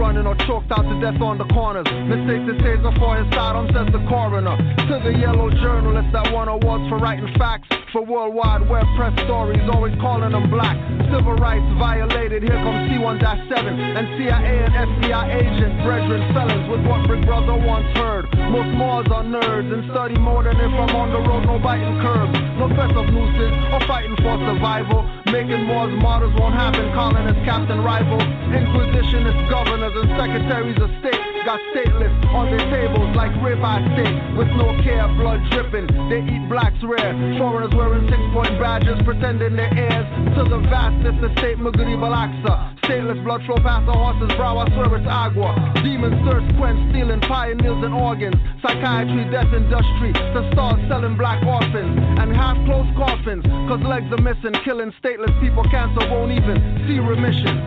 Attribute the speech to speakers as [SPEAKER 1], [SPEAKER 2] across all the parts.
[SPEAKER 1] running or choked out to death on the corners. Mistake the taser for his sidearm, says the coroner. To the yellow journalists that won awards for writing facts, for worldwide web press stories, always calling them black. Civil rights violated, here comes C1-7 and CIA and FBI agents, brethren, felons with what Big Brother once heard. Most Moors are nerds and study more than if I'm on the road, no biting curbs, no threats of nuisance or fighting for survival. Making Moors martyrs won't happen, calling us captain rivals. Inquisitionist governors and secretaries of state got stateless on their tables like ribeye steak with no care, blood dripping. They eat blacks rare, foreigners wearing 6-point badges, pretending they're heirs to the vastest estate, Maghrib al-Aqsa. Stateless blood flow past the horse's brow, I swear it's agua. Demons thirst quench, stealing pioneers and organs. Psychiatry, death industry, to start selling black orphans and half-closed coffins, cause legs are missing, killing stateless people, cancer won't even see remission.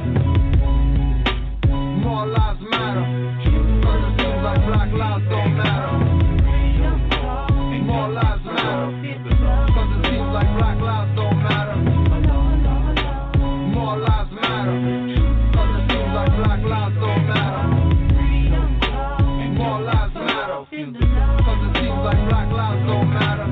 [SPEAKER 1] More lives matter, cause it seems like black lives don't matter. More lives matter, cause it seems like black lives don't matter. More lives matter, cause it seems like black lives don't matter. More lives matter, cause it seems like black lives don't matter.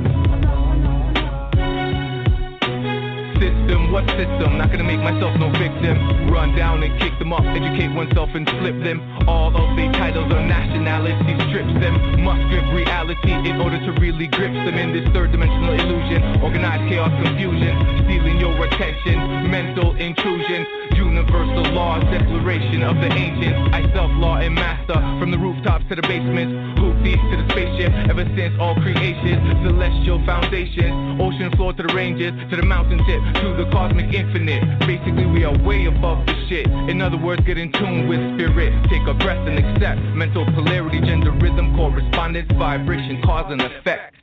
[SPEAKER 2] System, what system? Not gonna make myself no victim. Run down and kick them up, educate oneself and flip them. All of their titles or nationality strips them. Must grip reality in order to really grip them in this third dimensional illusion. Organized chaos, confusion, stealing your attention, mental intrusion. Universal laws, declaration of the ancients. I self-law and master from the rooftops to the basements, hoop deep to the spaceship. Ever since all creation, celestial foundations, ocean floor to the ranges, to the mountain tip, to the cosmic infinite. Basically, we are way above the shit. In other words, get in tune with spirit. Take a breath and accept mental polarity, gender, rhythm, correspondence, vibration, cause and effect.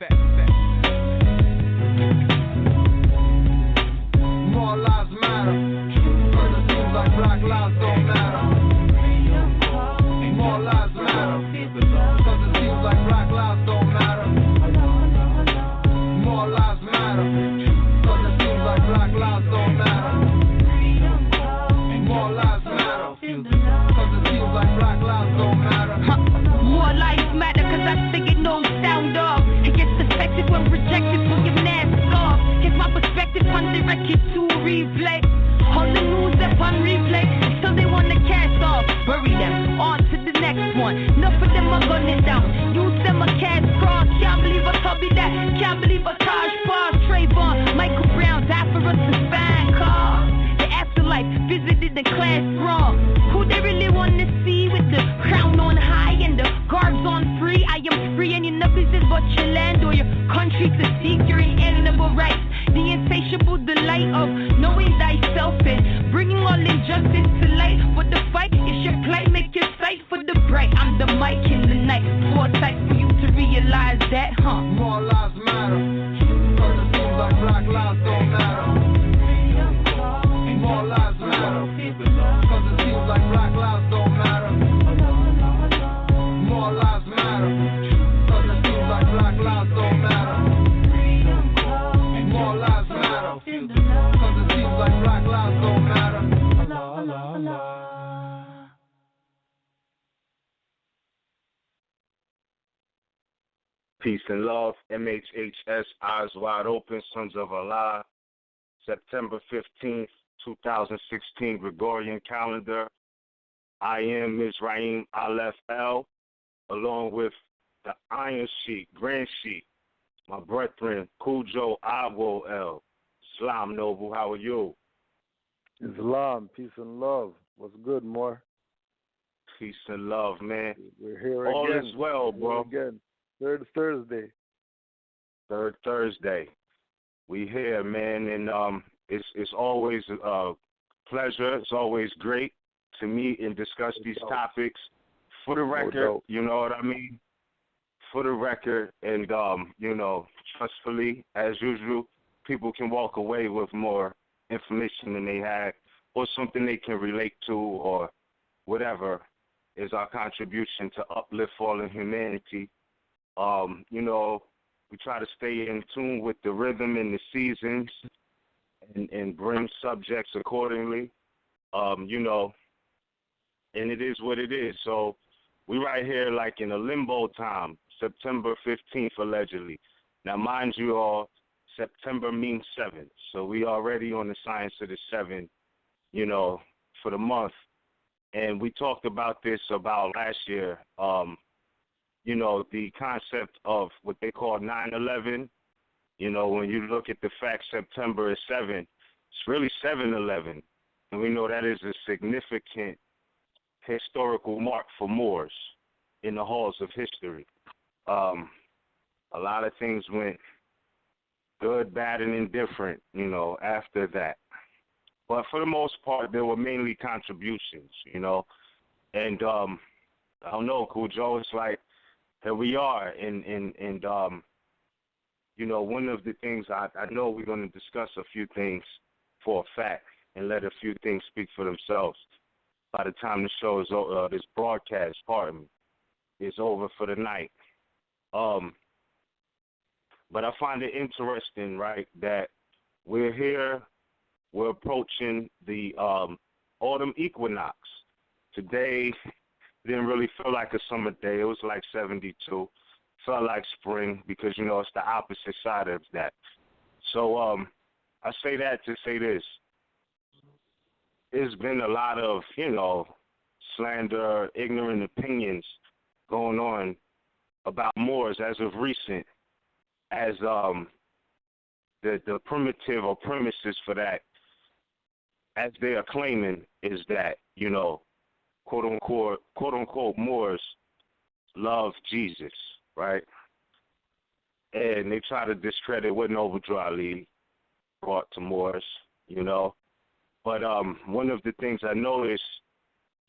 [SPEAKER 1] More lives matter. Like black lives don't matter. More lives matter, cause it seems like black lives don't matter. More lives matter, cause it seems like black lives don't matter. More lives matter, cause it seems like black lives don't matter.
[SPEAKER 3] More lives matter, cause I think it no sound off. It gets affected when rejected, pull your mask off. Here's my perspective on the record to replay. All the news up on replay, so they want to cast off. Bury them, on to the next one. Enough of them are gunning down. Use them a cash cross. Can't believe I copy that. Can't believe I Taj Pass. Trayvon, Michael Brown, die for us to fan car. The afterlife, visited the class wrong. Who they really want to see with the crown on high and the guards on free? I am free and your business but your land or your country to seek your inalienable rights. The insatiable delight of knowing thyself and bringing all injustice to light. For the fight is your plight, make your sight for the bright. I'm the mic in the night, foresight for you to realize that,
[SPEAKER 1] More lives matter, cause it seems like black lives don't matter. More lives matter, cause it seems like black lives don't matter. More lives matter, cause it seems like black lives don't matter. More lives matter, cause it seems like black lives don't matter.
[SPEAKER 4] Peace and love, MHHS, eyes wide open, Sons of Allah, September 15th, 2016, Gregorian calendar. I am Mizraim Aleph El, along with the Iron Sheik, Grand Sheik, my brethren, Kujo Awo El. Islam Noble, how are you?
[SPEAKER 5] Islam, peace and love. What's good, Moor?
[SPEAKER 4] Peace and love, man.
[SPEAKER 5] We're here
[SPEAKER 4] All
[SPEAKER 5] again.
[SPEAKER 4] is well, bro.
[SPEAKER 5] Again. Third Thursday.
[SPEAKER 4] Third Thursday. We here, man, and it's always a pleasure. It's always great to meet and discuss these topics. For the record, you know what I mean? For the record, and, trustfully, as usual, people can walk away with more information than they had or something they can relate to or whatever is our contribution to uplift fallen humanity. We try to stay in tune with the rhythm and the seasons and bring subjects accordingly. and it is what it is. So we right here like in a limbo time, September 15th allegedly. Now, mind you all, September means 7, so we already on the science of the 7, you know, for the month. And we talked about this about last year, you know, the concept of what they call 9/11. You know, when you look at the fact September is 7, it's really 7/11. And we know that is a significant historical mark for Moors in the halls of history. A lot of things went good, bad, and indifferent, you know, after that. But for the most part, there were mainly contributions, you know. And I don't know, Cool Joe, it's like, here we are. And you know, one of the things I know we're going to discuss a few things for a fact and let a few things speak for themselves by the time the show is over, this broadcast, pardon me, is over for the night. But I find it interesting, right, that we're here, we're approaching the autumn equinox. Today didn't really feel like a summer day. It was like 72. Felt like spring because, you know, it's the opposite side of that. So I say that to say this. There's been a lot of, you know, slander, ignorant opinions going on about Moors as of recent, as the primitive or premises for that, as they are claiming, is that, you know, quote unquote Moors love Jesus, right? And they try to discredit what Noble Drew Ali brought to Moors, you know. But one of the things I noticed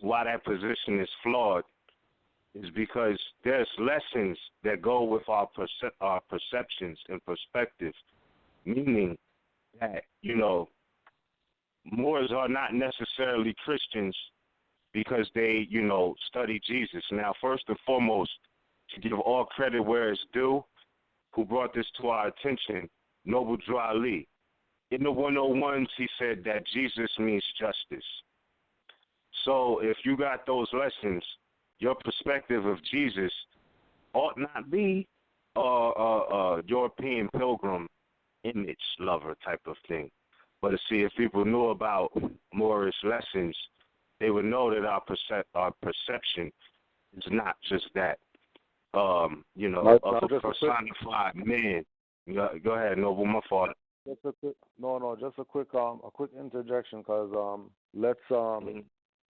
[SPEAKER 4] why that position is flawed is because there's lessons that go with our perceptions and perspectives, meaning that, you know, Moors are not necessarily Christians because they, you know, study Jesus. Now, first and foremost, to give all credit where it's due, who brought this to our attention, Noble Drew Ali. In the 101s, he said that Jesus means justice. So if you got those lessons, your perspective of Jesus ought not be a European pilgrim image lover type of thing. But to see if people knew about Moorish lessons, they would know that our perception is not just that, you know, of a personified man. Go ahead, Noble, my fault.
[SPEAKER 5] Just a quick interjection, because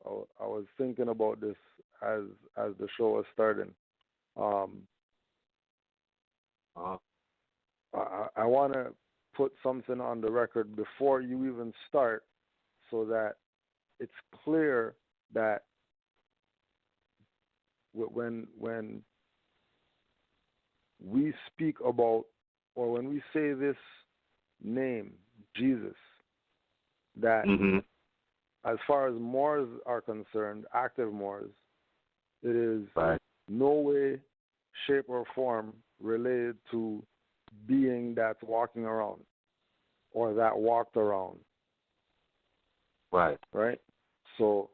[SPEAKER 5] I was thinking about this as the show was starting. I want to put something on the record before you even start, so that it's clear that when we speak about, or when we say this name, Jesus, that as far as Moors are concerned, active Moors, it is no way, shape, or form related to being that's walking around or that walked around.
[SPEAKER 4] Right.
[SPEAKER 5] So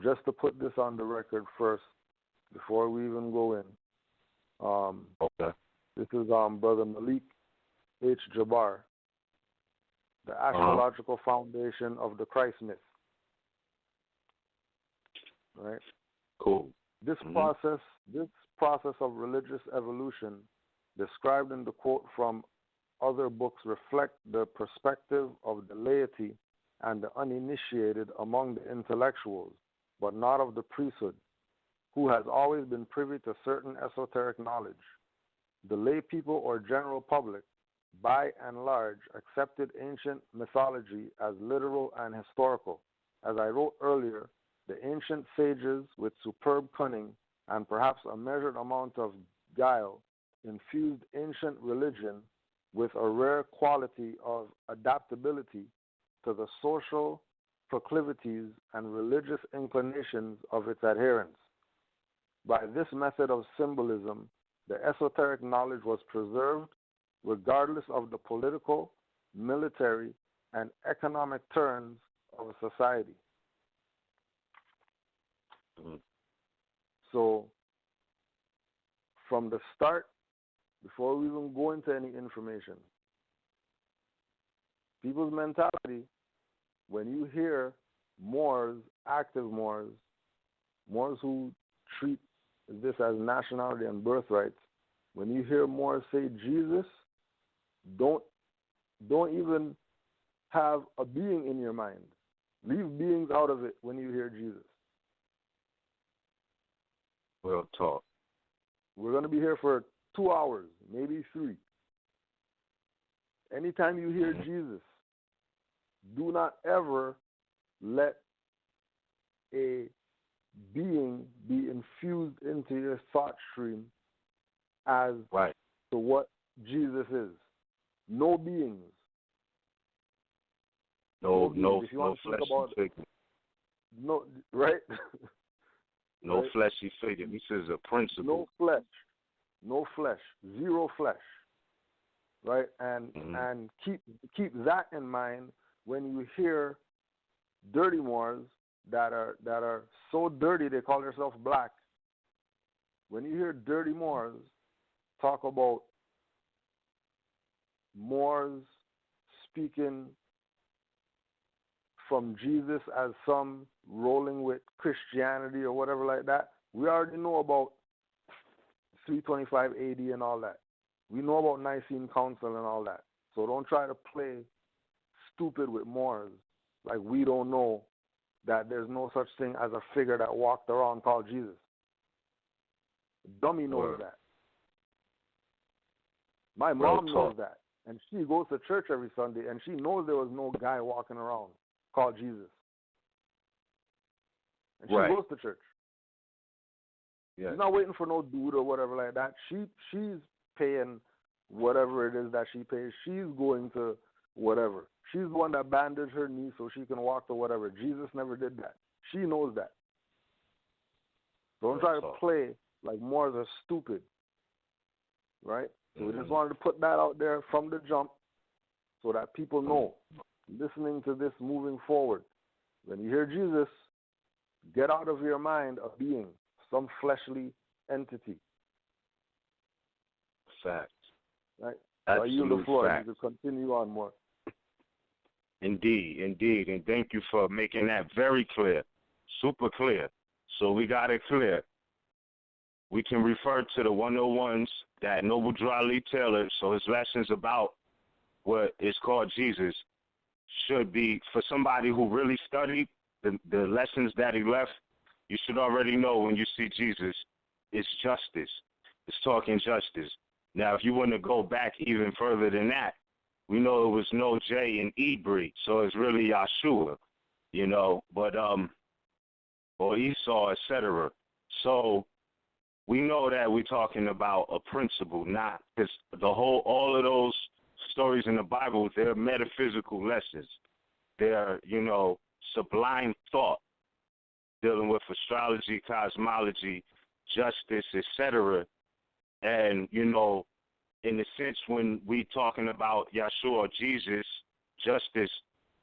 [SPEAKER 5] just to put this on the record first, before we even go in,
[SPEAKER 4] okay.
[SPEAKER 5] This is Brother Malik H. Jabbar, the astrological foundation of the Christ myth. Right?
[SPEAKER 4] Cool.
[SPEAKER 5] This process of religious evolution described in the quote from other books reflect the perspective of the laity and the uninitiated among the intellectuals, but not of the priesthood, who has always been privy to certain esoteric knowledge. The lay people or general public, by and large, accepted ancient mythology as literal and historical. As I wrote earlier, the ancient sages, with superb cunning and perhaps a measured amount of guile, infused ancient religion with a rare quality of adaptability to the social proclivities and religious inclinations of its adherents. By this method of symbolism, the esoteric knowledge was preserved regardless of the political, military, and economic turns of a society.
[SPEAKER 4] Mm-hmm.
[SPEAKER 5] So, from the start, before we even go into any information, people's mentality, when you hear Moors, active Moors, Moors who treat this as nationality and birthrights, when you hear Moors say Jesus, don't even have a being in your mind. Leave beings out of it when you hear Jesus.
[SPEAKER 4] Real talk.
[SPEAKER 5] We're going to be here for 2 hours, maybe 3. Anytime you hear Jesus, do not ever let a being be infused into your thought stream as
[SPEAKER 4] right.
[SPEAKER 5] to what Jesus is. No beings.
[SPEAKER 4] No
[SPEAKER 5] fleshy figure. No, right?
[SPEAKER 4] No
[SPEAKER 5] right?
[SPEAKER 4] fleshy figure. This is a principle.
[SPEAKER 5] No flesh. Zero flesh. Right? And keep that in mind when you hear dirty Moors that are so dirty they call themselves black. When you hear dirty Moors talk about Moors speaking from Jesus as some rolling with Christianity or whatever like that, we already know about 325 AD and all that. We know about Nicene Council and all that. So don't try to play stupid with Moors like we don't know that there's no such thing as a figure that walked around called Jesus. Dummy knows that. My mom knows that. And she goes to church every Sunday, and she knows there was no guy walking around called Jesus. And she goes to church. Yeah. She's not waiting for no dude or whatever like that. She's paying whatever it is that she pays. She's going to whatever. She's the one that bandaged her knee so she can walk to whatever. Jesus never did that. She knows that. Don't try to play like Moors are stupid. Right? So we just wanted to put that out there from the jump so that people know, listening to this moving forward, when you hear Jesus, get out of your mind a being, some fleshly entity.
[SPEAKER 4] Fact.
[SPEAKER 5] Right?
[SPEAKER 4] Absolute
[SPEAKER 5] so I yield the floor.
[SPEAKER 4] fact.
[SPEAKER 5] You can continue on more.
[SPEAKER 4] Indeed. And thank you for making that very clear, super clear. So we got it clear. We can refer to the 101s that Noble Drew Lee Taylor, so his lessons about what is called Jesus should be, for somebody who really studied the lessons that he left, you should already know when you see Jesus, it's justice. It's talking justice. Now, if you want to go back even further than that, we know it was no J in Ebri, so it's really Yahshua, but or Esau, etc. So we know that we're talking about a principle, not because all of those stories in the Bible, they're metaphysical lessons. They're, sublime thought dealing with astrology, cosmology, justice, etc. And, in a sense, when we talking about Yahshua or Jesus, justice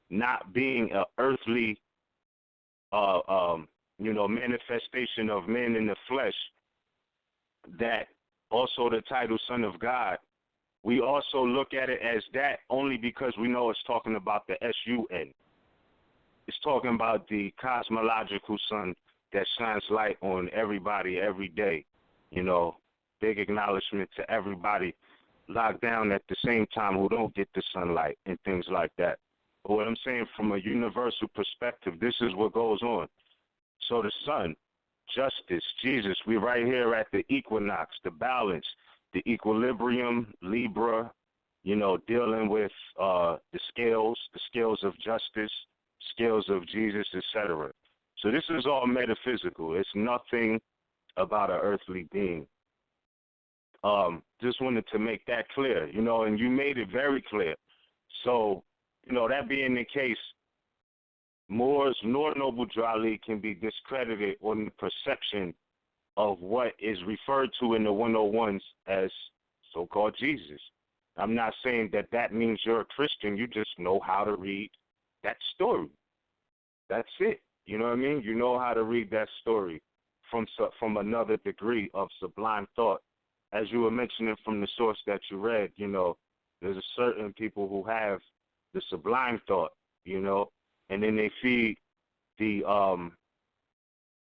[SPEAKER 4] not being an earthly, manifestation of men in the flesh, that also the title Son of God, we also look at it as that only because we know it's talking about the S-U-N. It's talking about the cosmological sun that shines light on everybody every day. Big acknowledgement to everybody locked down at the same time who don't get the sunlight and things like that. But what I'm saying from a universal perspective, this is what goes on. So the sun, justice, Jesus, we're right here at the equinox, the balance, the equilibrium, Libra, dealing with the scales of justice, scales of Jesus, etc. So this is all metaphysical. It's nothing about an earthly being. Just wanted to make that clear, and you made it very clear. So, that being the case, Moors nor Noble Drew Lee can be discredited on the perception of what is referred to in the 101s as so-called Jesus. I'm not saying that means you're a Christian. You just know how to read that story. That's it. You know what I mean? You know how to read that story. from another degree of sublime thought. As you were mentioning from the source that you read, there's a certain people who have the sublime thought, and then they feed the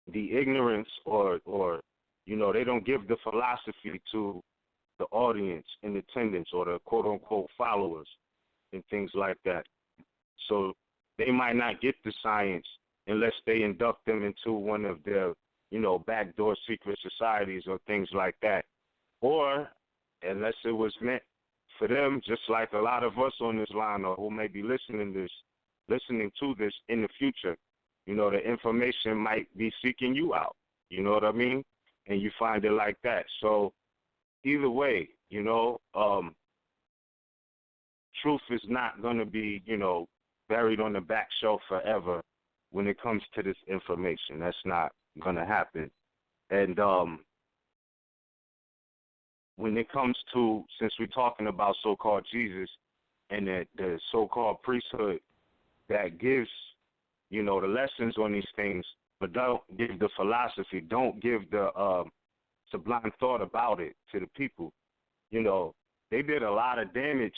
[SPEAKER 4] ignorance or they don't give the philosophy to the audience in attendance or the quote-unquote followers and things like that. So they might not get the science unless they induct them into one of their, backdoor secret societies or things like that. Or unless it was meant for them, just like a lot of us on this line or who may be listening to this in the future, the information might be seeking you out. You know what I mean? And you find it like that. So either way, truth is not going to be, buried on the back shelf forever when it comes to this information. That's not going to happen. And when it comes to, since we're talking about so-called Jesus and the so-called priesthood that gives, the lessons on these things, but don't give the philosophy, don't give the sublime thought about it to the people. They did a lot of damage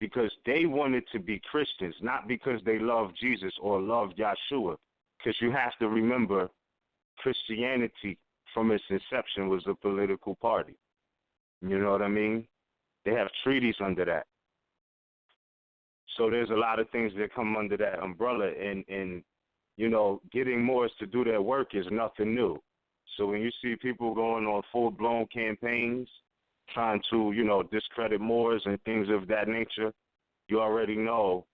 [SPEAKER 4] because they wanted to be Christians, not because they loved Jesus or loved Yahshua. Because you have to remember, Christianity from its inception was a political party. You know what I mean? They have treaties under that. So there's a lot of things that come under that umbrella, and getting Moors to do their work is nothing new. So when you see people going on full-blown campaigns, trying to, discredit Moors and things of that nature, you already know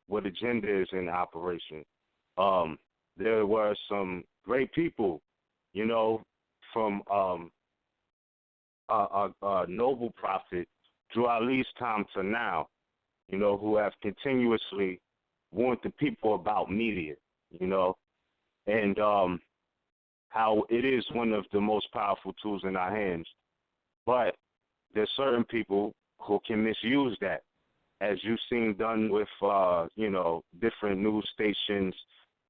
[SPEAKER 4] what agenda is in operation. There were some great people, from a noble prophet, Drew Ali's time to now, who have continuously warned the people about media, and how it is one of the most powerful tools in our hands. But there's certain people who can misuse that, as you've seen done with, different news stations,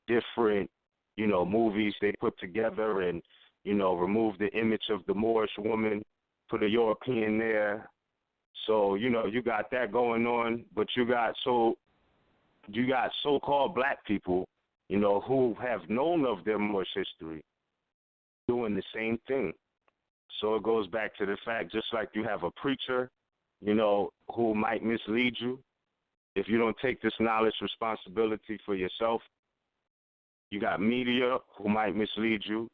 [SPEAKER 4] different, movies they put together and, remove the image of the Moorish woman, put a European there. So, you got that going on, but you got so-called black people, who have known of their Moorish history doing the same thing. So it goes back to the fact, just like you have a preacher, who might mislead you. If you don't take this knowledge responsibility for yourself, you got media who might mislead you,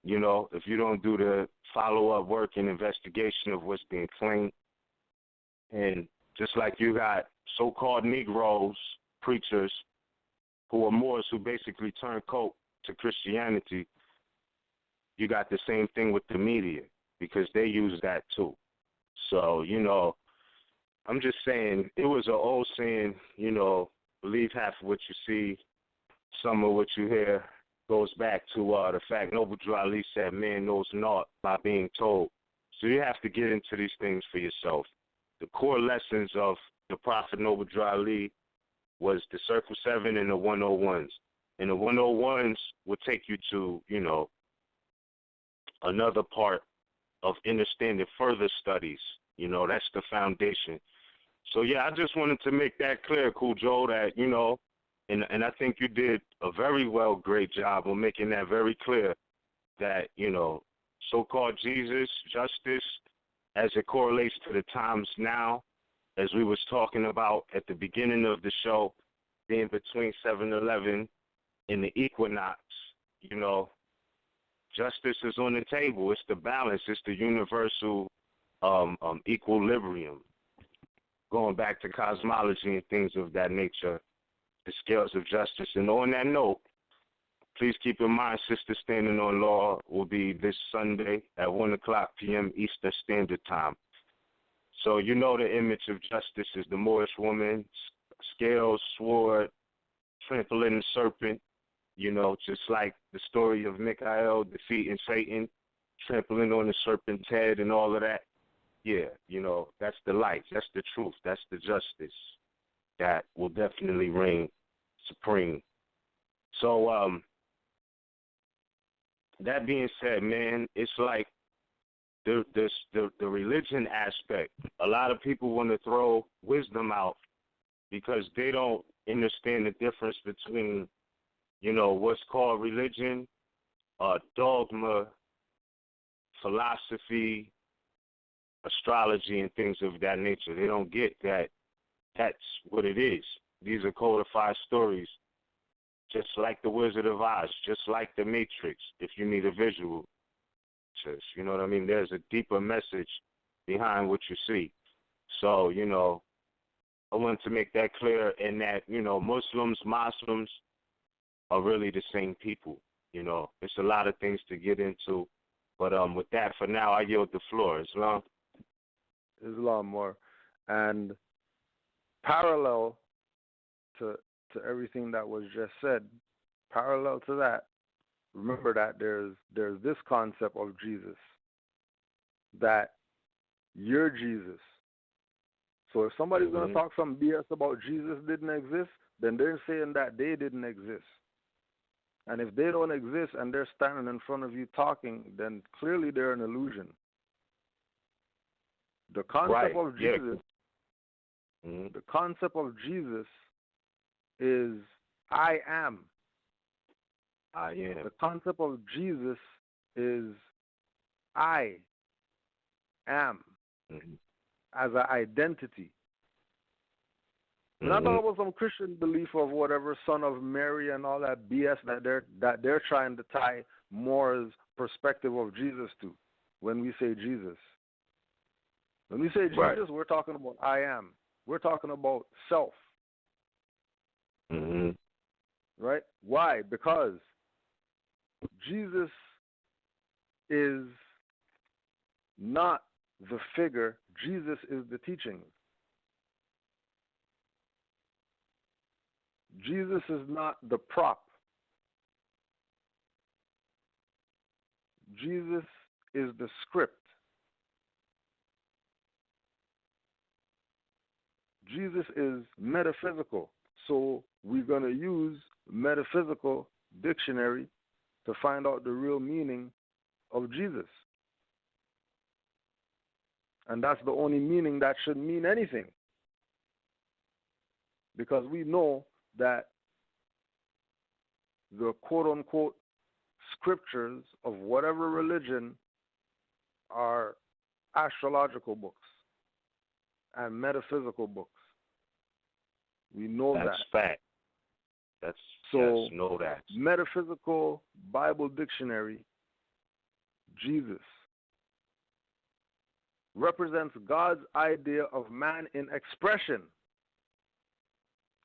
[SPEAKER 4] if you don't do the follow-up work and investigation of what's being claimed. And just like you got so-called Negroes, preachers, who are Moors who basically turn coat to Christianity, you got the same thing with the media because they use that too. So, I'm just saying, it was an old saying, believe half of what you see, some of what you hear goes back to the fact Noble Drew Ali said, man knows naught by being told. So you have to get into these things for yourself. The core lessons of the Prophet Noble Drew Ali was the Circle 7 and the 101s. And the 101s will take you to, another part of understanding further studies. That's the foundation. So, yeah, I just wanted to make that clear, Cool Joe, that, and I think you did a very great job of making that very clear that, so-called Jesus, justice, as it correlates to the times now, as we was talking about at the beginning of the show, being between 7-11 and the equinox, justice is on the table. It's the balance. It's the universal equilibrium. Going back to cosmology and things of that nature, the scales of justice. And on that note, please keep in mind, Sister Standing on Law will be this Sunday at 1 o'clock p.m. Eastern Standard Time. So the image of justice is the Moorish woman, scales, sword, trampling the serpent, just like the story of Michael defeating Satan, trampling on the serpent's head and all of that. Yeah, that's the light, that's the truth, that's the justice that will definitely reign supreme. So that being said, man, it's like the religion aspect. A lot of people want to throw wisdom out because they don't understand the difference between, what's called religion, dogma, philosophy, astrology, and things of that nature. They don't get that that's what it is. These are codified stories, just like the Wizard of Oz, just like the Matrix, if you need a visual. Just, you know what I mean? There's a deeper message behind what you see. So, I wanted to make that clear, and that, Muslims are really the same people. It's a lot of things to get into. But with that, for now, I yield the floor.
[SPEAKER 5] Islam more. And parallel to everything that was just said, parallel to that, remember that there's this concept of Jesus, that you're Jesus. So if somebody's going to talk some BS about Jesus didn't exist, then they're saying that they didn't exist. And if they don't exist and they're standing in front of you talking, then clearly they're an illusion. The concept of Jesus, the concept of Jesus is I am.
[SPEAKER 4] I am.
[SPEAKER 5] The concept of Jesus is I am as an identity. We're not talking about some Christian belief of whatever son of Mary and all that BS that they're trying to tie Moor's perspective of Jesus to when we say Jesus. When we say Jesus, we're talking about I am. We're talking about self. Right? Why? Because Jesus is not the figure. Jesus is the teaching. Jesus is not the prop. Jesus is the script. Jesus is metaphysical. So we're going to use metaphysical dictionary to find out the real meaning of Jesus. And that's the only meaning that should mean anything. Because we know that the quote-unquote scriptures of whatever religion are astrological books and metaphysical books. We know that.
[SPEAKER 4] That's fact. Know that.
[SPEAKER 5] Metaphysical Bible dictionary, Jesus represents God's idea of man in expression.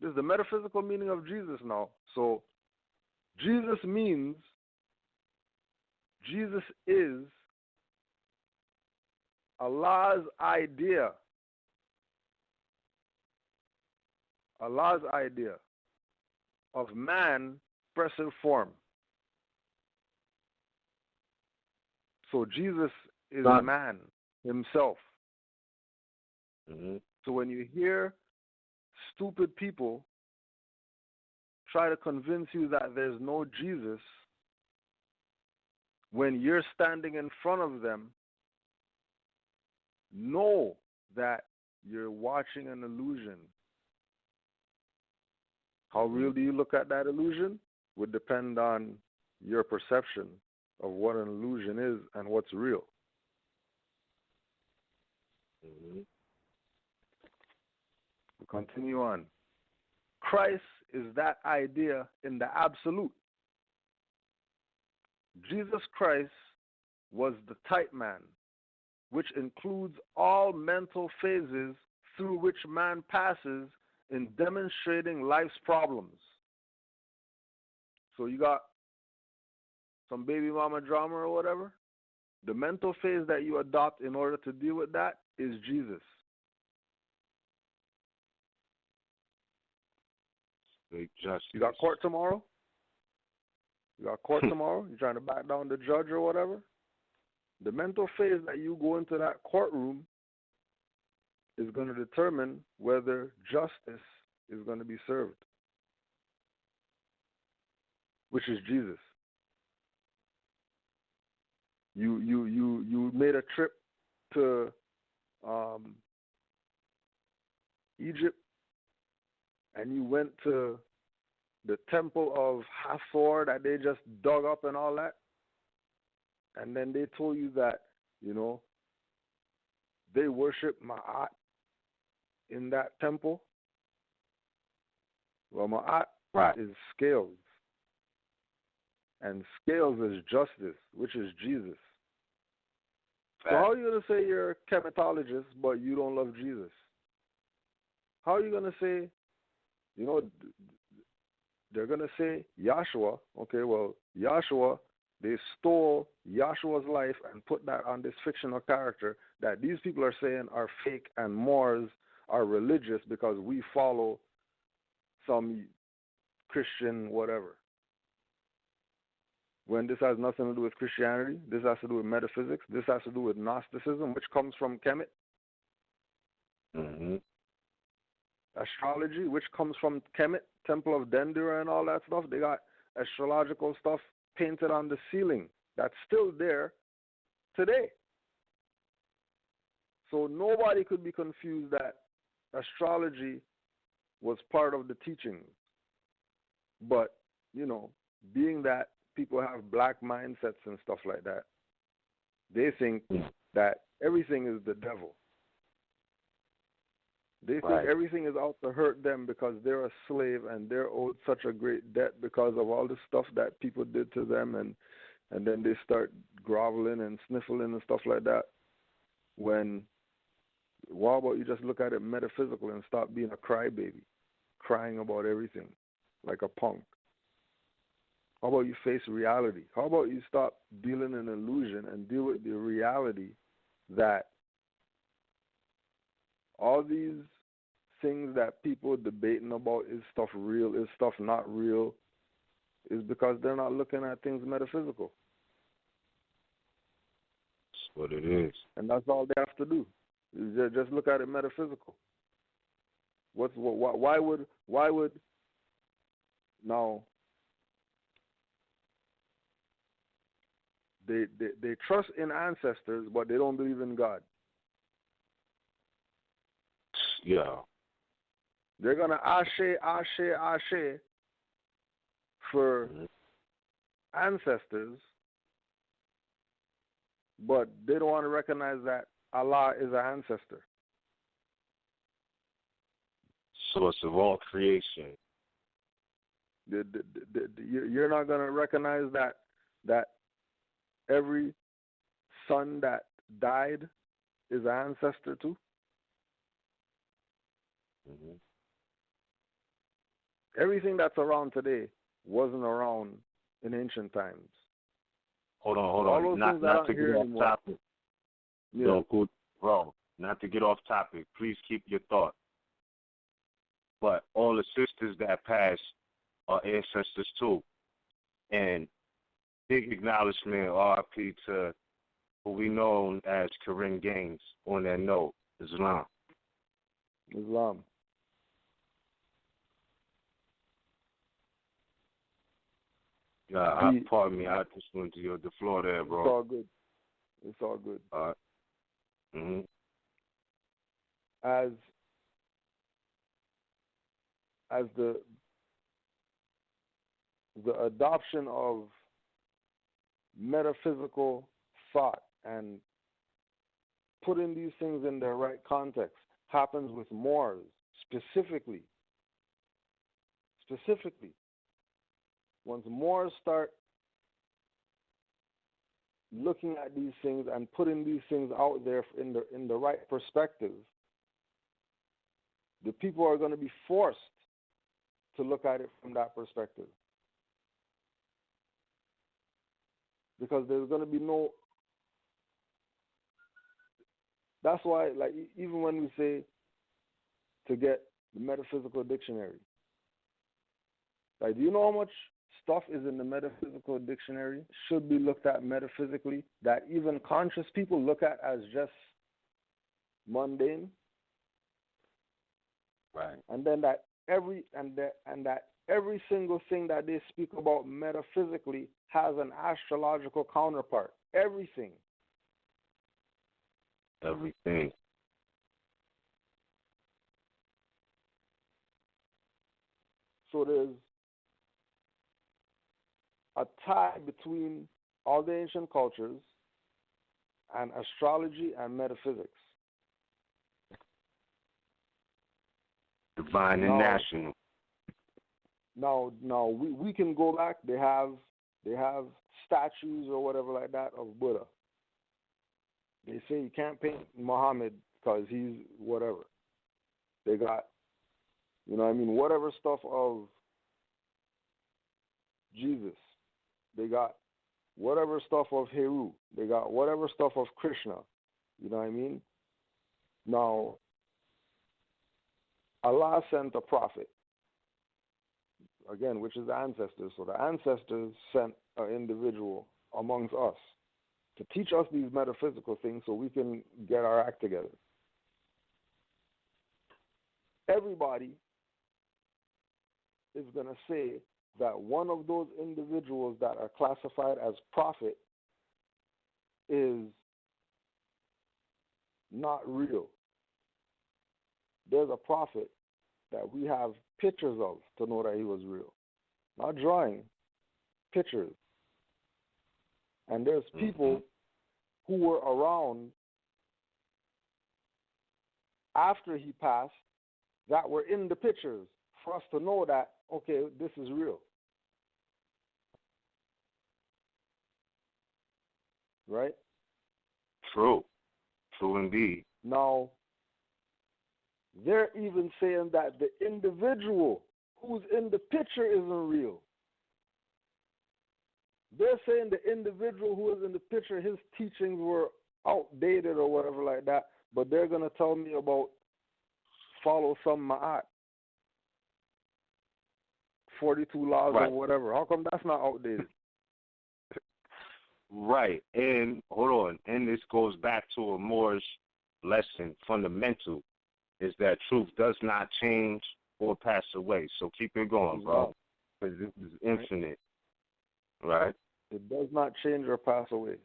[SPEAKER 5] This is the metaphysical meaning of Jesus now. So Jesus means Jesus is Allah's idea. Allah's idea of man expressive form. So Jesus is a man himself. So when you hear stupid people try to convince you that there's no Jesus, when you're standing in front of them, know that you're watching an illusion. How real do you look at that illusion? Would depend on your perception of what an illusion is and what's real. We'll continue on. Christ is that idea in the absolute. Jesus Christ was the type man, which includes all mental phases through which man passes in demonstrating life's problems. So you got some baby mama drama or whatever. The mental phase that you adopt in order to deal with that is Jesus.
[SPEAKER 4] Big justice.
[SPEAKER 5] You got court tomorrow? You're trying to back down the judge or whatever? The mental phase that you go into that courtroom is going to determine whether justice is going to be served, which is Jesus. You made a trip to Egypt, and you went to the temple of Hathor that they just dug up and all that, and then they told you that, they worship Ma'at in that temple. Well, Ma'at is scales, and scales is justice, which is Jesus. So how are you going to say you're a chematologist, but you don't love Jesus? How are you going to say, they're going to say Yahshua. Okay, well, Yahshua, they stole Yahshua's life and put that on this fictional character that these people are saying are fake, and Moors are religious because we follow some Christian whatever. When this has nothing to do with Christianity, this has to do with metaphysics, this has to do with Gnosticism, which comes from Kemet.
[SPEAKER 4] Mm-hmm.
[SPEAKER 5] Astrology, which comes from Kemet, Temple of Dendera and all that stuff. They got astrological stuff painted on the ceiling that's still there today. So nobody could be confused that astrology was part of the teachings. But, being that people have black mindsets and stuff like that, they think that everything is the devil. They think everything is out to hurt them because they're a slave and they're owed such a great debt because of all the stuff that people did to them, and then they start groveling and sniffling and stuff like that. When, how about you just look at it metaphysical and stop being a crybaby, crying about everything like a punk? How about you face reality? How about you stop dealing in illusion and deal with the reality that all these things that people debating about, is stuff real, is stuff not real, is because they're not looking at things metaphysical.
[SPEAKER 4] That's what it is.
[SPEAKER 5] And that's all they have to do. Is just look at it metaphysical. Why would now they trust in ancestors, but they don't believe in God?
[SPEAKER 4] Yeah.
[SPEAKER 5] They're going to ashe for ancestors, but they don't want to recognize that Allah is an ancestor.
[SPEAKER 4] Source of all creation.
[SPEAKER 5] You're not going to recognize that every son that died is an ancestor too?
[SPEAKER 4] Mm-hmm.
[SPEAKER 5] Everything that's around today wasn't around in ancient times.
[SPEAKER 4] Hold on. Not to get off topic.
[SPEAKER 5] Yeah.
[SPEAKER 4] No, good, bro. Not to get off topic. Please keep your thought. But all the sisters that passed are ancestors too. And big acknowledgement, RIP to who we know as Corinne Gaines on that note, Islam. Pardon me, I just went to the floor there, bro.
[SPEAKER 5] It's all good.
[SPEAKER 4] All right. Mm-hmm.
[SPEAKER 5] As the adoption of metaphysical thought and putting these things in their right context happens with Moors specifically. Once Moors start looking at these things and putting these things out there in the right perspective, the people are going to be forced to look at it from that perspective. Because there's going to be no... That's why, like, even when we say to get the metaphysical dictionary, like, do you know how much stuff is in the metaphysical dictionary should be looked at metaphysically that even conscious people look at as just mundane?
[SPEAKER 4] Right.
[SPEAKER 5] And then that every single thing that they speak about metaphysically has an astrological counterpart. everything.
[SPEAKER 4] Everything.
[SPEAKER 5] So there's a tie between all the ancient cultures and astrology and metaphysics.
[SPEAKER 4] Divine and national.
[SPEAKER 5] Now we can go back. They have statues or whatever like that of Buddha. They say you can't paint Muhammad because he's whatever. They got, whatever stuff of Jesus. They got whatever stuff of Heru. They got whatever stuff of Krishna. You know what I mean? Now, Allah sent a prophet, again, which is the ancestors. So the ancestors sent an individual amongst us to teach us these metaphysical things so we can get our act together. Everybody is going to say that one of those individuals that are classified as prophet is not real. There's a prophet that we have pictures of to know that he was real. Not drawing, pictures. And there's people who were around after he passed that were in the pictures for us to know that, okay, this is real. Right?
[SPEAKER 4] True. True indeed.
[SPEAKER 5] Now, they're even saying that the individual who's in the picture isn't real. They're saying the individual who is in the picture, his teachings were outdated or whatever like that, but they're going to tell me about follow some ma'at, 42 laws or whatever. How come that's not outdated?
[SPEAKER 4] Right. And hold on. And this goes back to a Moorish lesson, fundamental, is that truth does not change or pass away. So keep it going, bro, because this is infinite. Right?
[SPEAKER 5] It does not change or pass away.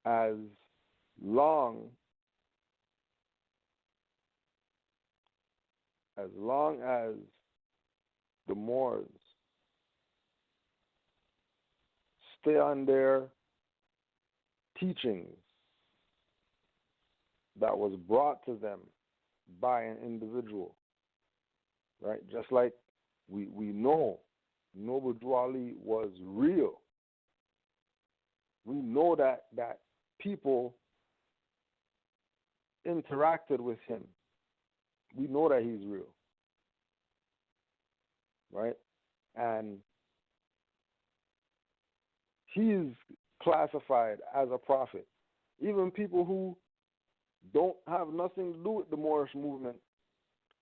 [SPEAKER 5] As long as the Moors stay on their teachings that was brought to them by an individual, right? Just like we know Noble Drew Ali was real. We know that people interacted with him. We know that he's real, right? And he's classified as a prophet. Even people who don't have nothing to do with the Moorish movement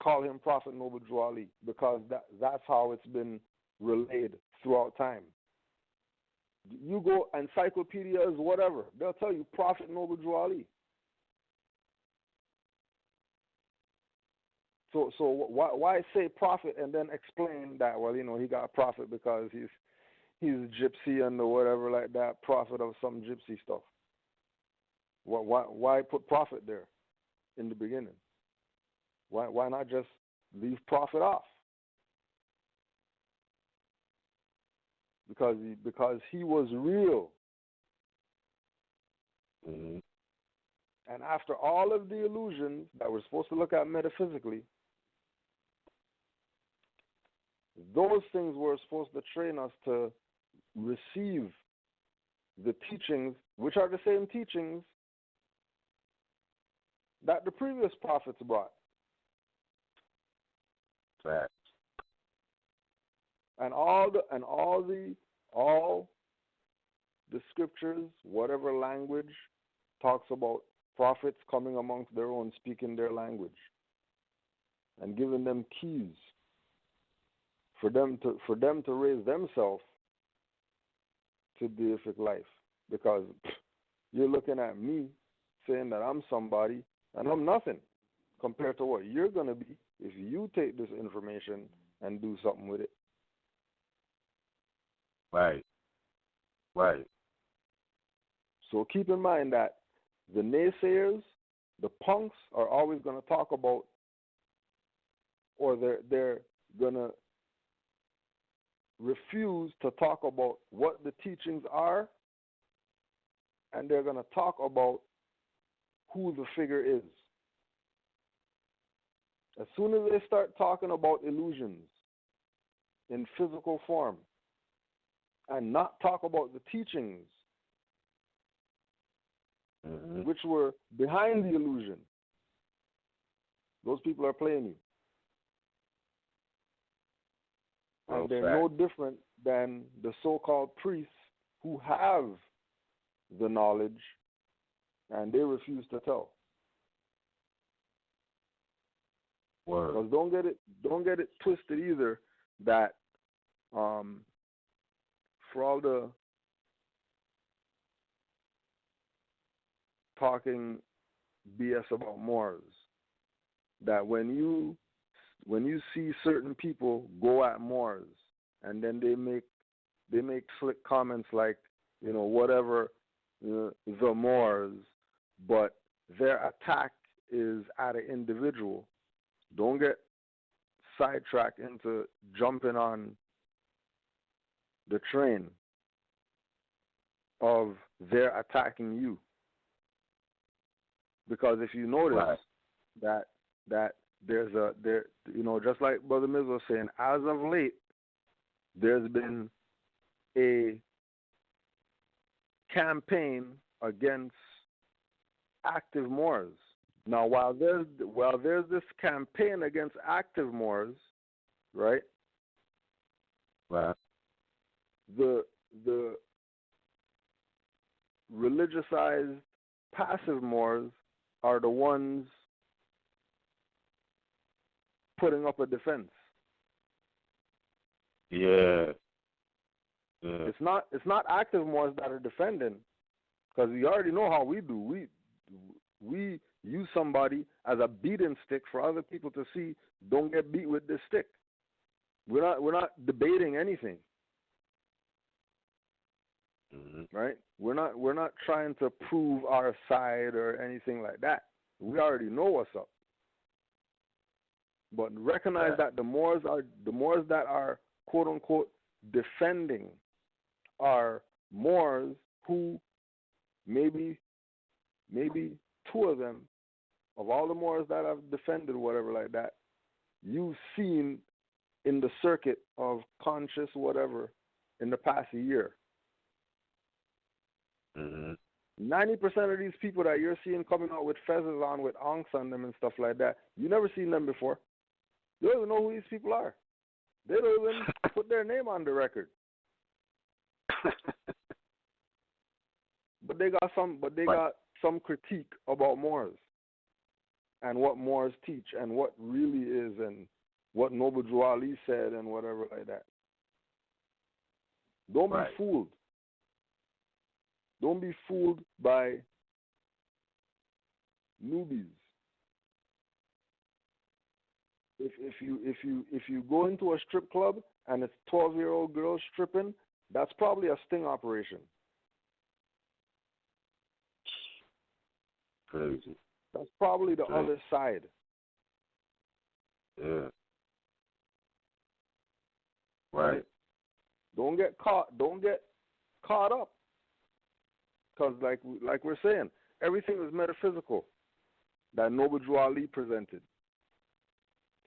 [SPEAKER 5] call him Prophet Noble Drew Ali, because that's how it's been relayed throughout time. You go encyclopedias, whatever, they'll tell you Prophet Noble Drew Ali. So why say prophet and then explain that, well, he got prophet because he's gypsy and whatever like that, prophet of some gypsy stuff. Why put prophet there in the beginning? Why not just leave prophet off? Because he was real.
[SPEAKER 4] Mm-hmm.
[SPEAKER 5] And after all of the illusions that we're supposed to look at metaphysically, those things were supposed to train us to receive the teachings, which are the same teachings that the previous prophets brought.
[SPEAKER 4] Facts.
[SPEAKER 5] And all the scriptures, whatever language, talks about prophets coming amongst their own, speaking their language, and giving them keys for them to raise themselves to deific life. Because you're looking at me saying that I'm somebody and I'm nothing compared to what you're going to be if you take this information and do something with it.
[SPEAKER 4] Right.
[SPEAKER 5] So keep in mind that the naysayers, the punks, are always going to talk about, or they're going to refuse to talk about what the teachings are, and they're going to talk about who the figure is. As soon as they start talking about illusions in physical form and not talk about the teachings which were behind the illusion, those people are playing you. And they're no different than the so-called priests who have the knowledge and they refuse to tell. Because don't get it twisted either that for all the talking BS about Moors, that when you see certain people go at Moors and then they make slick comments like, you know, whatever, the Moors, but their attack is at an individual. Don't get sidetracked into jumping on the train of their attacking you. Because if you notice that there's just like Brother Miz was saying, as of late, there's been a campaign against active Moors. Now, while there's this campaign against active Moors, right?
[SPEAKER 4] Right.
[SPEAKER 5] The religiousized passive Moors are the ones putting up a defense.
[SPEAKER 4] Yeah.
[SPEAKER 5] It's not active Moors that are defending, because we already know how we do. We use somebody as a beating stick for other people to see. Don't get beat with this stick. We're not debating anything, right? We're not trying to prove our side or anything like that. We already know what's up. But recognize that the Moors that are quote unquote defending are Moors who maybe two of them, of all the Moors that have defended whatever like that, you've seen in the circuit of conscious whatever in the past year. 90% of these people that you're seeing coming out with feathers on, with ankhs on them and stuff like that, you never seen them before. You don't even know who these people are. They don't even put their name on the record. But they got some critique about Moors and what Moors teach and what really is and what Noble Drew Ali said and whatever like that. Don't be fooled. Don't be fooled by newbies. If you go into a strip club and it's 12-year-old girls stripping, that's probably a sting operation.
[SPEAKER 4] Crazy.
[SPEAKER 5] That's probably the other side.
[SPEAKER 4] Yeah. Right.
[SPEAKER 5] Don't get caught up. Because like we're saying, everything is metaphysical that Noble Drew Ali presented.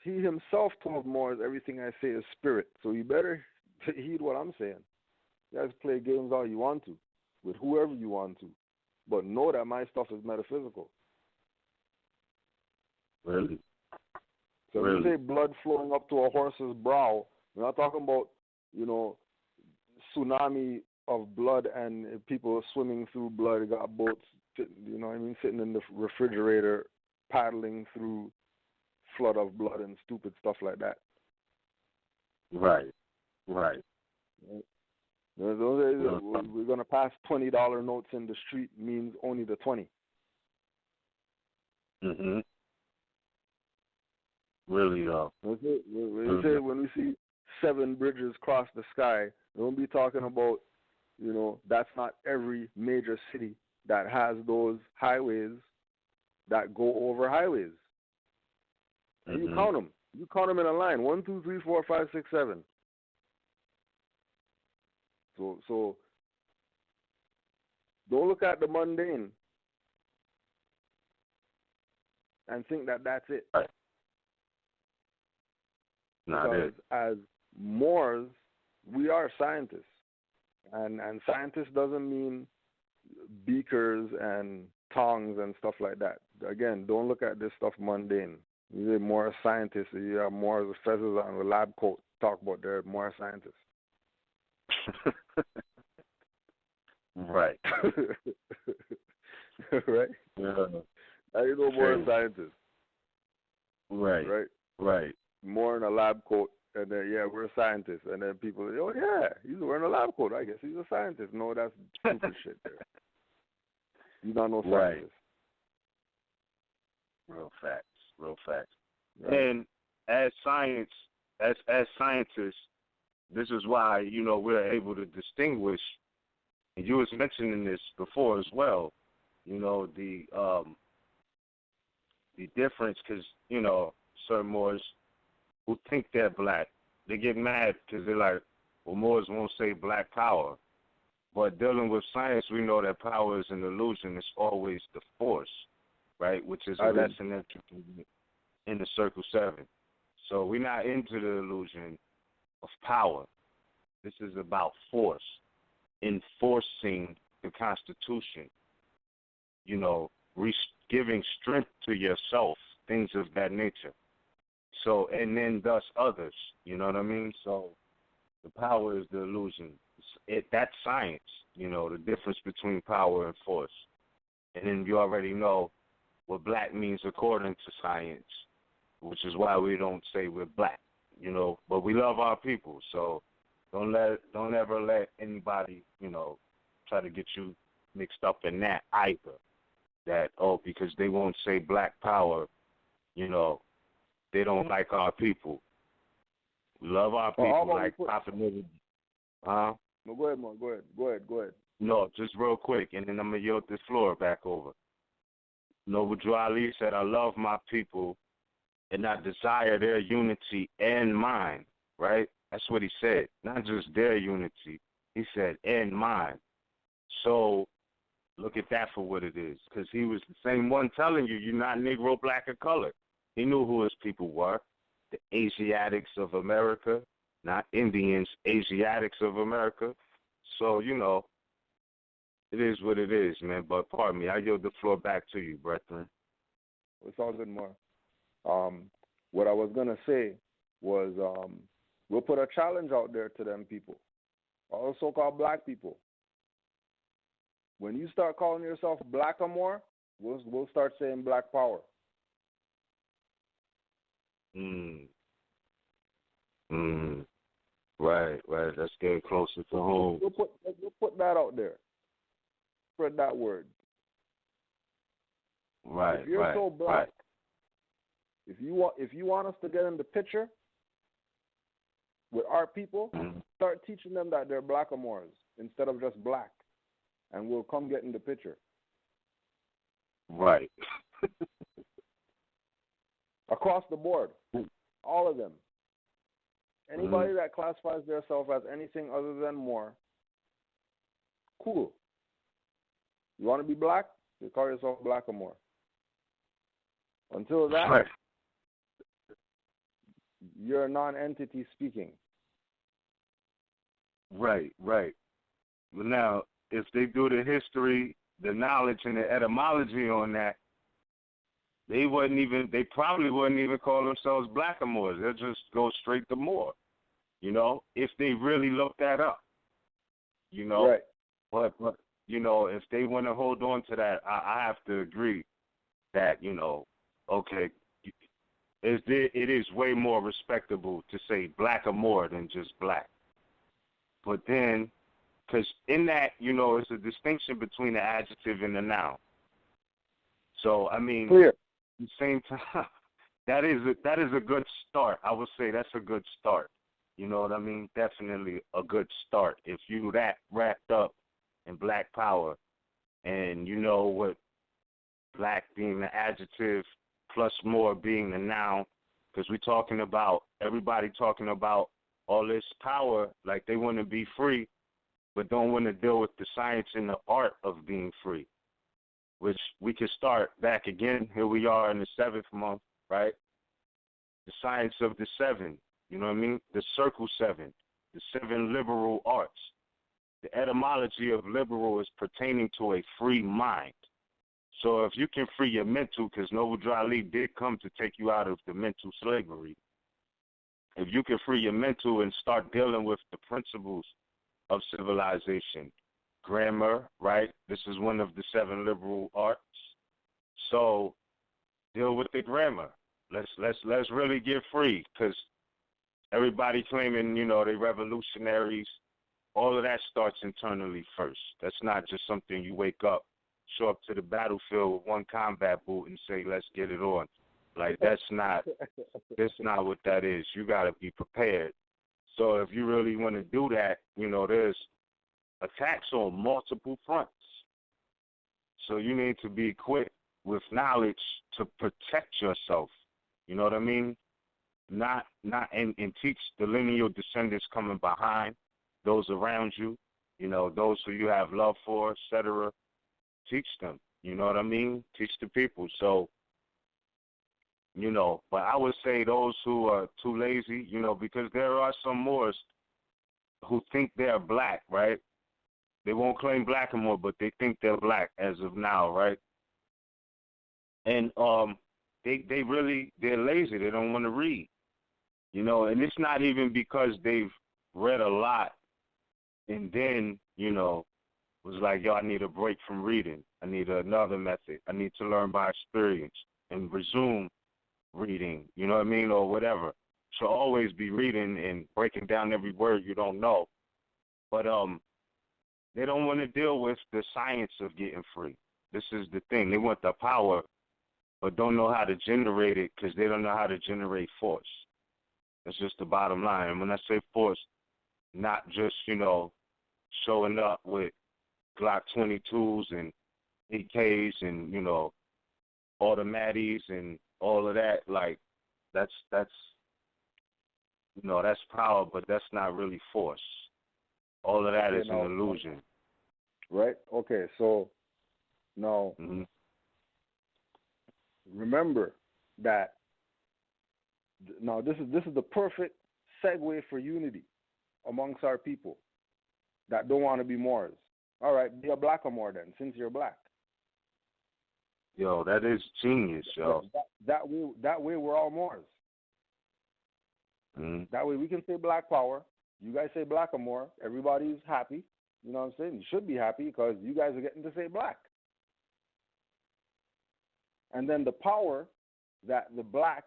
[SPEAKER 5] He himself told Moors, everything I say is spirit. So you better heed what I'm saying. You guys play games all you want to, with whoever you want to. But know that my stuff is metaphysical.
[SPEAKER 4] Really?
[SPEAKER 5] So when you say blood flowing up to a horse's brow, we're not talking about, tsunami of blood and people swimming through blood, got boats, sitting in the refrigerator, paddling through flood of blood and stupid stuff like that.
[SPEAKER 4] Right.
[SPEAKER 5] We're going to pass $20 notes in the street means only the 20.
[SPEAKER 4] Really,
[SPEAKER 5] When we see 7 bridges cross the sky, we won't be talking about, that's not every major city that has those highways that go over highways. And you count them. You count them in a line. 1, 2, 3, 4, 5, 6, 7. So don't look at the mundane and think that that's it.
[SPEAKER 4] Right.
[SPEAKER 5] Because as Moors, we are scientists. And scientists doesn't mean beakers and tongs and stuff like that. Again, don't look at this stuff mundane. You're more scientists. You have more professors on the lab coat talk about they're more scientists.
[SPEAKER 4] Right.
[SPEAKER 5] Right?
[SPEAKER 4] Yeah.
[SPEAKER 5] Now you know more scientists.
[SPEAKER 4] Right.
[SPEAKER 5] Right?
[SPEAKER 4] Right.
[SPEAKER 5] More in a lab coat, and then, yeah, we're scientists. And then people, oh, yeah, he's wearing a lab coat. I guess he's a scientist. No, that's stupid shit there. You're not no scientist.
[SPEAKER 4] Right. Real facts. Real facts.
[SPEAKER 5] Right.
[SPEAKER 4] And as scientists, this is why, we're able to distinguish, and you was mentioning this before as well, the difference, because, certain Moors who think they're black, they get mad because they're like, well, Moors won't say black power. But dealing with science, we know that power is an illusion. It's always the force, right, which is a lesson that you can get in the Circle 7. So we're not into the illusion of power. This is about force, enforcing the Constitution, giving strength to yourself, things of that nature. So, and then thus others, you know what I mean? So the power is the illusion. That's science, the difference between power and force. And then you already know what black means according to science, which is why we don't say we're black, but we love our people. So don't ever let anybody, try to get you mixed up in that either. That, because they won't say black power, they don't like our people. We love our people like Papa Nigga.
[SPEAKER 5] No, go ahead, Mo. Go ahead.
[SPEAKER 4] No, just real quick, and then I'm going to yield this floor back over. Noble Drew Ali said, I love my people and I desire their unity and mine, right? That's what he said. Not just their unity. He said, and mine. So look at that for what it is, because he was the same one telling you you're not Negro, black, or colored. He knew who his people were, the Asiatics of America, not Indians, Asiatics of America. So, it is what it is, man. But pardon me, I yield the floor back to you, brethren.
[SPEAKER 5] It's all good, more. What I was going to say was we'll put a challenge out there to them people, all the so-called black people. When you start calling yourself black or more, we'll start saying black power.
[SPEAKER 4] Right. That's getting closer to home.
[SPEAKER 5] We'll put that out there. Spread that word.
[SPEAKER 4] Right.
[SPEAKER 5] If you're so black, if you want us to get in the picture with our people, start teaching them that they're black or Moors instead of just black, and we'll come get in the picture.
[SPEAKER 4] Right.
[SPEAKER 5] Across the board, all of them. Anybody that classifies themselves as anything other than Moor, cool. You want to be black? You call yourself black or Moor. Until that, you're a non-entity speaking. Right.
[SPEAKER 4] Well, now, if they do the history, the knowledge, and the etymology on that, they probably wouldn't even call themselves black or Moors. They'll just go straight to Moor, if they really look that up,
[SPEAKER 5] Right.
[SPEAKER 4] But if they want to hold on to that, I have to agree that, okay, it is way more respectable to say black or Moor than just black. But then, because in that, it's a distinction between the adjective and the noun. So, I mean,
[SPEAKER 5] Clear.
[SPEAKER 4] at the same time, that is a good start. I would say that's a good start. You know what I mean? Definitely a good start. If you that wrapped up in black power, And you know what, black being the adjective plus more being the noun, because we're talking about, everybody talking about all this power, like they want to be free, but don't want to deal with the science and the art of being free, which we can start back again. Here we are in the 7th month, right? The science of the 7, you know what I mean? The circle 7, the 7 liberal arts. The etymology of liberal is pertaining to a free mind. So if you can free your mental, because Noble Drew Ali did come to take you out of the mental slavery, if you can free your mental and start dealing with the principles of civilization, grammar, right? This is one of the 7 liberal arts. So deal with the grammar. Let's really get free, because everybody claiming, you know, they revolutionaries. All of that starts internally first. That's not just something you wake up, show up to the battlefield with one combat boot and say, let's get it on. Like, that's not what that is. You got to be prepared. So if you really want to do that, you know, there's attacks on multiple fronts. So you need to be equipped with knowledge to protect yourself. You know what I mean? Not and teach the lineal descendants coming behind, those around you, you know, those who you have love for, etc. Teach them. You know what I mean? Teach the people. So, you know, but I would say those who are too lazy, you know, because there are some Moors who think they're black, right? They won't claim black anymore, but they think they're black as of now, right? And they're lazy. They don't want to read, you know, and it's not even because they've read a lot and then, you know, was like, yo, I need a break from reading. I need another method. I need to learn by experience and resume reading, you know what I mean, or whatever. Should always be reading and breaking down every word you don't know. But they don't want to deal with the science of getting free. This is the thing. They want the power, but don't know how to generate it because they don't know how to generate force. That's just the bottom line. And when I say force, not just, you know, showing up with Glock 22s and EKs and, you know, automatics and all of that. Like, that's you know, that's power, but that's not really force. All of that is an illusion.
[SPEAKER 5] Right? Okay, so now remember that now this is the perfect segue for unity amongst our people that don't want to be Moors. All right, be a black Moor then, since you're black.
[SPEAKER 4] Yo, that is genius, yo.
[SPEAKER 5] That way we're all Moors. That way we can say black power. You guys say black Moor. Everybody's happy. You know what I'm saying? You should be happy because you guys are getting to say black. And then the power that the black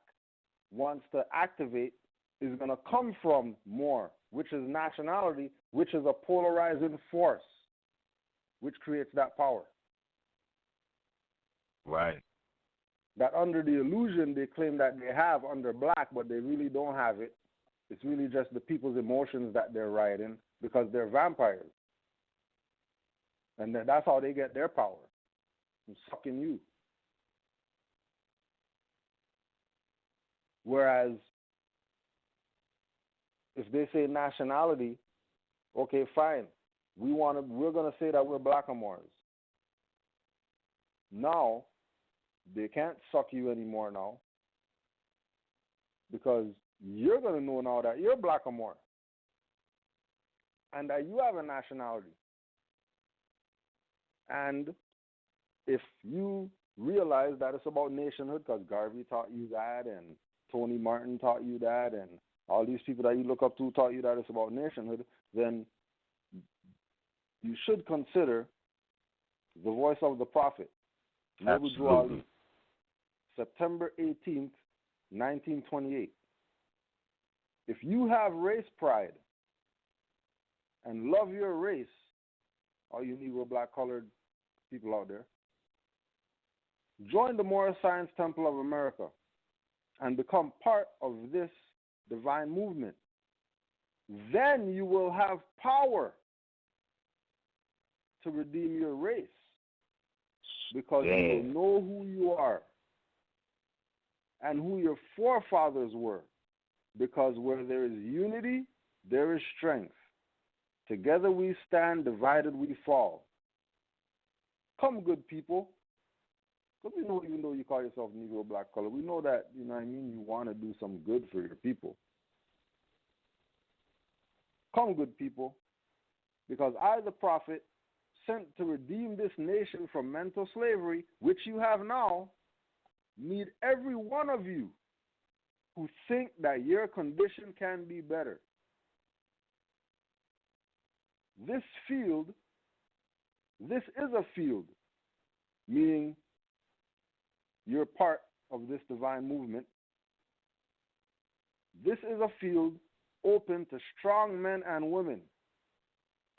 [SPEAKER 5] wants to activate is going to come from Moor, which is nationality, which is a polarizing force, which creates that power.
[SPEAKER 4] Right.
[SPEAKER 5] That under the illusion they claim that they have under black, but they really don't have it. It's really just the people's emotions that they're riding because they're vampires. And that's how they get their power, from sucking you. Whereas if they say nationality, okay, fine. We're gonna say that we're black Moors. Now they can't suck you anymore now because you're gonna know now that you're black Moor and that you have a nationality. And if you realize that it's about nationhood, because Garvey taught you that, and Tony Martin taught you that, and all these people that you look up to taught you that it's about nationhood, then you should consider the voice of the prophet, Noble Drew Ali, September 18th, 1928. If you have race pride and love your race, all you Negro, black, colored people out there, join the Moorish Science Temple of America and become part of this divine movement. Then you will have power to redeem your race. because you will know who you are and who your forefathers were, because where there is unity, there is strength. Together we stand, divided we fall. Come, good people. Because we know, even though you call yourself Negro, black, color, we know that, you know what I mean, you want to do some good for your people. Come, good people, because I, the prophet, sent to redeem this nation from mental slavery, which you have now, need every one of you who think that your condition can be better. This is a field, meaning you're part of this divine movement. This is a field open to strong men and women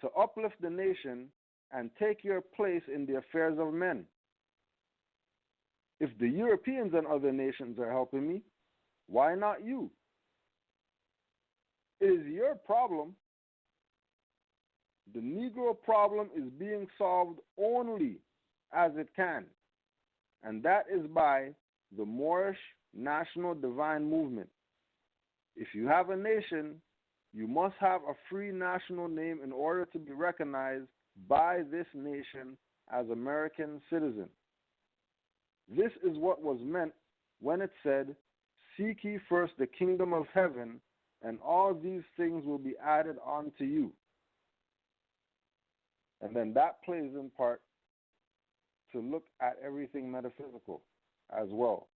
[SPEAKER 5] to uplift the nation and take your place in the affairs of men. If the Europeans and other nations are helping me, why not you? It is your problem. The Negro problem is being solved only as it can, and that is by the Moorish National Divine Movement. If you have a nation, you must have a free national name in order to be recognized by this nation as American citizen. This is what was meant when it said, "Seek ye first the kingdom of heaven, and all these things will be added unto you." And then that plays in part to look at everything metaphysical as well.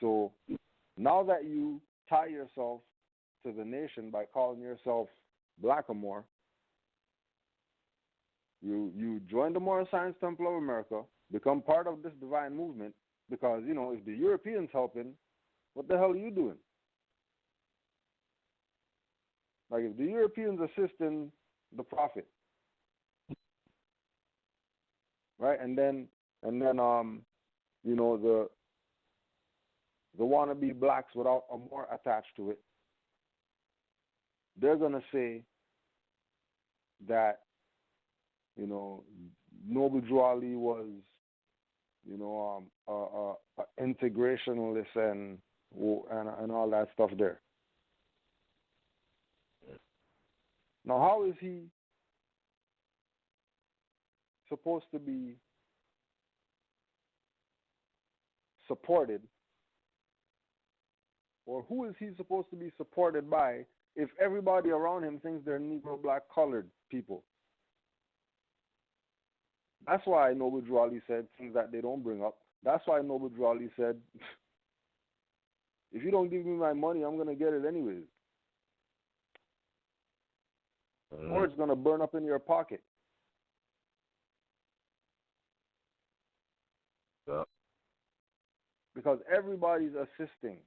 [SPEAKER 5] So now that you tie yourself to the nation by calling yourself Blackamoor, you join the Moorish Science Temple of America, become part of this divine movement, because, you know, if the Europeans helping, what the hell are you doing? Like, if the Europeans assisting the prophet, right, and then you know, the wannabe blacks without a Moor attached to it, they're gonna say that, you know, Noble Drew Ali was, you know, a integrationalist and all that stuff there. Now, how is he supposed to be supported, or who is he supposed to be supported by if everybody around him thinks they're Negro, black, colored people? That's why Noble Drew Ali said things that they don't bring up. That's why Noble Drew Ali said, if you don't give me my money, I'm going to get it anyways. Or it's going to burn up in your pocket.
[SPEAKER 4] Yeah.
[SPEAKER 5] Because everybody's assisting.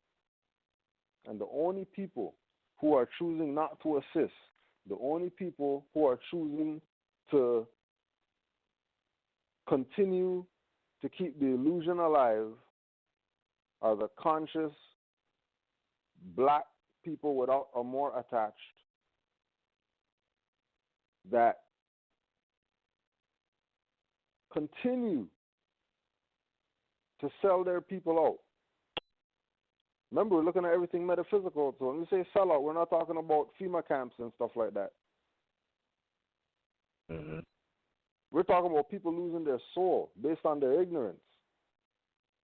[SPEAKER 5] And the only people who are choosing not to assist, the only people who are choosing to continue to keep the illusion alive are the conscious black people without a Moor attached, that continue to sell their people out. Remember, we're looking at everything metaphysical. So when we say sell out, we're not talking about FEMA camps and stuff like that.
[SPEAKER 4] Mm-hmm.
[SPEAKER 5] We're talking about people losing their soul based on their ignorance,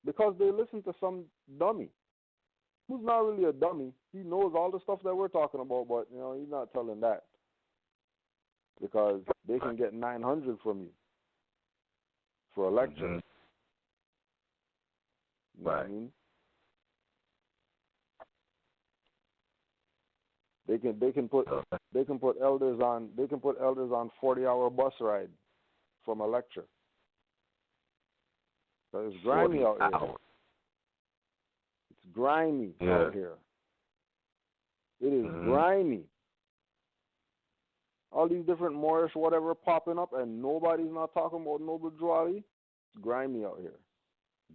[SPEAKER 5] because they listen to some dummy who's not really a dummy. He knows all the stuff that we're talking about, but, you know, he's not telling that, because they can get 900 from you for a lecture.
[SPEAKER 4] Mm-hmm.
[SPEAKER 5] You know what I mean? They can put elders on 40-hour bus ride from a lecture. So it's grimy out here. It's grimy out here. It is grimy. All these different Moorish whatever popping up, and nobody's not talking about Noble Drew Ali. It's grimy out here.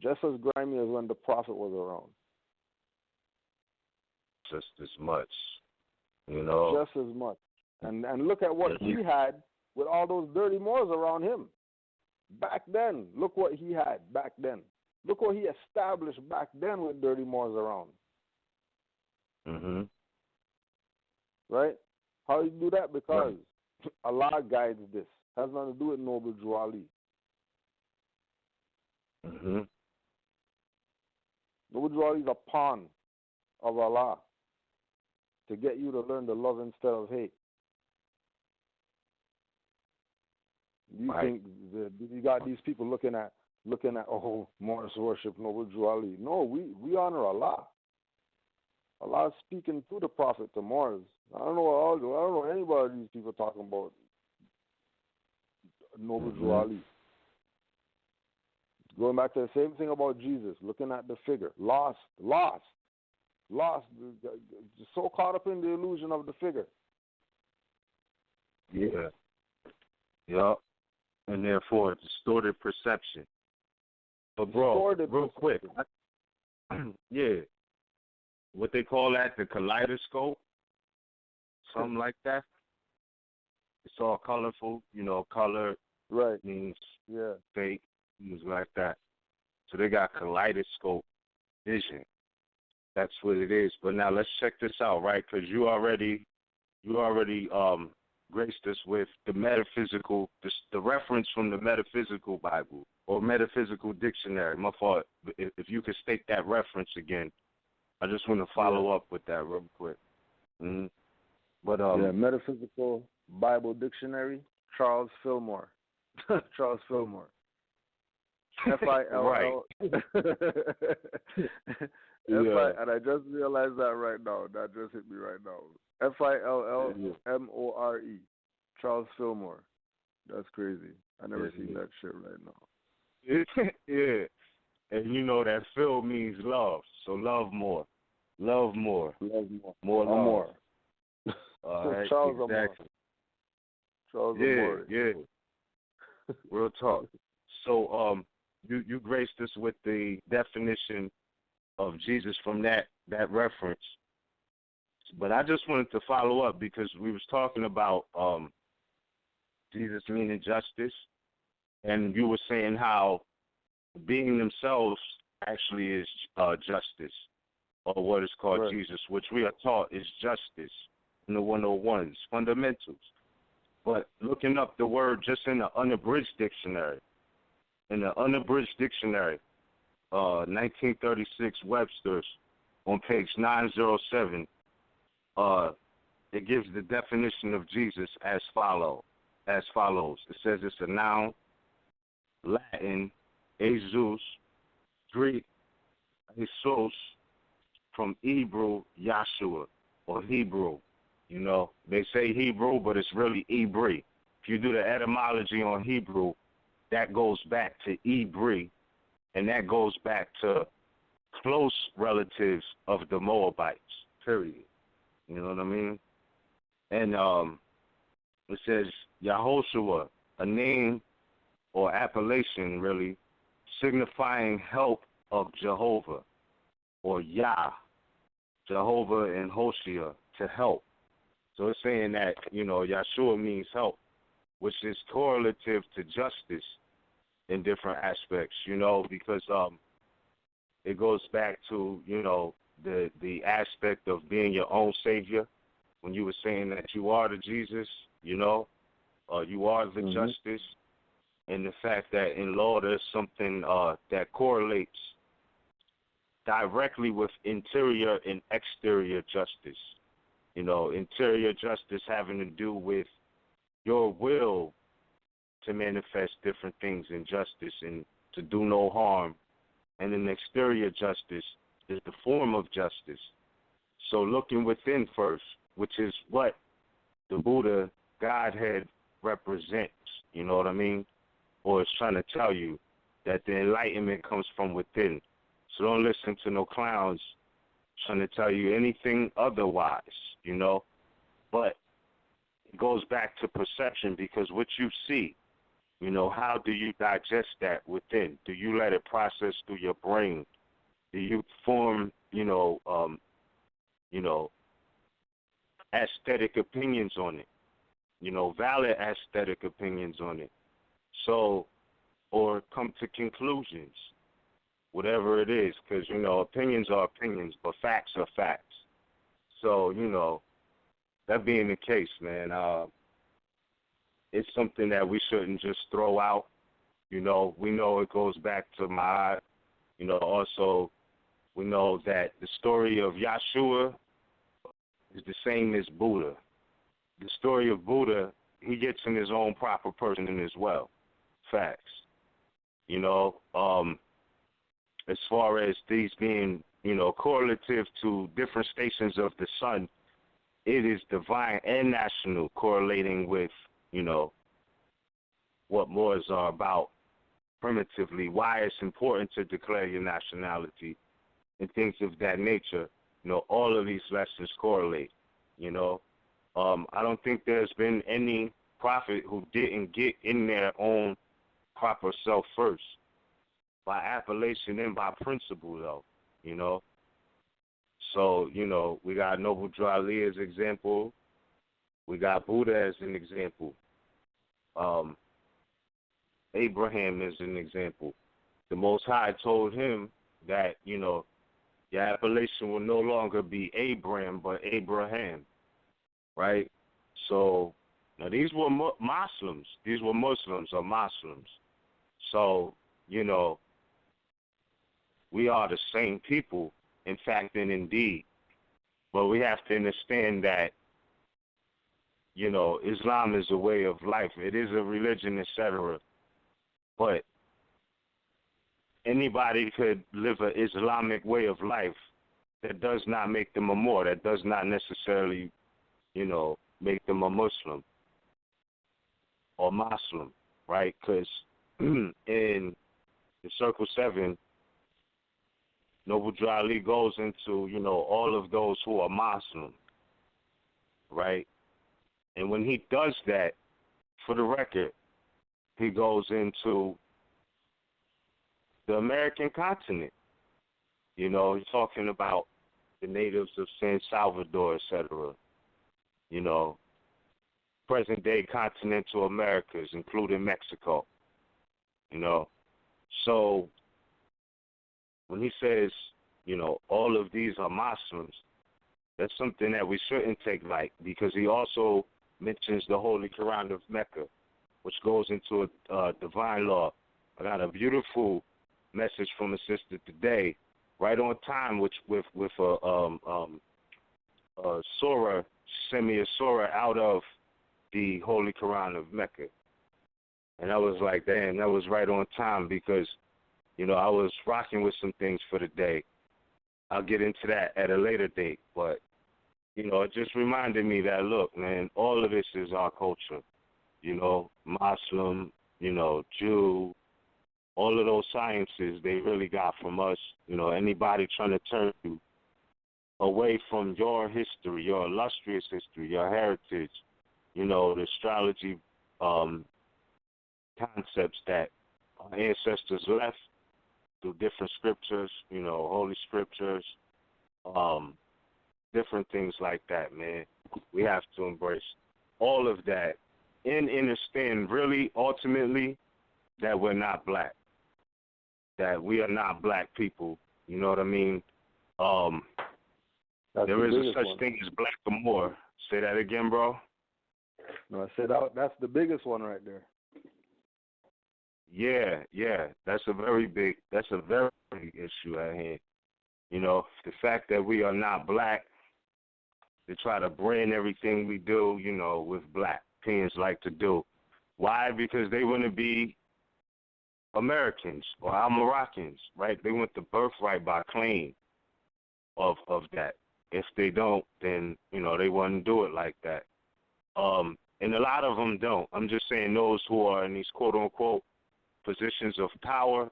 [SPEAKER 5] Just as grimy as when the Prophet was around.
[SPEAKER 4] Just as much. You know.
[SPEAKER 5] Just as much. And look at what he had with all those dirty Moors around him. back then. Look what he had back then. Look what he established back then with dirty Moors around.
[SPEAKER 4] Mm-hmm.
[SPEAKER 5] Right? How you do that? Because Allah guides this. Has nothing to do with Noble Drew Ali.
[SPEAKER 4] Mm-hmm.
[SPEAKER 5] Noble Drew Ali is a pawn of Allah to get you to learn to love instead of hate. You think that you got these people looking at Moorish worship Noble Drew Ali? No, we honor Allah. Allah is speaking through the Prophet to Moors. I don't know anybody of these people talking about Noble Drew Ali. Going back to the same thing about Jesus, looking at the figure, lost, so caught up in the illusion of the figure.
[SPEAKER 4] Yeah. Yup. And therefore, distorted perception. But bro, real quick, yeah, what they call that, the kaleidoscope, something like that. It's all colorful, color means fake, things like that. So they got kaleidoscope vision. That's what it is. But now let's check this out, right? Because you already graced us with the metaphysical, the reference from the metaphysical Bible or metaphysical dictionary. My fault. If you could state that reference again, I just want to follow up with that real quick. Mm-hmm. But
[SPEAKER 5] Metaphysical Bible Dictionary, Charles Fillmore. Charles Fillmore. F-I-L-L. And I just realized that right now. That just hit me right now. F-I-L-L-M-O-R-E. Charles Fillmore. That's crazy. I never seen that shit right now.
[SPEAKER 4] Yeah. And you know that Phil means love. So love more. Love more.
[SPEAKER 5] Love more.
[SPEAKER 4] More love.
[SPEAKER 5] More.
[SPEAKER 4] All right,
[SPEAKER 5] Charles
[SPEAKER 4] exactly.
[SPEAKER 5] Charles
[SPEAKER 4] Yeah. Real talk. So you graced us with the definition of Jesus from that reference. But I just wanted to follow up because we was talking about Jesus meaning justice, and you were saying how being themselves actually is justice, or what is called Jesus, which we are taught is justice in the 101s, fundamentals. But looking up the word just in the unabridged dictionary, 1936 Webster's, on page 907, it gives the definition of Jesus as follows. It says it's a noun, Latin, Jesus, Greek, Jesus, from Hebrew, Yahshua, or Hebrew. They say Hebrew, but it's really Hebrew. If you do the etymology on Hebrew, that goes back to Hebrew, and that goes back to close relatives of the Moabites, period. You know what I mean? And it says Yahoshua, a name or appellation, really, signifying help of Jehovah, or Yah, Jehovah and Hoshea, to help. So it's saying that, Yahshua means help, which is correlative to justice in different aspects, because it goes back to, the aspect of being your own savior. When you were saying that you are the Jesus, you are the justice, and the fact that in law there's something that correlates directly with interior and exterior justice. Interior justice having to do with your will to manifest different things in justice and to do no harm. And then exterior justice is the form of justice. So looking within first, which is what the Buddha Godhead represents, you know what I mean? Or it's trying to tell you that the enlightenment comes from within. So don't listen to no clowns trying to tell you anything otherwise, But it goes back to perception, because what you see, how do you digest that within? Do you let it process through your brain? Do you form, aesthetic opinions on it? Valid aesthetic opinions on it. So or come to conclusions, whatever it is, because, opinions are opinions, but facts are facts. So, that being the case, man, it's something that we shouldn't just throw out. We know it goes back to Ma'at. Also, we know that the story of Yahshua is the same as Buddha. The story of Buddha, he gets in his own proper person as well. Facts. As far as these being, correlative to different stations of the sun, it is divine and national correlating with, what Moors are about primitively, why it's important to declare your nationality and things of that nature. All of these lessons correlate, I don't think there's been any prophet who didn't get in their own proper self first, by appellation and by principle, though, So, we got Noble Drew Ali as an example. We got Buddha as an example. Abraham is an example. The Most High told him that, your appellation will no longer be Abram, but Abraham, right? So, now these were Muslims. These were Muslims or Muslims. So, we are the same people, in fact and indeed. But we have to understand that, Islam is a way of life. It is a religion, etc. But anybody could live an Islamic way of life. That does not make them a Moor. That does not necessarily, make them a Muslim or Muslim, right? Because in the Circle 7, Noble Drew Ali goes into, all of those who are Muslim, right? And when he does that, for the record, he goes into the American continent. He's talking about the natives of San Salvador, etc. Present-day continental Americas, including Mexico. So when he says, all of these are Muslims, that's something that we shouldn't take light, because he also mentions the Holy Quran of Mecca, which goes into a divine law. I got a beautiful message from a sister today, right on time, with a surah, sent me a surah out of the Holy Quran of Mecca. And I was like, damn, that was right on time, because, I was rocking with some things for the day. I'll get into that at a later date. But, it just reminded me that, look, man, all of this is our culture. Muslim, Jew, all of those sciences they really got from us. Anybody trying to turn you away from your history, your illustrious history, your heritage, the astrology concepts that our ancestors left through different scriptures, holy scriptures, different things like that, man. We have to embrace all of that and understand really, ultimately, that we're not black, that we are not black people. You know what I mean? There is a such thing as black or more. Say that again, bro.
[SPEAKER 5] No, I said that's the biggest one right there.
[SPEAKER 4] Yeah, that's a very big issue at hand. The fact that we are not black, they try to brand everything we do, with black. Europeans like to do. Why? Because they want to be Americans or Moroccans, right? They want the birthright by claim of that. If they don't, then, they wouldn't do it like that. And a lot of them don't. I'm just saying those who are in these quote-unquote positions of power,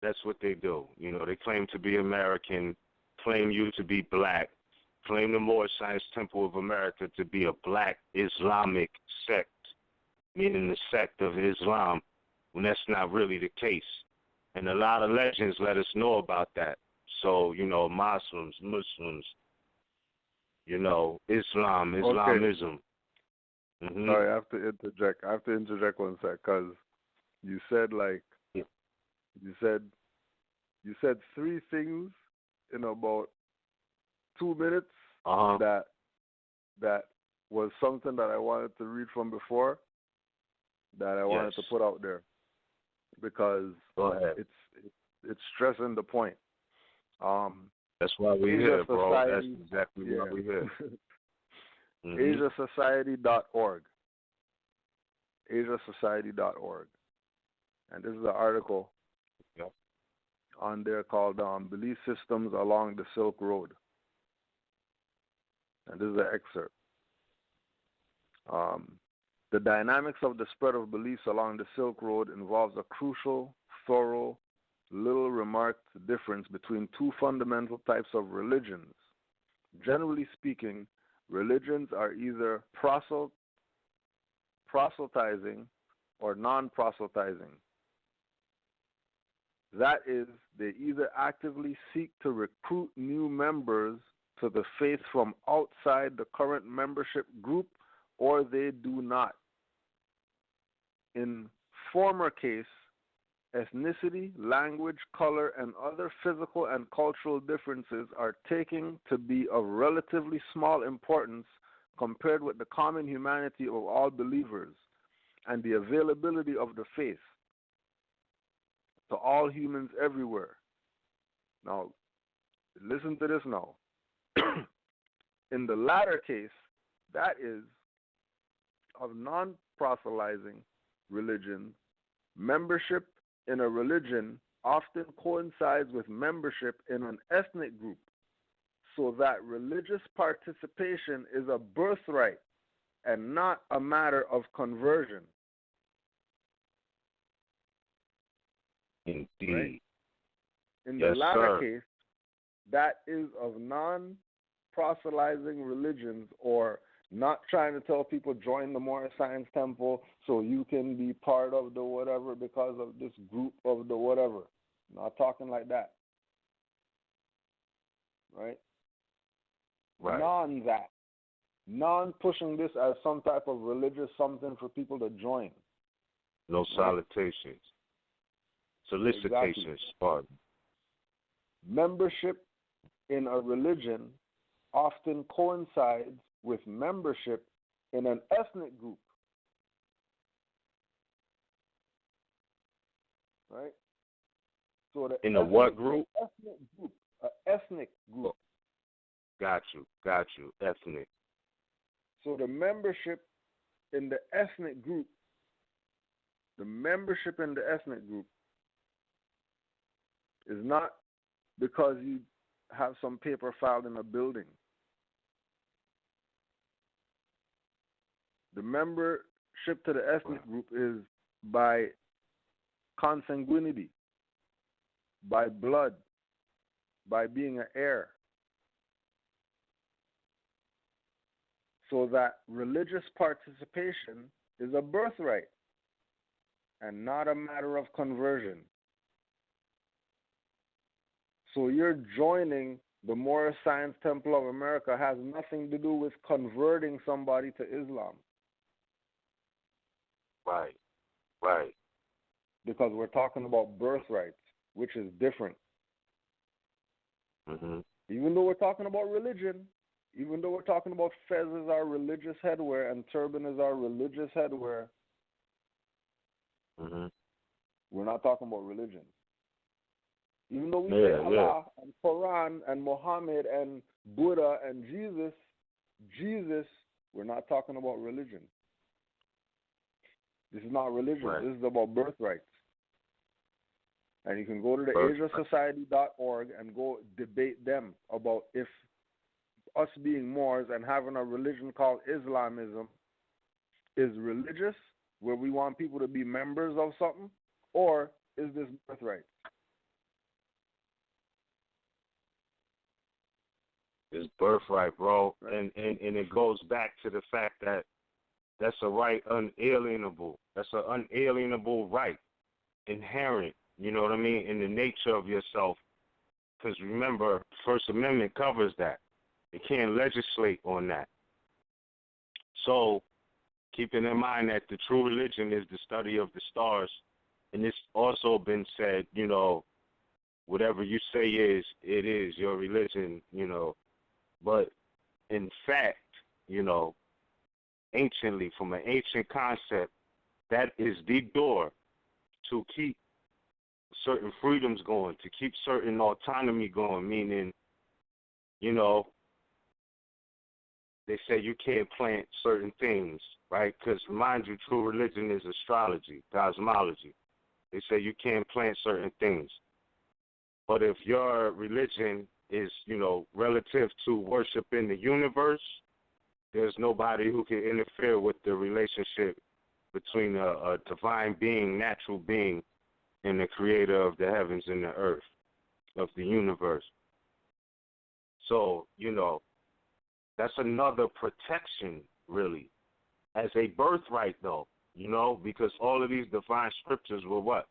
[SPEAKER 4] that's what they do. They claim to be American, claim you to be black, claim the Moorish Science Temple of America to be a black Islamic sect, meaning the sect of Islam, when that's not really the case. And a lot of legends let us know about that. So, Muslims, Islam, Islamism.
[SPEAKER 5] Okay. Sorry, I have to interject. 1 sec, because You said like
[SPEAKER 4] Yeah.
[SPEAKER 5] you said three things in about 2 minutes that was something that I wanted to read from before that I wanted to put out there because it's stressing the point.
[SPEAKER 4] That's why we're here, bro. That's exactly why we're here.
[SPEAKER 5] AsiaSociety.org. AsiaSociety.org. And this is an article on there called Belief Systems Along the Silk Road. And this is an excerpt. The dynamics of the spread of beliefs along the Silk Road involves a crucial, thorough, little remarked difference between two fundamental types of religions. Generally speaking, religions are either proselytizing or non-proselytizing. That is, they either actively seek to recruit new members to the faith from outside the current membership group, or they do not. In former case, ethnicity, language, color, and other physical and cultural differences are taken to be of relatively small importance compared with the common humanity of all believers and the availability of the faith to all humans everywhere. Now, listen to this now. In the latter case, that is, of non-proselytizing religion, membership in a religion often coincides with membership in an ethnic group, so that religious participation is a birthright and not a matter of conversion.
[SPEAKER 4] Indeed.
[SPEAKER 5] Right? In the latter case, that is of non-proselytizing religions, or not trying to tell people join the Moorish Science Temple so you can be part of the whatever because of this group of the whatever. Not talking like that. Right? Non-that. Non-pushing this as some type of religious something for people to join.
[SPEAKER 4] No salutations. Solicitations, pardon.
[SPEAKER 5] Membership in a religion often coincides with membership in an ethnic group. Right? So the
[SPEAKER 4] in a what group?
[SPEAKER 5] Ethnic group. An ethnic group.
[SPEAKER 4] Got you. Ethnic.
[SPEAKER 5] So the membership in the ethnic group is not because you have some paper filed in a building. The membership to the ethnic group is by consanguinity, by blood, by being an heir. So that religious participation is a birthright and not a matter of conversion. So you're joining the Moorish Science Temple of America has nothing to do with converting somebody to Islam.
[SPEAKER 4] Right.
[SPEAKER 5] Because we're talking about birthrights, which is different.
[SPEAKER 4] Mm-hmm.
[SPEAKER 5] Even though we're talking about religion, even though we're talking about fez as our religious headwear and turban as our religious headwear, we're not talking about religion. Even though we say Allah and Quran and Muhammad and Buddha and Jesus, we're not talking about religion. This is not religion. Right. This is about birthrights. And you can go to the AsiaSociety.org and go debate them about if us being Moors and having a religion called Islamism is religious, where we want people to be members of something, or is this birthright?
[SPEAKER 4] It's birthright, bro. Right. And it goes back to the fact that that's a right unalienable. That's an unalienable right, inherent, you know what I mean, in the nature of yourself. Because remember, First Amendment covers that. You can't legislate on that. So, keeping in mind that the true religion is the study of the stars And it's also been said, whatever you say it is your religion, But in fact, anciently, from an ancient concept, that is the door to keep certain freedoms going, to keep certain autonomy going, meaning, they say you can't plant certain things, right? Because, mind you, true religion is astrology, cosmology. They say you can't plant certain things. But if your religion is, relative to worshiping the universe, there's nobody who can interfere with the relationship between a divine being, natural being, and the creator of the heavens and the earth, of the universe. So, that's another protection, really, as a birthright, though, because all of these divine scriptures were what?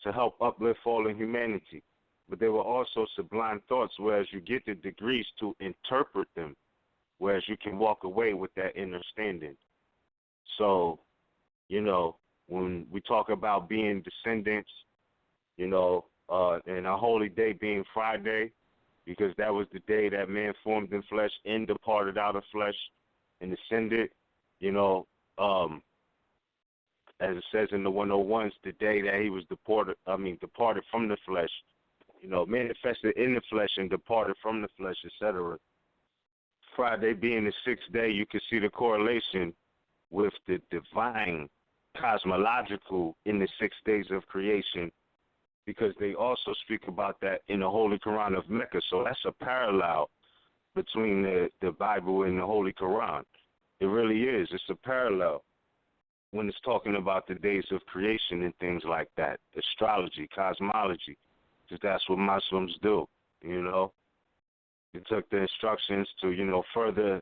[SPEAKER 4] To help uplift fallen humanity. But they were also sublime thoughts, whereas you get the degrees to interpret them, whereas you can walk away with that understanding. So, when we talk about being descendants, and our holy day being Friday, because that was the day that man formed in flesh and departed out of flesh and ascended, as it says in the 101s, the day that he was departed from the flesh, manifested in the flesh and departed from the flesh, etc. Friday being the sixth day, you can see the correlation with the divine cosmological in the 6 days of creation, because they also speak about that in the Holy Quran of Mecca. So that's a parallel between the Bible and the Holy Quran. It really is. It's a parallel when it's talking about the days of creation and things like that, astrology, cosmology, because that's what Muslims do, They took the instructions to, further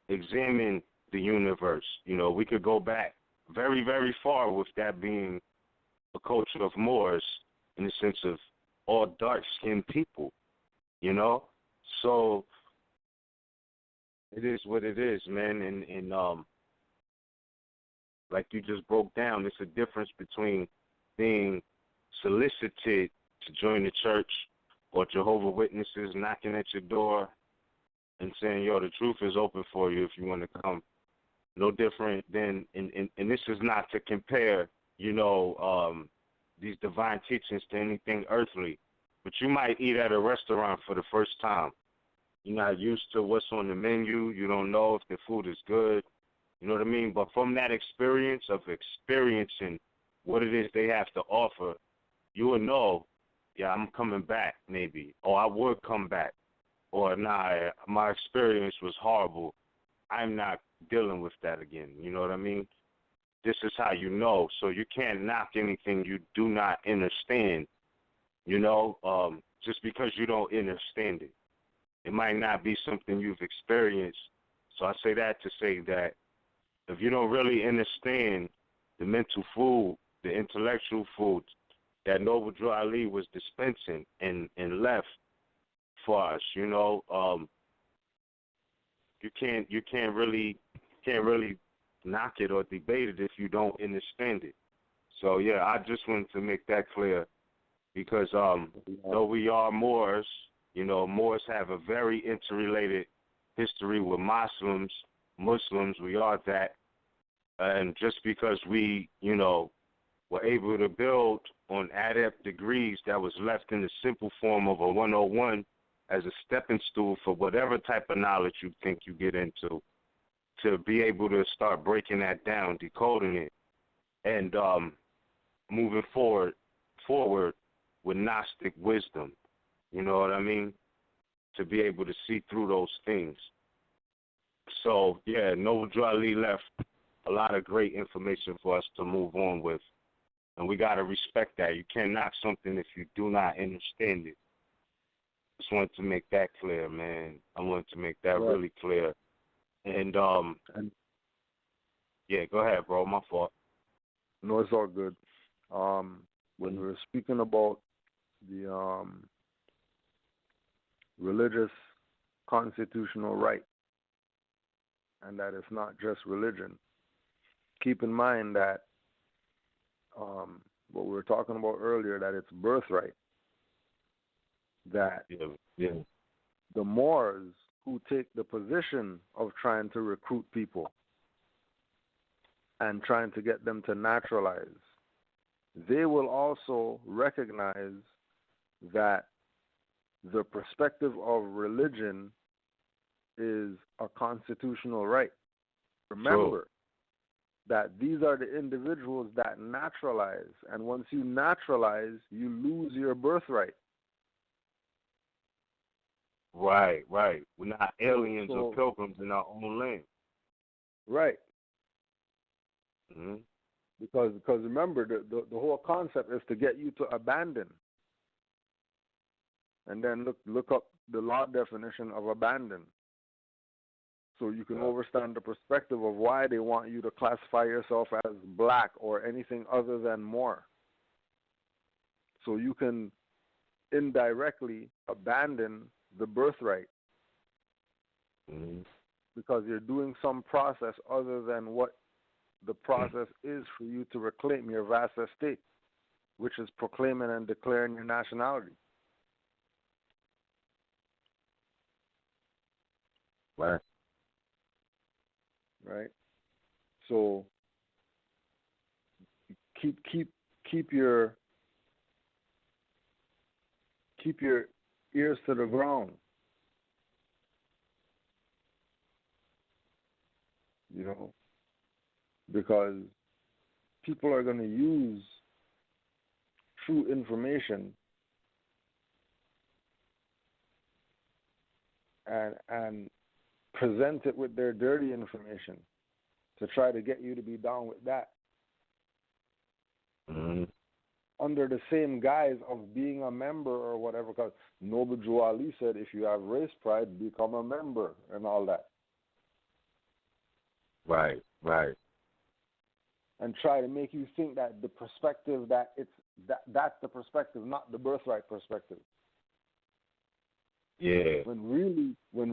[SPEAKER 4] examine the universe. We could go back very, very far with that being a culture of Moors, in the sense of all dark-skinned people, So it is what it is, man. And like you just broke down, it's a difference between being solicited to join the church or Jehovah's Witnesses knocking at your door and saying, yo, the truth is open for you if you want to come. No different than, and this is not to compare, these divine teachings to anything earthly, but you might eat at a restaurant for the first time. You're not used to what's on the menu. You don't know if the food is good. You know what I mean? But from that experience of experiencing what it is they have to offer, you will know, yeah, I'm coming back maybe, or I would come back, or nah, my experience was horrible. I'm not dealing with that again. You know what I mean? This is how you know. So you can't knock anything you do not understand, just because you don't understand it. It might not be something you've experienced. So I say that to say that if you don't really understand the mental food, the intellectual food that Noble Drew Ali was dispensing and left for us, you can't really knock it or debate it if you don't understand it. So yeah, I just wanted to make that clear, because though we are Moors, Moors have a very interrelated history with Muslims, we are that. And just because we, were able to build on adept degrees that was left in the simple form of a 101 as a stepping stool for whatever type of knowledge you think you get into, to be able to start breaking that down, decoding it, and moving forward with Gnostic wisdom. You know what I mean? To be able to see through those things. So, yeah, Noble Drew Ali left a lot of great information for us to move on with. And we got to respect that. You can't knock something if you do not understand it. Just wanted to make that clear, man. I wanted to make that really clear. And yeah, go ahead, bro. My fault.
[SPEAKER 5] No, it's all good. When we were speaking about the religious constitutional right, and that it's not just religion, keep in mind that what we were talking about earlier, that it's birthright. That the Moors who take the position of trying to recruit people and trying to get them to naturalize, they will also recognize that the perspective of religion is a constitutional right. Remember that these are the individuals that naturalize, and once you naturalize, you lose your birthright.
[SPEAKER 4] Right. We're not aliens or pilgrims in our own land.
[SPEAKER 5] Right.
[SPEAKER 4] Mm-hmm.
[SPEAKER 5] Because remember, the whole concept is to get you to abandon. And then look up the law definition of abandon, so you can understand the perspective of why they want you to classify yourself as black or anything other than Moor. So you can indirectly abandon the birthright because you're doing some process other than what the process is for you to reclaim your vast estate, which is proclaiming and declaring your nationality.
[SPEAKER 4] Right.
[SPEAKER 5] So keep your ears to the ground. Because people are going to use true information and present it with their dirty information to try to get you to be down with that. Under the same guise of being a member or whatever, because Noble Joe Ali said, if you have race pride, become a member and all that.
[SPEAKER 4] Right.
[SPEAKER 5] And try to make you think that the perspective that's the perspective, not the birthright perspective.
[SPEAKER 4] Yeah.
[SPEAKER 5] When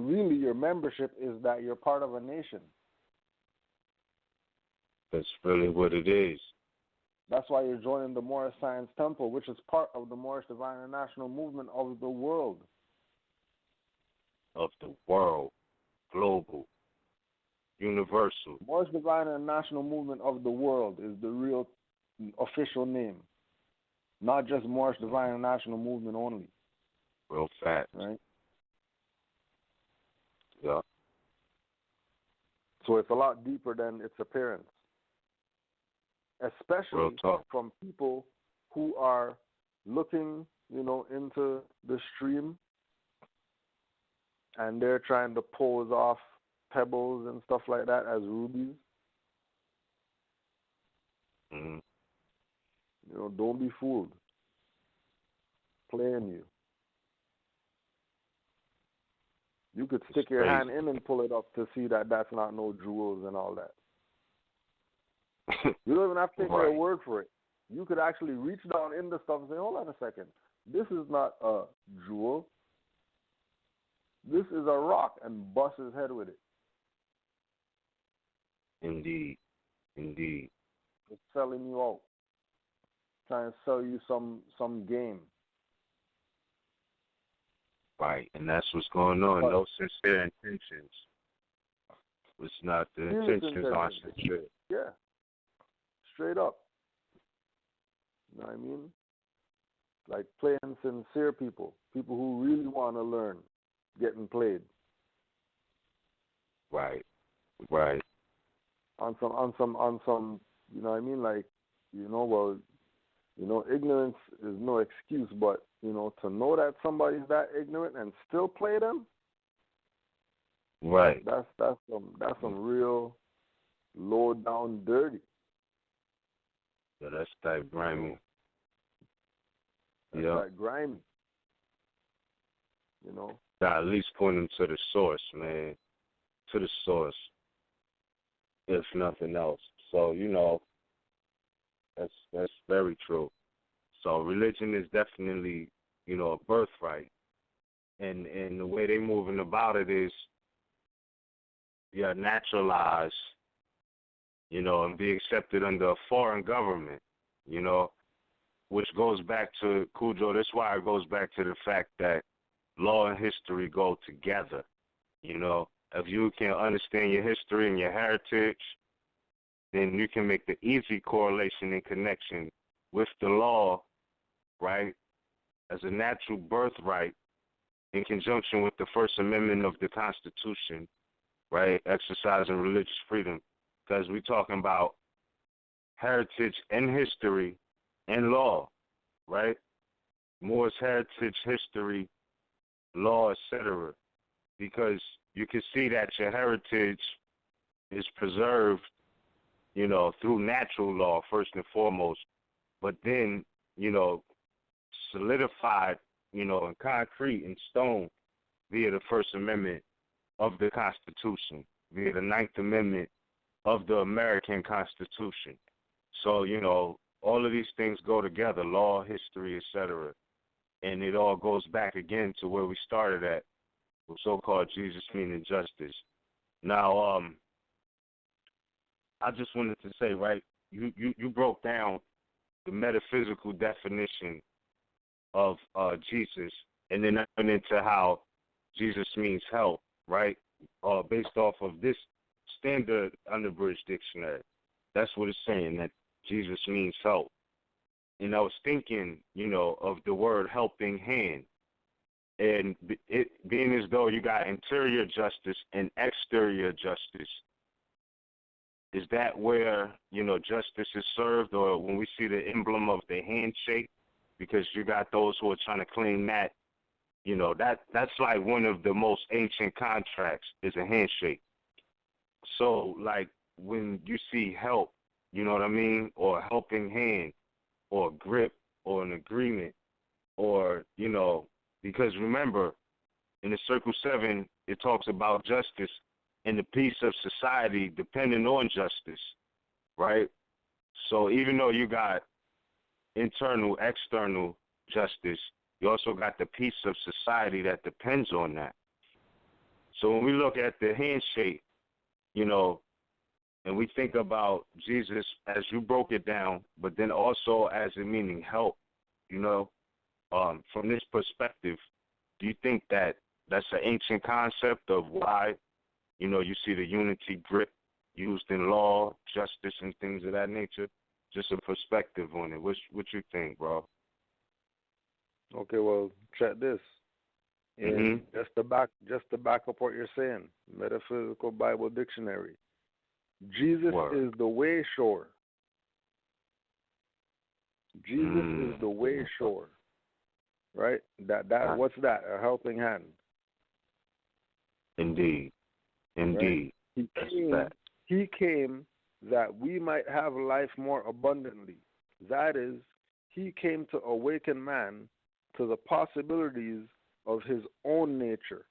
[SPEAKER 5] really your membership is that you're part of a nation.
[SPEAKER 4] That's really what it is.
[SPEAKER 5] That's why you're joining the Moorish Science Temple, which is part of the Moorish Divine International Movement of the world.
[SPEAKER 4] Of the world. Global. Universal.
[SPEAKER 5] Moorish Divine International Movement of the world is the real official name. Not just Moorish Divine International Movement only.
[SPEAKER 4] Real facts.
[SPEAKER 5] Right?
[SPEAKER 4] Yeah.
[SPEAKER 5] So it's a lot deeper than its appearance. Especially from people who are looking, into the stream and they're trying to pose off pebbles and stuff like that as rubies. Don't be fooled. Playing you. You could stick your hand in and pull it up to see that that's not no jewels and all that. You don't even have to take their word for it. You could actually reach down in the stuff and say, hold on a second. This is not a jewel. This is a rock, and bust his head with it.
[SPEAKER 4] Indeed.
[SPEAKER 5] It's selling you out. Trying to sell you some game.
[SPEAKER 4] Right, and that's what's going on. No sincere intentions. It's not the intentions aren't sincere.
[SPEAKER 5] Yeah. Straight up. You know what I mean? Like playing sincere people who really want to learn, getting played.
[SPEAKER 4] Right.
[SPEAKER 5] On some, you know what I mean? Like, ignorance is no excuse, but, to know that somebody's that ignorant and still play them,
[SPEAKER 4] right.
[SPEAKER 5] That's some real low down dirty.
[SPEAKER 4] Yeah, that's that grimy.
[SPEAKER 5] That's that grimy.
[SPEAKER 4] Gotta at least point them to the source, man. To the source. If nothing else. So, that's very true. So religion is definitely, a birthright. And the way they're moving about it is naturalized, and be accepted under a foreign government, which goes back to Cujo. That's why it goes back to the fact that law and history go together. You know, if you can understand your history and your heritage, then you can make the easy correlation and connection with the law, right, as a natural birthright in conjunction with the First Amendment of the Constitution, right, exercising religious freedom. Because we're talking about heritage and history and law, right? Moor's heritage, history, law, etc. Because you can see that your heritage is preserved, you know, through natural law, first and foremost, but then, you know, solidified, you know, in concrete and stone via the First Amendment of the Constitution, via the Ninth Amendment of the American Constitution. So, you know, all of these things go together, law, history, etc. And it all goes back again to where we started at, with so-called Jesus meaning justice. Now, I just wanted to say, right, you broke down the metaphysical definition of Jesus, and then went into how Jesus means help, right, based off of this standard unabridged dictionary. That's what it's saying, that Jesus means help. And I was thinking, you know, of the word helping hand, and it being as though you got interior justice and exterior justice. Is that where, you know, justice is served, or when we see the emblem of the handshake? Because you got those who are trying to claim that, you know, that's like one of the most ancient contracts is a handshake. So, like, when you see help, you know what I mean, or a helping hand, or a grip, or an agreement, or, you know, because remember, in the Circle 7, it talks about justice and the peace of society depending on justice, right? So even though you got internal, external justice, you also got the peace of society that depends on that. So when we look at the handshake, you know, and we think about Jesus as you broke it down, but then also as it meaning help, you know, from this perspective, do you think that that's an ancient concept of why, you know, you see the unity grip used in law, justice, and things of that nature? Just a perspective on it. What you think, bro?
[SPEAKER 5] Okay, well, check this. And just to back up what you're saying, Metaphysical Bible Dictionary. Jesus is the way shore. Jesus is the way shore. Right? That what's that? A helping hand.
[SPEAKER 4] Indeed. Right?
[SPEAKER 5] He came that we might have life more abundantly. That is, he came to awaken man to the possibilities of his own nature.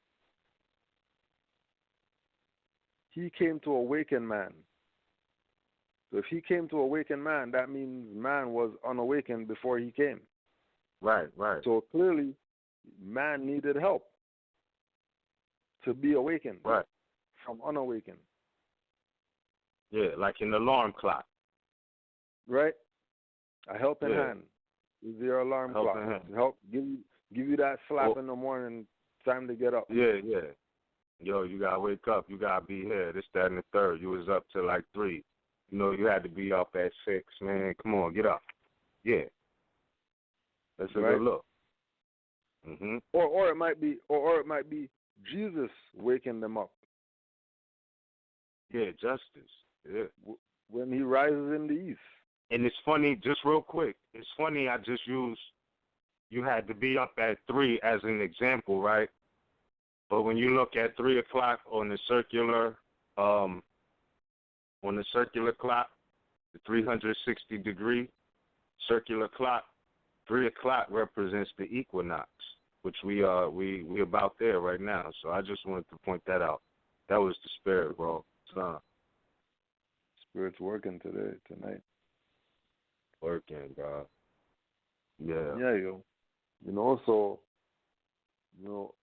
[SPEAKER 5] He came to awaken man. So if he came to awaken man, that means man was unawakened before he came.
[SPEAKER 4] Right.
[SPEAKER 5] So clearly, man needed help to be awakened from unawakened.
[SPEAKER 4] Yeah, like an alarm clock.
[SPEAKER 5] Right? A helping hand is your alarm clock. Help give you that slap in the morning, time to get up.
[SPEAKER 4] Yeah. Yo, you gotta wake up. You gotta be here. This, that, and the third. You was up till like 3. You know, you had to be up at 6. Man, come on, get up. Yeah. That's a good look.
[SPEAKER 5] Or it might be Jesus waking them up.
[SPEAKER 4] Yeah, justice. Yeah.
[SPEAKER 5] When he rises in the east.
[SPEAKER 4] And it's funny, just real quick, it's funny I just used, you had to be up at 3 as an example, right? But when you look at 3 o'clock on the circular clock, the 360-degree circular clock, 3 o'clock represents the equinox, which we about there right now. So I just wanted to point that out. That was the spirit, bro.
[SPEAKER 5] Spirit's working tonight.
[SPEAKER 4] Working, bro. Yeah.
[SPEAKER 5] Yeah, yo. You know, so, you know,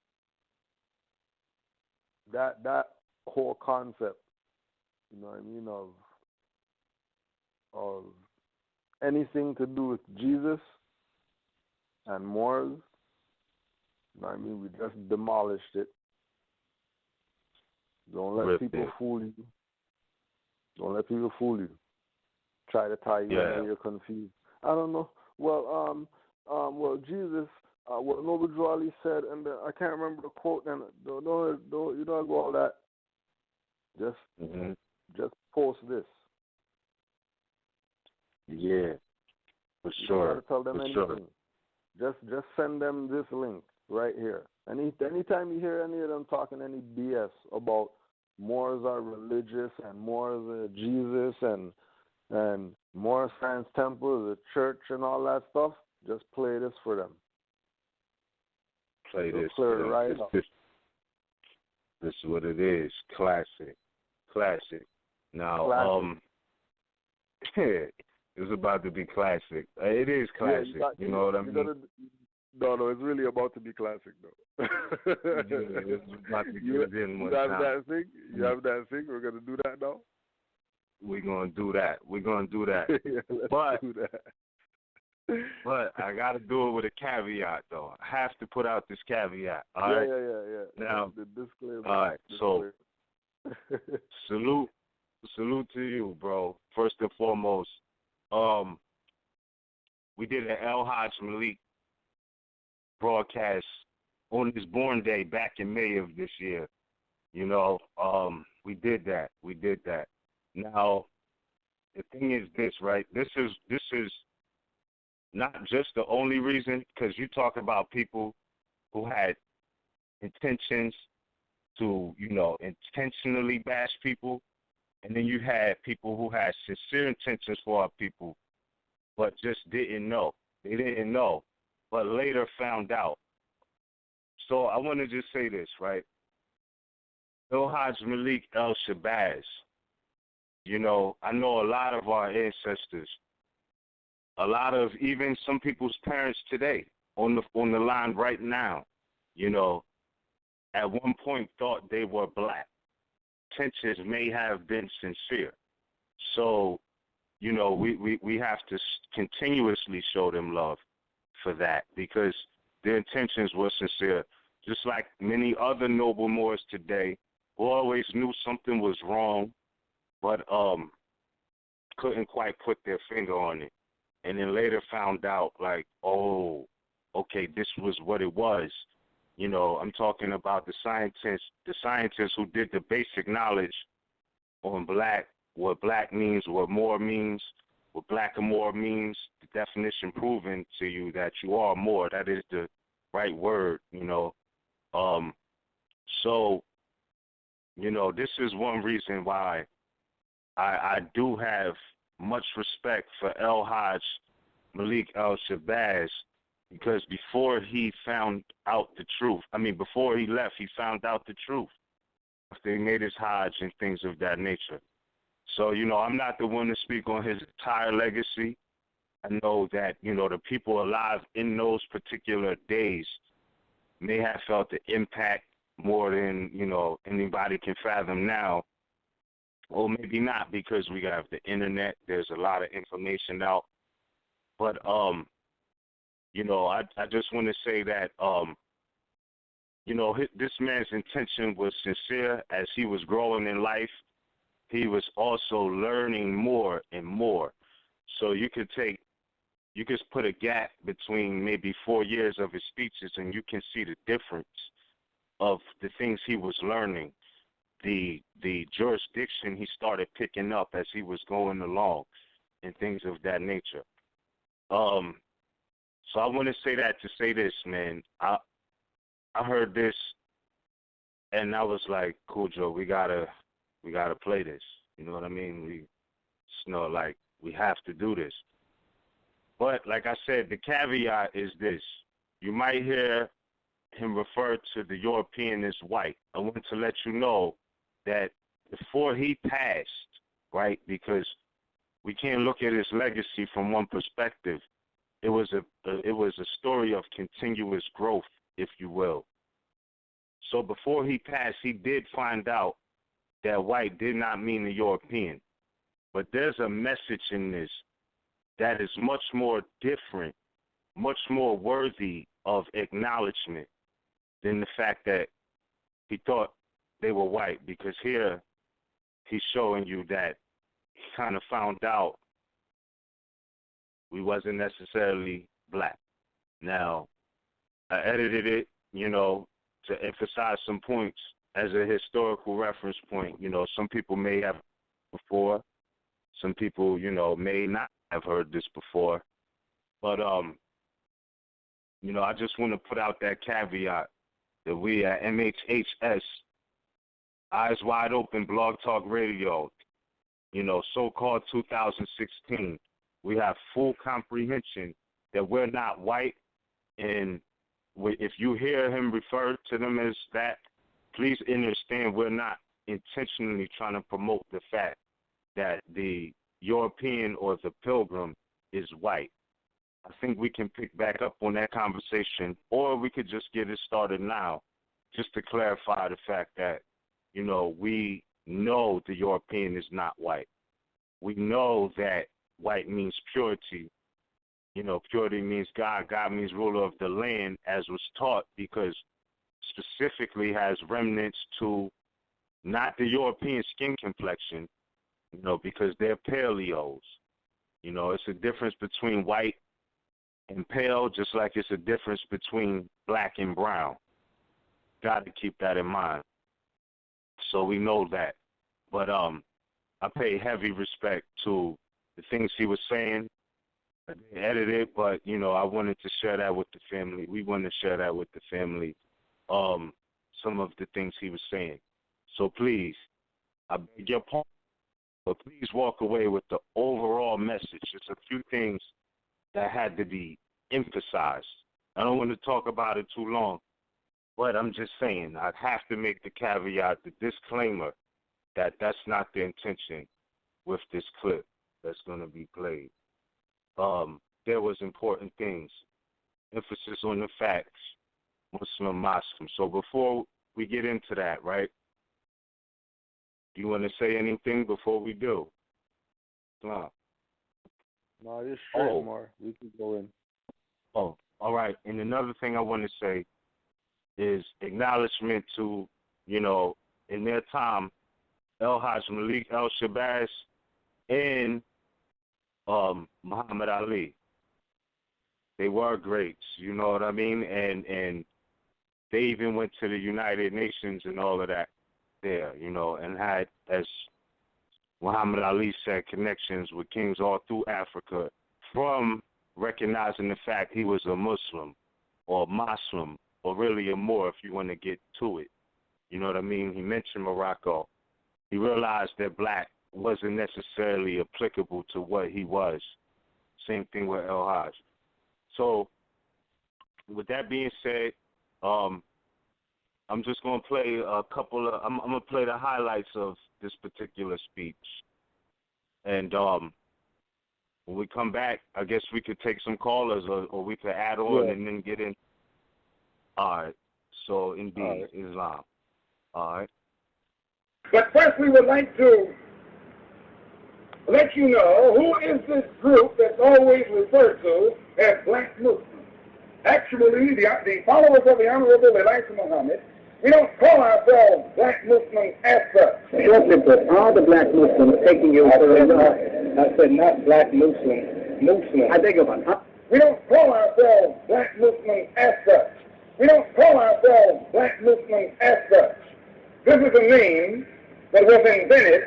[SPEAKER 5] that whole concept, you know what I mean, of anything to do with Jesus and Moors. I mean, we just demolished it. Don't let people fool you. Don't let people fool you. Try to tie you in, you're confused. I don't know. Well, Jesus, what Noble Drew Ali said, and I can't remember the quote. And don't you don't go all that. Just post this.
[SPEAKER 4] Yeah, for sure.
[SPEAKER 5] You gotta tell them anything. Just send them this link right here. Anytime you hear any of them talking any BS about Moors are religious and Moors are Jesus and Moor Science Temple is a church and all that stuff, just play this for them.
[SPEAKER 4] Play this.
[SPEAKER 5] Clear it right up.
[SPEAKER 4] This is what it is. Classic. Now, it's about to be classic. It is classic. You know what I mean?
[SPEAKER 5] No, it's really about to be classic, though.
[SPEAKER 4] It's about to get in one time.
[SPEAKER 5] That thing? You have that thing? We're going to do that now?
[SPEAKER 4] We're going to do that. But
[SPEAKER 5] do that.
[SPEAKER 4] But I got to do it with a caveat, though. I have to put out this caveat. All right?
[SPEAKER 5] Yeah.
[SPEAKER 4] Now,
[SPEAKER 5] the disclaimer.
[SPEAKER 4] All right, so salute to you, bro. First and foremost, we did an El Hajj Malik broadcast on his born day back in May of this year. You know, we did that. Now, the thing is this, right? This is not just the only reason, because you talk about people who had intentions to, intentionally bash people, and then you had people who had sincere intentions for our people, but just didn't know. They didn't know, but later found out. So I want to just say this, right? El Hajj Malik El Shabazz, I know a lot of our ancestors, a lot of even some people's parents today on the line right now, at one point thought they were black. Intentions may have been sincere. So, we have to continuously show them love for that, because their intentions were sincere, just like many other noble Moors today who always knew something was wrong, but couldn't quite put their finger on it. And then later found out, like, oh, okay, this was what it was. I'm talking about the scientists who did the basic knowledge on black, what black means, what Moor means, what black and Moor means, the definition proving to you that you are Moor. That is the right word, So, this is one reason why I do have much respect for El Hajj Malik El Shabazz, because before he found out the truth, before he left, he found out the truth. They made his Hajj and things of that nature. So, I'm not the one to speak on his entire legacy. I know that, the people alive in those particular days may have felt the impact more than, anybody can fathom now. Or maybe not, because we have the internet. There's a lot of information out. But, I just want to say that, this man's intention was sincere. As he was growing in life, he was also learning more and more. So you could put a gap between maybe 4 years of his speeches, and you can see the difference of the things he was learning, the jurisdiction he started picking up as he was going along, and things of that nature. So I want to say that to say this, man. I heard this, and I was like, cool, Joe, we gotta play this. You know what I mean? We have to do this. But like I said, the caveat is this: you might hear him refer to the European as white. I want to let you know that before he passed, right? Because we can't look at his legacy from one perspective. It was a story of continuous growth, if you will. So before he passed, he did find out that white did not mean the European. But there's a message in this that is much more different, much more worthy of acknowledgement than the fact that he thought they were white, because here he's showing you that he kind of found out we wasn't necessarily black. Now, I edited it, to emphasize some points as a historical reference point. Some people may have before. Some people, may not have heard this before. But, I just want to put out that caveat that we at MHHS, Eyes Wide Open Blog Talk Radio, so-called 2016, we have full comprehension that we're not white. And if you hear him refer to them as that, please understand we're not intentionally trying to promote the fact that the European or the pilgrim is white. I think we can pick back up on that conversation, or we could just get it started now, just to clarify the fact that, we know the European is not white. We know that white means purity. Purity means God. God means ruler of the land, as was taught, because specifically has remnants to not the European skin complexion, because they're paleos. It's a difference between white and pale, just like it's a difference between black and brown. Got to keep that in mind. So we know that. But I pay heavy respect to the things he was saying. I didn't edit it, but, I wanted to share that with the family. We wanted to share that with the family, some of the things he was saying. So please, I beg your pardon, but please walk away with the overall message. There's a few things that had to be emphasized. I don't want to talk about it too long, but I'm just saying I'd have to make the caveat, the disclaimer, that that's not the intention with this clip that's going to be played. There was important things, emphasis on the facts, Muslim. So before we get into that, right, do you want to say anything before we do?
[SPEAKER 5] No, you're straight, Moor. We can go in.
[SPEAKER 4] Oh, all right. And another thing I want to say is acknowledgement to, in their time, El-Hajj Malik El-Shabazz and Muhammad Ali. They were greats, you know what I mean? And they even went to the United Nations and all of that there, and had, as Muhammad Ali said, connections with kings all through Africa from recognizing the fact he was a Muslim or Muslim or really a Moor, if you want to get to it. You know what I mean? He mentioned Morocco. He realized that black wasn't necessarily applicable to what he was. Same thing with El-Hajj. So, with that being said, I'm just going to play a couple of, I'm going to play the highlights of this particular speech. And when we come back, I guess we could take some callers or we could add on and then get in. All right. So, indeed, Islam. All right.
[SPEAKER 6] But first we would like to let you know who is this group that's always referred to as Black Muslims. Actually, the followers of the Honorable Elijah Muhammad, we don't call ourselves Black Muslims as such.
[SPEAKER 7] Shortly put, are the Black Muslims taking you for
[SPEAKER 6] I said not Black Muslims, Muslims.
[SPEAKER 7] I beg your pardon.
[SPEAKER 6] We don't call ourselves Black Muslims as such. We don't call ourselves Black Muslims as such. This is a name that was invented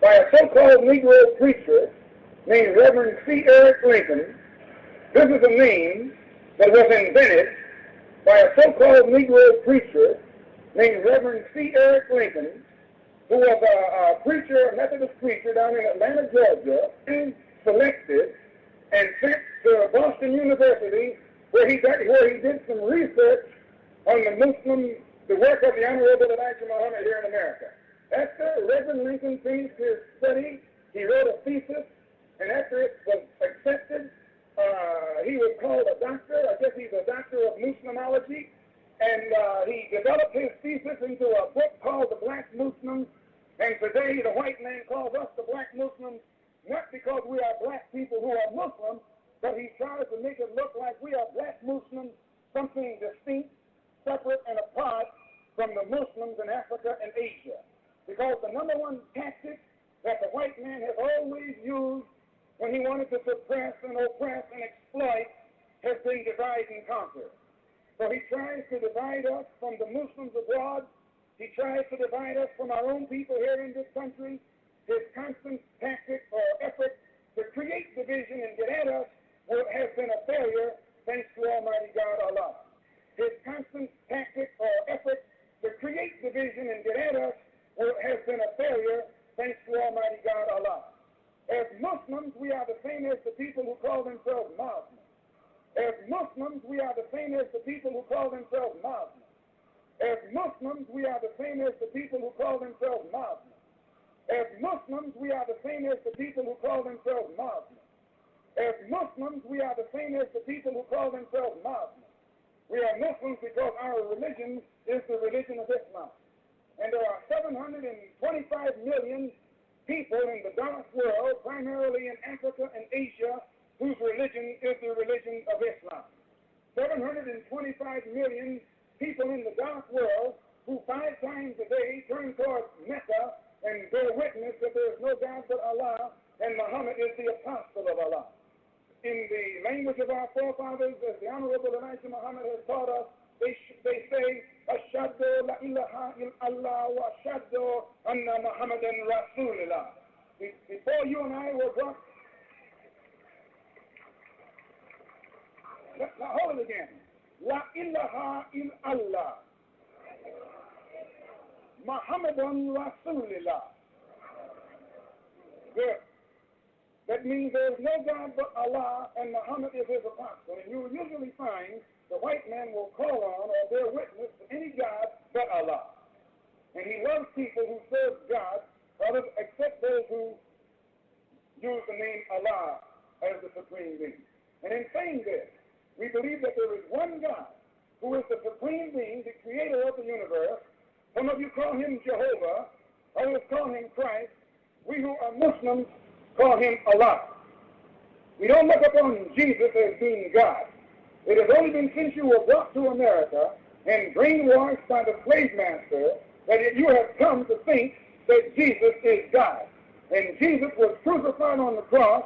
[SPEAKER 6] by a so-called Negro preacher named Reverend C. Eric Lincoln. This is a name that was invented by a so-called Negro preacher named Reverend C. Eric Lincoln, who was a preacher, a Methodist preacher down in Atlanta, Georgia, and selected and sent to Boston University, where he did some research on the work of the Honorable Elijah Muhammad here in America. After Reverend Lincoln finished his study, he wrote a thesis, and after it was accepted, he was called a doctor. I guess he's a doctor of Muslimology, and he developed his thesis into a book called The Black Muslims, and today the white man calls us the Black Muslims, not because we are black people who are Muslims, but he tries to make it look like we are black Muslims, something distinct, separate, and apart from the Muslims in Africa and Asia. Because the number one tactic that the white man has always used when he wanted to suppress and oppress and exploit has been divide and conquer. So he tries to divide us from the Muslims abroad. He tries to divide us from our own people here in this country. His constant tactic or effort to create division and get at us has been a failure, thanks to Almighty God Allah. His constant tactic or effort to create division and get at us has been a failure, thanks to Almighty God Allah. As Muslims, we are the same as the people who call themselves Muslims. As Muslims, we are the same as the people who call themselves Muslims. As Muslims, we are the same as the people who call themselves Muslims. As Muslims, we are the same as the people who call themselves Muslims. As Muslims, we are the same as the people who call themselves Muslims. We are Muslims because our religion is the religion of Islam. And there are 725 million people in the dark world, primarily in Africa and Asia, whose religion is the religion of Islam. 725 million people in the dark world who 5 times a day turn towards Mecca and bear witness that there is no God but Allah, and Muhammad is the apostle of Allah. In the language of our forefathers, as the Honorable Elijah Muhammad has taught us, they say, Ashhadu la ilaha illallah wa ashhadu anna Muhammadan Rasulullah. Before you and I were brought, now hold it again. La ilaha illallah. Muhammadan Rasulullah. Good. That means there is no God but Allah, and Muhammad is his apostle. And you will usually find the white man will call on or bear witness to any God but Allah. And he loves people who serve God, others except those who use the name Allah as the supreme being. And in saying this, we believe that there is one God who is the supreme being, the creator of the universe. Some of you call him Jehovah, others call him Christ. We who are Muslims call him Allah. We don't look upon Jesus as being God. It has only been since you were brought to America and brainwashed by the slave master that you have come to think that Jesus is God. And Jesus was crucified on the cross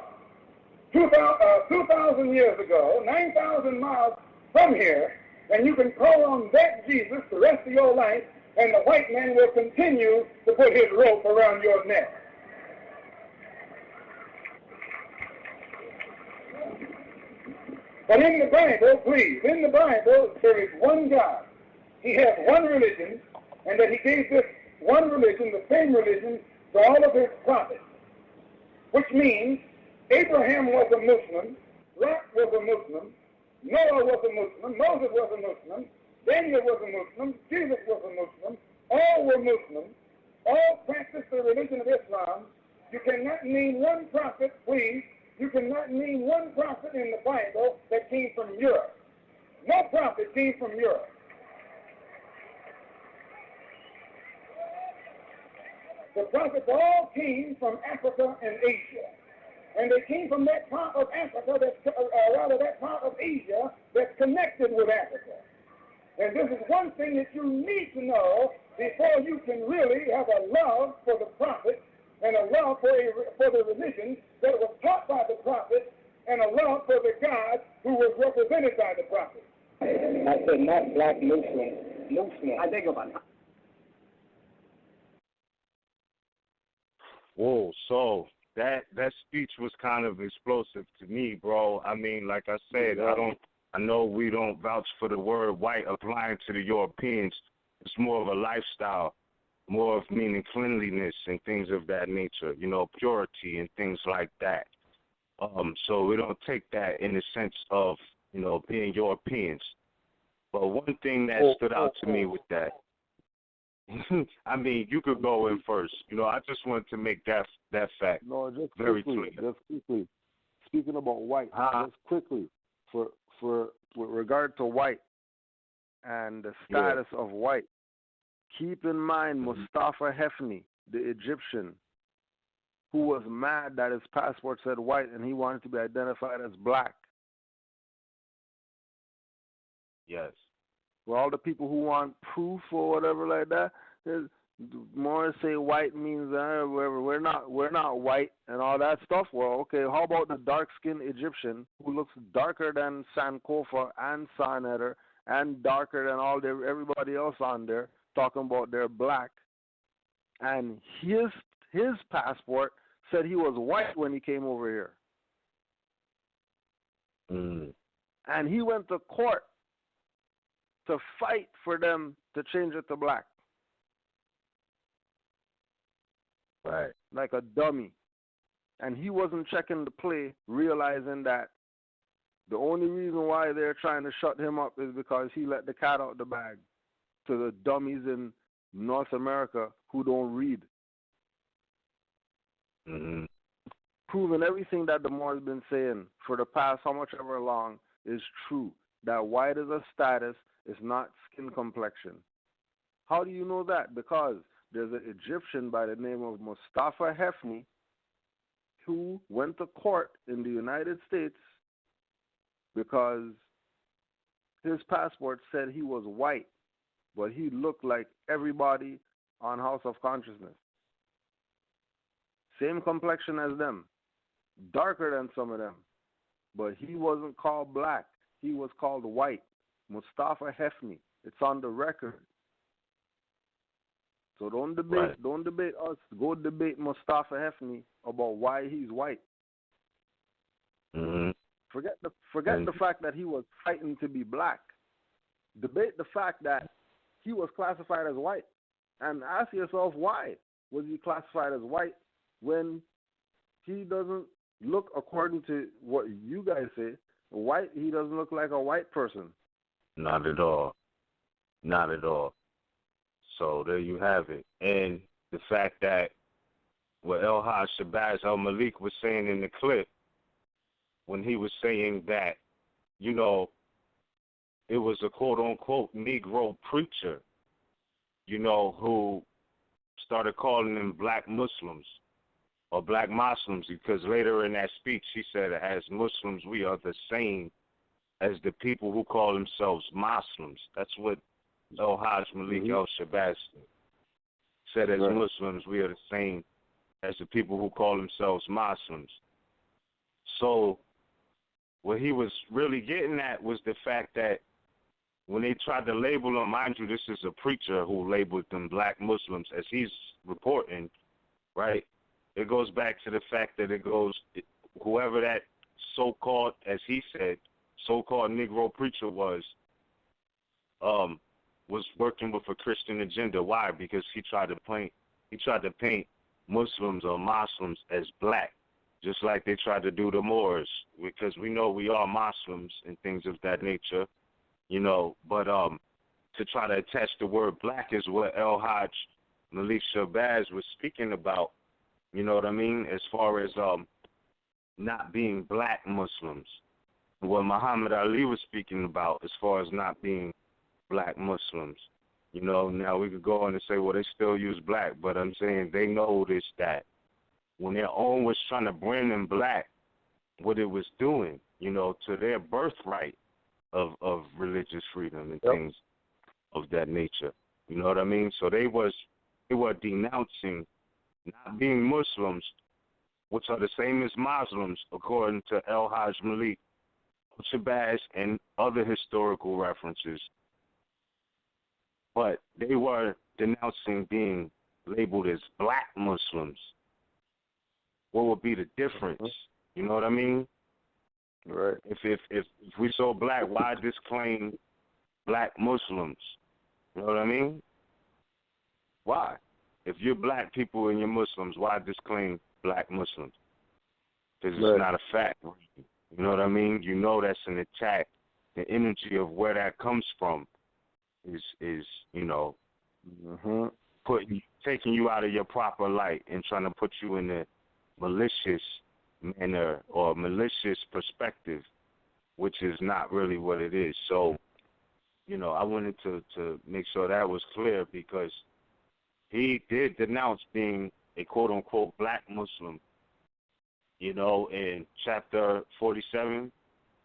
[SPEAKER 6] 2,000 years ago, 9,000 miles from here, and you can call on that Jesus the rest of your life, and the white man will continue to put his rope around your neck. But in the Bible, please, in the Bible, there is one God. He has one religion, and that he gave this one religion, the same religion, to all of his prophets. Which means Abraham was a Muslim, Lot was a Muslim, Noah was a Muslim, Moses was a Muslim, Daniel was a Muslim, Jesus was a Muslim. All were Muslims. All practiced the religion of Islam. You cannot name one prophet, please. You cannot name one prophet in the Bible that came from Europe. No prophet came from Europe. The prophets all came from Africa and Asia. And they came from that part of Africa, that part of Asia that's connected with Africa. And this is one thing that you need to know before you can really have a love for the prophet and a love for the religion that was taught by the prophet and a love for the God who was represented by the prophet.
[SPEAKER 7] I said not black Muslim. Muslim. I think about it.
[SPEAKER 4] Whoa, so that speech was kind of explosive to me, bro. I mean, like I said, I know we don't vouch for the word white applying to the Europeans. It's more of a lifestyle, more of meaning cleanliness and things of that nature, purity and things like that. So we don't take that in the sense of, being Europeans. But one thing that stood out to me with that, I mean, you could go in first. I just wanted to make that fact very clear.
[SPEAKER 5] Just quickly, speaking about white, just quickly, for with regard to white and the status of white, keep in mind Mustafa Hefni, the Egyptian, who was mad that his passport said white and he wanted to be identified as black.
[SPEAKER 4] Yes.
[SPEAKER 5] For all the people who want proof or whatever like that, more say white means we're not white and all that stuff. Well, okay, how about the dark-skinned Egyptian who looks darker than Sankofa and Sarnetter and darker than everybody else on there, talking about they're black, and his passport said he was white when he came over here. And he went to court to fight for them to change it to black.
[SPEAKER 4] Right.
[SPEAKER 5] Like a dummy. And he wasn't checking the play, realizing that the only reason why they're trying to shut him up is because he let the cat out the bag to the dummies in North America who don't read. Proving everything that the Moor has been saying for the past how much ever long is true. That white is a status, it's not skin complexion. How do you know that? Because there's an Egyptian by the name of Mustafa Hefni who went to court in the United States because his passport said he was white, but he looked like everybody on House of Consciousness. Same complexion as them, darker than some of them, but he wasn't called black. He was called white. Mustafa Hefni. It's on the record. So don't debate us. Go debate Mustafa Hefni about why he's white. Forget the fact that he was fighting to be black. Debate the fact that he was classified as white, and ask yourself why was he classified as white when he doesn't look, according to what you guys say, white. He doesn't look like a white person.
[SPEAKER 4] Not at all. Not at all. So there you have it. And the fact that what El-Haj Shabazz al-Malik was saying in the clip, when he was saying that, you know, it was a quote-unquote Negro preacher, you know, who started calling them black Muslims or black Muslims, because later in that speech he said, as Muslims we are the same as the people who call themselves Muslims. That's what El-Haj Malik El-Shabazz said. As Muslims we are the same as the people who call themselves Muslims. So what he was really getting at was the fact that when they tried to label him, mind you, this is a preacher who labeled them black Muslims, as he's reporting, right? It goes back to the fact that whoever that so-called, as he said, so-called Negro preacher was working with a Christian agenda. Why? Because he tried to paint Muslims or Muslims as black, just like they tried to do the Moors, because we know we are Muslims and things of that nature, you know. But to try to attach the word black is what El-Haj Malik Shabazz was speaking about, you know what I mean, as far as not being black Muslims. What Muhammad Ali was speaking about as far as not being black Muslims. You know, now we could go on and say, well, they still use black, but I'm saying they noticed that when their own was trying to bring them black, what it was doing, you know, to their birthright of religious freedom and things of that nature. You know what I mean? So they were denouncing not being Muslims, which are the same as Muslims, according to El-Haj Malik Shabazz and other historical references. But they were denouncing being labeled as black Muslims. What would be the difference? You know what I mean?
[SPEAKER 5] Right.
[SPEAKER 4] If we so black, why disclaim black Muslims? You know what I mean? Why? If you're black people and you're Muslims, why disclaim black Muslims? Because it's not a fact. You know what I mean? You know that's an attack. The energy of where that comes from is you know, taking you out of your proper light and trying to put you in a malicious manner or malicious perspective, which is not really what it is. So, you know, I wanted to make sure that was clear, because he did denounce being a quote-unquote black Muslim, you know, in chapter 47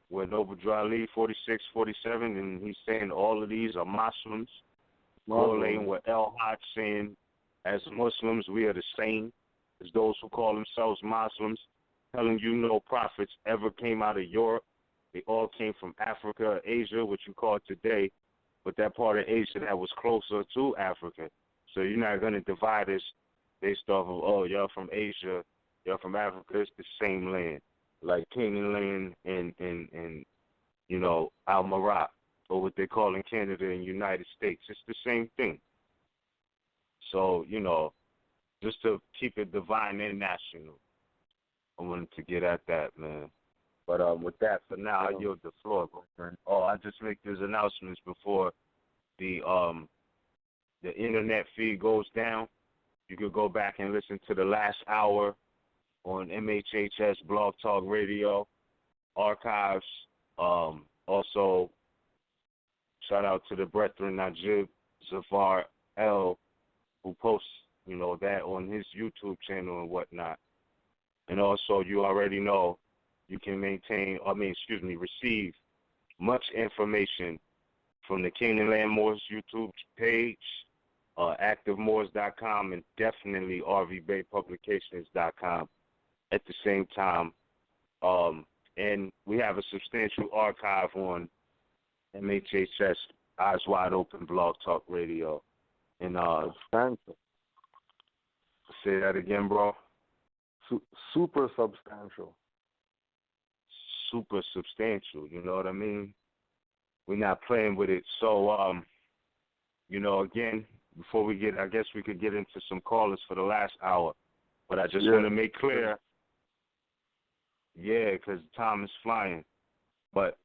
[SPEAKER 4] with Noble Drew Ali 46, 47, and he's saying all of these are Muslims. Correlating with El Haj saying, as Muslims, we are the same as those who call themselves Muslims, telling you no prophets ever came out of Europe. They all came from Africa, Asia, what you call today, but that part of Asia that was closer to Africa. So you're not going to divide us based off of, oh, y'all from Asia, y'all from Africa. It's the same land, like Canaan land and you know, Al-Marat, or what they call in Canada and United States. It's the same thing. So, you know, just to keep it divine and national, I wanted to get at that, man. But with that, for now, I yield the floor. Oh, I just make these announcements before the internet feed goes down. You could go back and listen to the last hour on MHHS Blog Talk Radio archives. Also, shout out to the brethren Najib Zafar L, who posts, you know, that on his YouTube channel and whatnot. And also, you already know, you can receive much information from the Canaan Land Moors YouTube page, activemoors.com, and definitely RVBeypublications.com at the same time. And we have a substantial archive on MHHS Eyes Wide Open Blog Talk Radio. And say that again, bro.
[SPEAKER 5] Super substantial.
[SPEAKER 4] Super substantial, you know what I mean? We're not playing with it. So, you know, again, before we get, I guess we could get into some callers for the last hour. But I just want to make clear, because time is flying. But,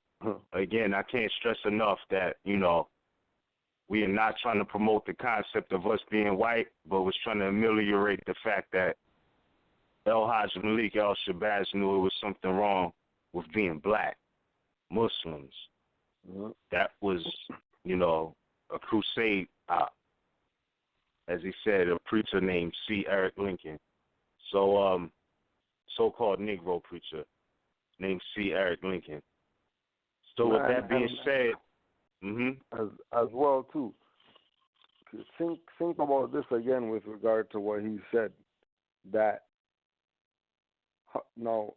[SPEAKER 4] again, I can't stress enough that, you know, we are not trying to promote the concept of us being white, but was trying to ameliorate the fact that El Haj Malik El-Shabazz knew it was something wrong with being black, Muslims. That was, you know, a crusade, as he said, a preacher named C. Eric Lincoln. So, so-called Negro preacher named C. Eric Lincoln. So with that being said,
[SPEAKER 5] as well too, think about this again with regard to what he said, that now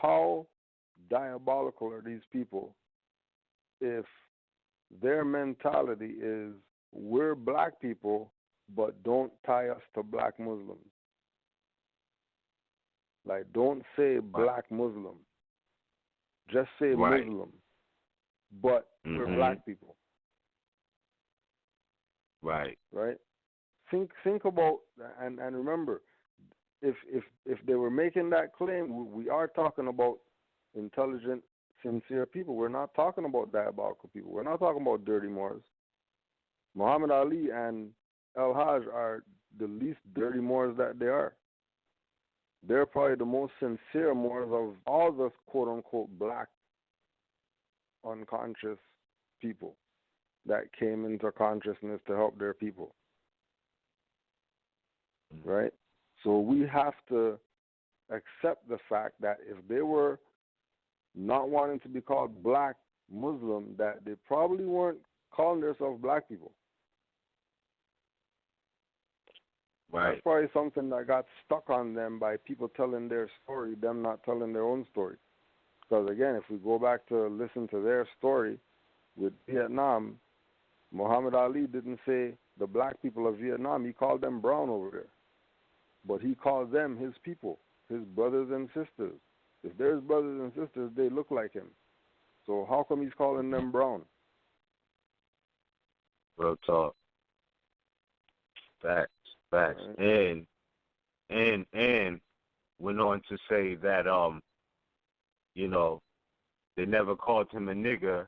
[SPEAKER 5] how diabolical are these people if their mentality is we're black people but don't tie us to black Muslims? Like, don't say black Muslim, just say Muslim, but we're black people. Right. Think about, and remember, if they were making that claim, we are talking about intelligent, sincere people. We're not talking about diabolical people. We're not talking about dirty Moors. Muhammad Ali and El Haj are the least dirty Moors that they are. They're probably the most sincere Moors of all the quote-unquote black unconscious people that came into consciousness to help their people. Right? So we have to accept the fact that if they were not wanting to be called black Muslim, that they probably weren't calling themselves black people.
[SPEAKER 4] Right.
[SPEAKER 5] That's probably something that got stuck on them by people telling their story, them not telling their own story. Because again, if we go back to listen to their story with Vietnam, Muhammad Ali didn't say the black people of Vietnam. He called them brown over there. But he called them his people, his brothers and sisters. If there's brothers and sisters, they look like him. So how come he's calling them brown?
[SPEAKER 4] Real talk. Facts. Right. And went on to say that you know, they never called him a nigger.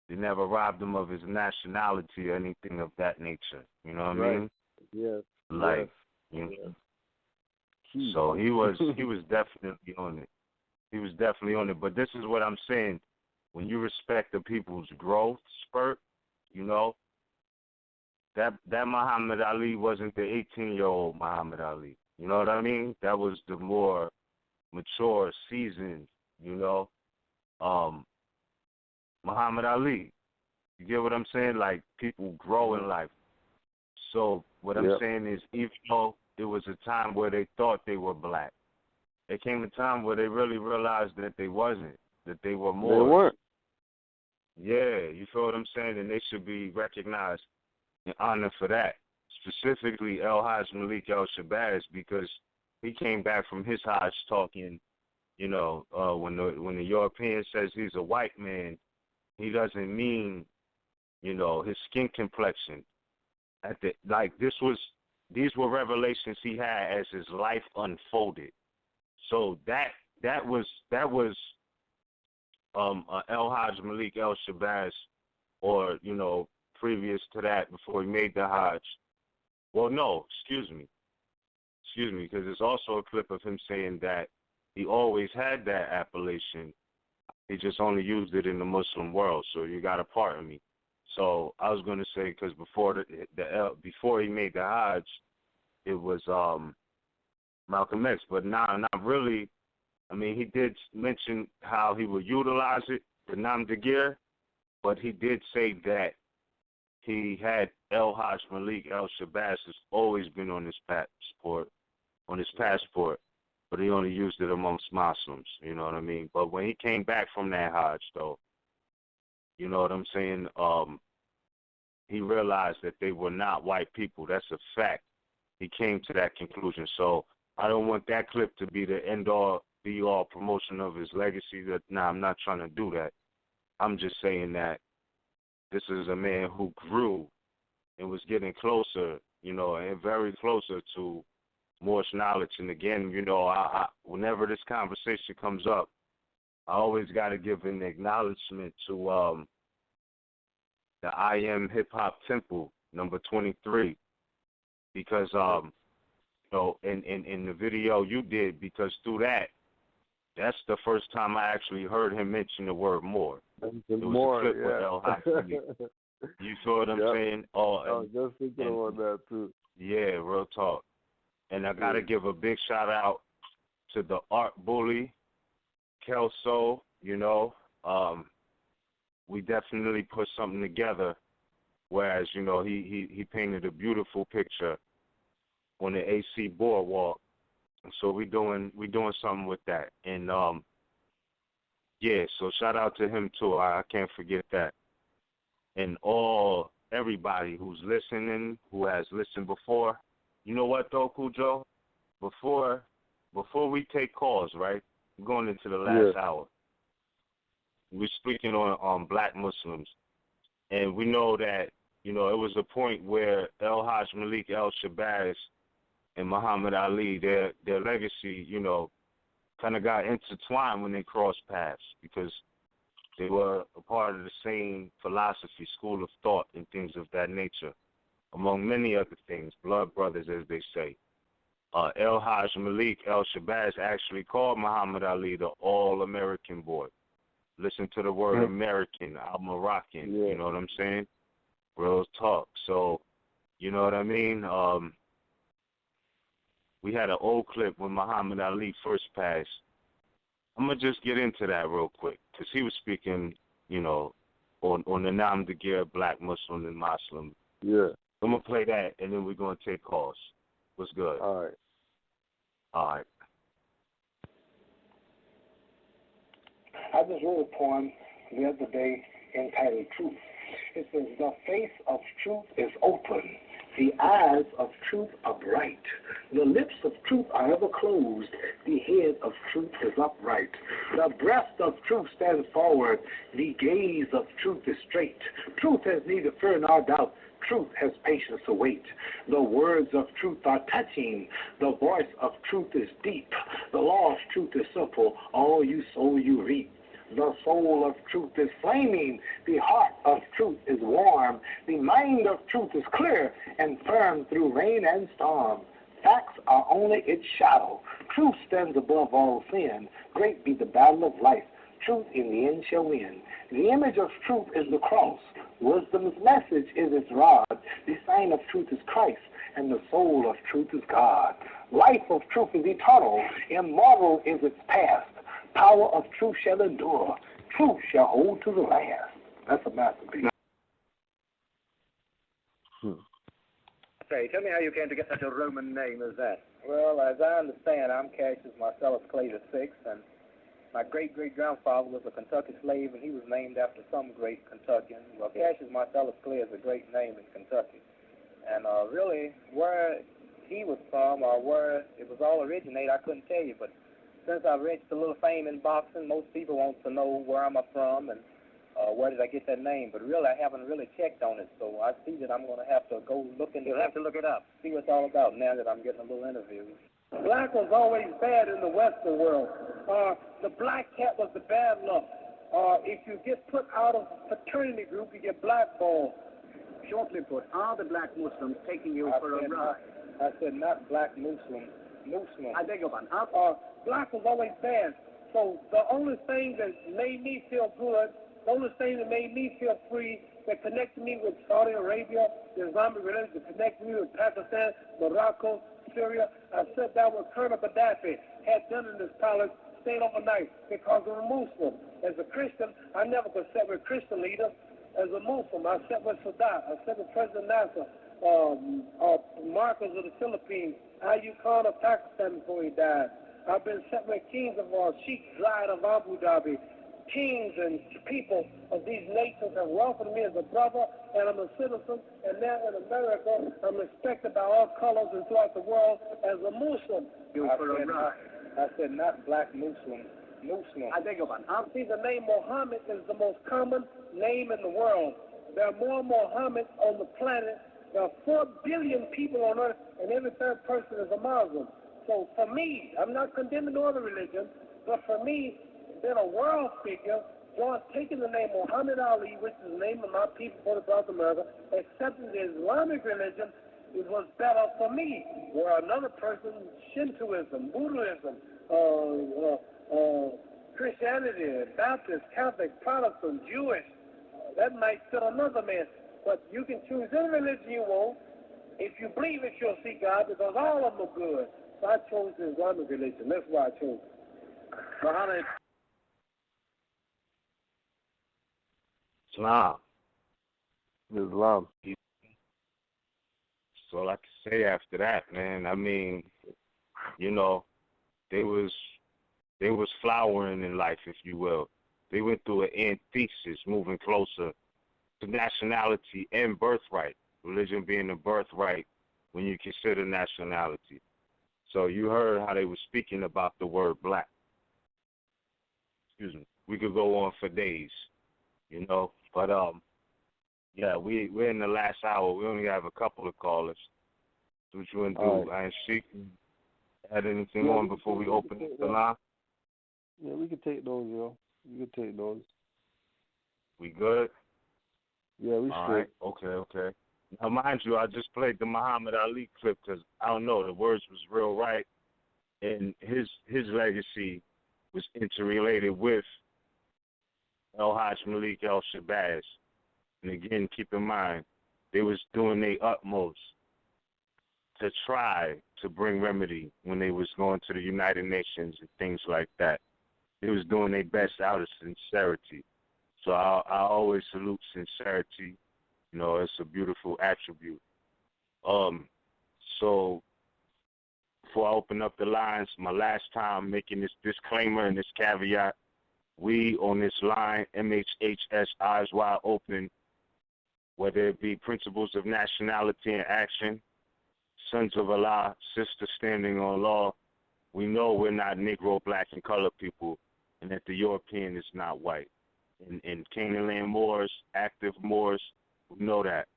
[SPEAKER 4] They never robbed him of his nationality or anything of that nature. You know what I mean?
[SPEAKER 5] Yes.
[SPEAKER 4] Like, you know. So he was definitely on it. He was definitely on it. But this is what I'm saying. When you respect the people's growth spurt, you know, that Muhammad Ali wasn't the 18-year-old Muhammad Ali. You know what I mean? That was the more mature, seasoned, you know, Muhammad Ali. You get what I'm saying? Like, people grow in life. So what I'm saying is, even though there was a time where they thought they were black, there came a time where they really realized that they wasn't, that they were more.
[SPEAKER 5] They weren't.
[SPEAKER 4] Yeah, you feel what I'm saying? And they should be recognized and honored for that. Specifically, El Hajj Malik El Shabazz, because he came back from his Hajj talking, you know, when the European says he's a white man, he doesn't mean, you know, his skin complexion. These were revelations he had as his life unfolded. So that was El Hajj Malik El Shabazz, or, you know, previous to that, before he made the Hajj. Well, no, excuse me, because there's also a clip of him saying that he always had that appellation. He just only used it in the Muslim world. So you got to pardon me. So I was going to say, because before before he made the Hajj, it was Malcolm X, but not really. I mean, he did mention how he would utilize it, the Nam Dagir, but he did say that he had El Hajj Malik El Shabazz has always been on his passport, but he only used it amongst Muslims, you know what I mean? But when he came back from that Hajj, though, you know what I'm saying, he realized that they were not white people. That's a fact. He came to that conclusion. So I don't want that clip to be the end-all, be-all promotion of his legacy. I'm not trying to do that. I'm just saying that this is a man who grew and was getting closer, you know, and very closer to Moorish knowledge. And again, you know, I whenever this conversation comes up, I always got to give an acknowledgement to the I Am Hip Hop Temple, number 23, because you know, in the video you did, because through that's the first time I actually heard him mention the word Moor. It was
[SPEAKER 5] Moor,
[SPEAKER 4] a clip with El Hajj. You saw what I'm saying?
[SPEAKER 5] I was just thinking about that too.
[SPEAKER 4] Yeah, real talk. And I got to give a big shout out to the art bully, Kelso. You know, we definitely put something together. Whereas, you know, he painted a beautiful picture on the AC boardwalk. So we doing something with that. And yeah, so shout out to him too. I can't forget that. And everybody who's listening, who has listened before. You know what though, Cujo? Before we take calls, right? We're going into the last hour. We're speaking on black Muslims. And we know that, you know, it was a point where El Hajj Malik El Shabazz and Muhammad Ali, their legacy, you know, kind of got intertwined when they crossed paths, because they were a part of the same philosophy, school of thought, and things of that nature, among many other things, blood brothers, as they say. El Hajj Malik El Shabazz actually called Muhammad Ali the All-American boy. Listen to the word American, Al-Moroccan, you know what I'm saying? Real talk. So, you know what I mean? We had an old clip when Muhammad Ali first passed. I'm going to just get into that real quick, because he was speaking, you know, on the Nam Dagir, black Muslim and Muslim.
[SPEAKER 5] Yeah.
[SPEAKER 4] I'm going to play that, and then we're going to take calls. What's good?
[SPEAKER 5] All right.
[SPEAKER 4] All right.
[SPEAKER 7] I just wrote a poem the other day entitled Truth. It says, the face of truth is open. The eyes of truth are bright. The lips of truth are ever closed. The head of truth is upright. The breast of truth stands forward. The gaze of truth is straight. Truth has neither fear nor doubt. Truth has patience to wait. The words of truth are touching. The voice of truth is deep. The law of truth is simple. All you sow, you reap. The soul of truth is flaming. The heart of truth is warm. The mind of truth is clear and firm through rain and storm. Facts are only its shadow. Truth stands above all sin. Great be the battle of life. Truth in the end shall win. The image of truth is the cross. Wisdom's message is its rod. The sign of truth is Christ, and the soul of truth is God. Life of truth is eternal. Immortal is its past. Power of truth shall endure. truth shall hold to the last. That's a masterpiece.
[SPEAKER 8] Say, tell me how you came to get such a Roman name as that.
[SPEAKER 9] Well, as I understand, I'm Cassius Marcellus Clay VI, and my great-great-grandfather was a Kentucky slave, and he was named after some great Kentuckian. Well, Cassius Marcellus Clay is a great name in Kentucky. And really, where he was from or where it was all originated, I couldn't tell you. But since I've reached a little fame in boxing, most people want to know where am I from and where did I get that name. But really, I haven't really checked on it, so I see that I'm going to have to go look into it.
[SPEAKER 8] You'll have to look it up.
[SPEAKER 9] See what it's all about now that I'm getting a little interview. Black was always bad in the Western world. The black cat was the bad luck. If you get put out of a fraternity group, you get blackballed.
[SPEAKER 8] Shortly put, are the black Muslims taking you for a ride?
[SPEAKER 9] I said not black Muslim. Muslim.
[SPEAKER 8] I beg your pardon.
[SPEAKER 9] Black was always bad. So the only thing that made me feel good, the only thing that made me feel free, that connected me with Saudi Arabia, the Islamic religion, that connected me with Pakistan, Morocco, Syria. I sat down with Colonel Gaddafi, had dinner in this palace, stayed overnight because I'm a Muslim. As a Christian, I never could sit with Christian leaders. As a Muslim, I sat with Sadat, I sat with President Nasser, Marcos of the Philippines, Ayub Khan of Pakistan before he died. I've been sat with kings of Sheikh Zayed of Abu Dhabi. Kings and people of these nations have welcomed me as a brother, and I'm a citizen, and now in America, I'm respected by all colors and throughout the world as a Muslim. I said not black Muslim. Muslim.
[SPEAKER 8] I beg your pardon.
[SPEAKER 9] See, the name Muhammad is the most common name in the world. There are more Muhammads on the planet. There are 4 billion people on earth, and every third person is a Muslim. So for me, I'm not condemning no other religion, but for me, being a world figure, taking the name Muhammad Ali, which is the name of my people for South America, accepting the Islamic religion, it was better for me. Where another person, Shintoism, Buddhism, Christianity, Baptist, Catholic, Protestant, Jewish, that might fit another man. But you can choose any religion you want. If you believe it, you'll see God, because all of them are good. So I chose the Islamic religion. That's why I chose it.
[SPEAKER 8] Muhammad.
[SPEAKER 4] Islam.
[SPEAKER 5] Islam.
[SPEAKER 4] That's all I can say after that, man. I mean, you know, they was flowering in life, if you will. They went through an antithesis, moving closer to nationality and birthright. Religion being the birthright when you consider nationality. So you heard how they were speaking about the word black. Excuse me. We could go on for days, you know. But yeah, we're in the last hour. We only have a couple of callers. So what you want to do?
[SPEAKER 5] Right.
[SPEAKER 4] I ain't had anything on before we open the line?
[SPEAKER 5] Yeah, we can take those, yo. We can take those.
[SPEAKER 4] We good?
[SPEAKER 5] Yeah, we
[SPEAKER 4] All
[SPEAKER 5] straight.
[SPEAKER 4] right. Okay. Now, mind you, I just played the Muhammad Ali clip because, I don't know, the words was real right, and his legacy was interrelated with El-Hajj Malik El-Shabazz. And again, keep in mind, they was doing their utmost to try to bring remedy when they was going to the United Nations and things like that. They was doing their best out of sincerity. So I always salute sincerity. You know, it's a beautiful attribute. So before I open up the lines, my last time making this disclaimer and this caveat, we on this line, MHHS, eyes wide open, whether it be principles of nationality and action, sons of Allah, sister standing on law, we know we're not Negro, black, and colored people, and that the European is not white. In Canaan land Moors, active Moors, we know that.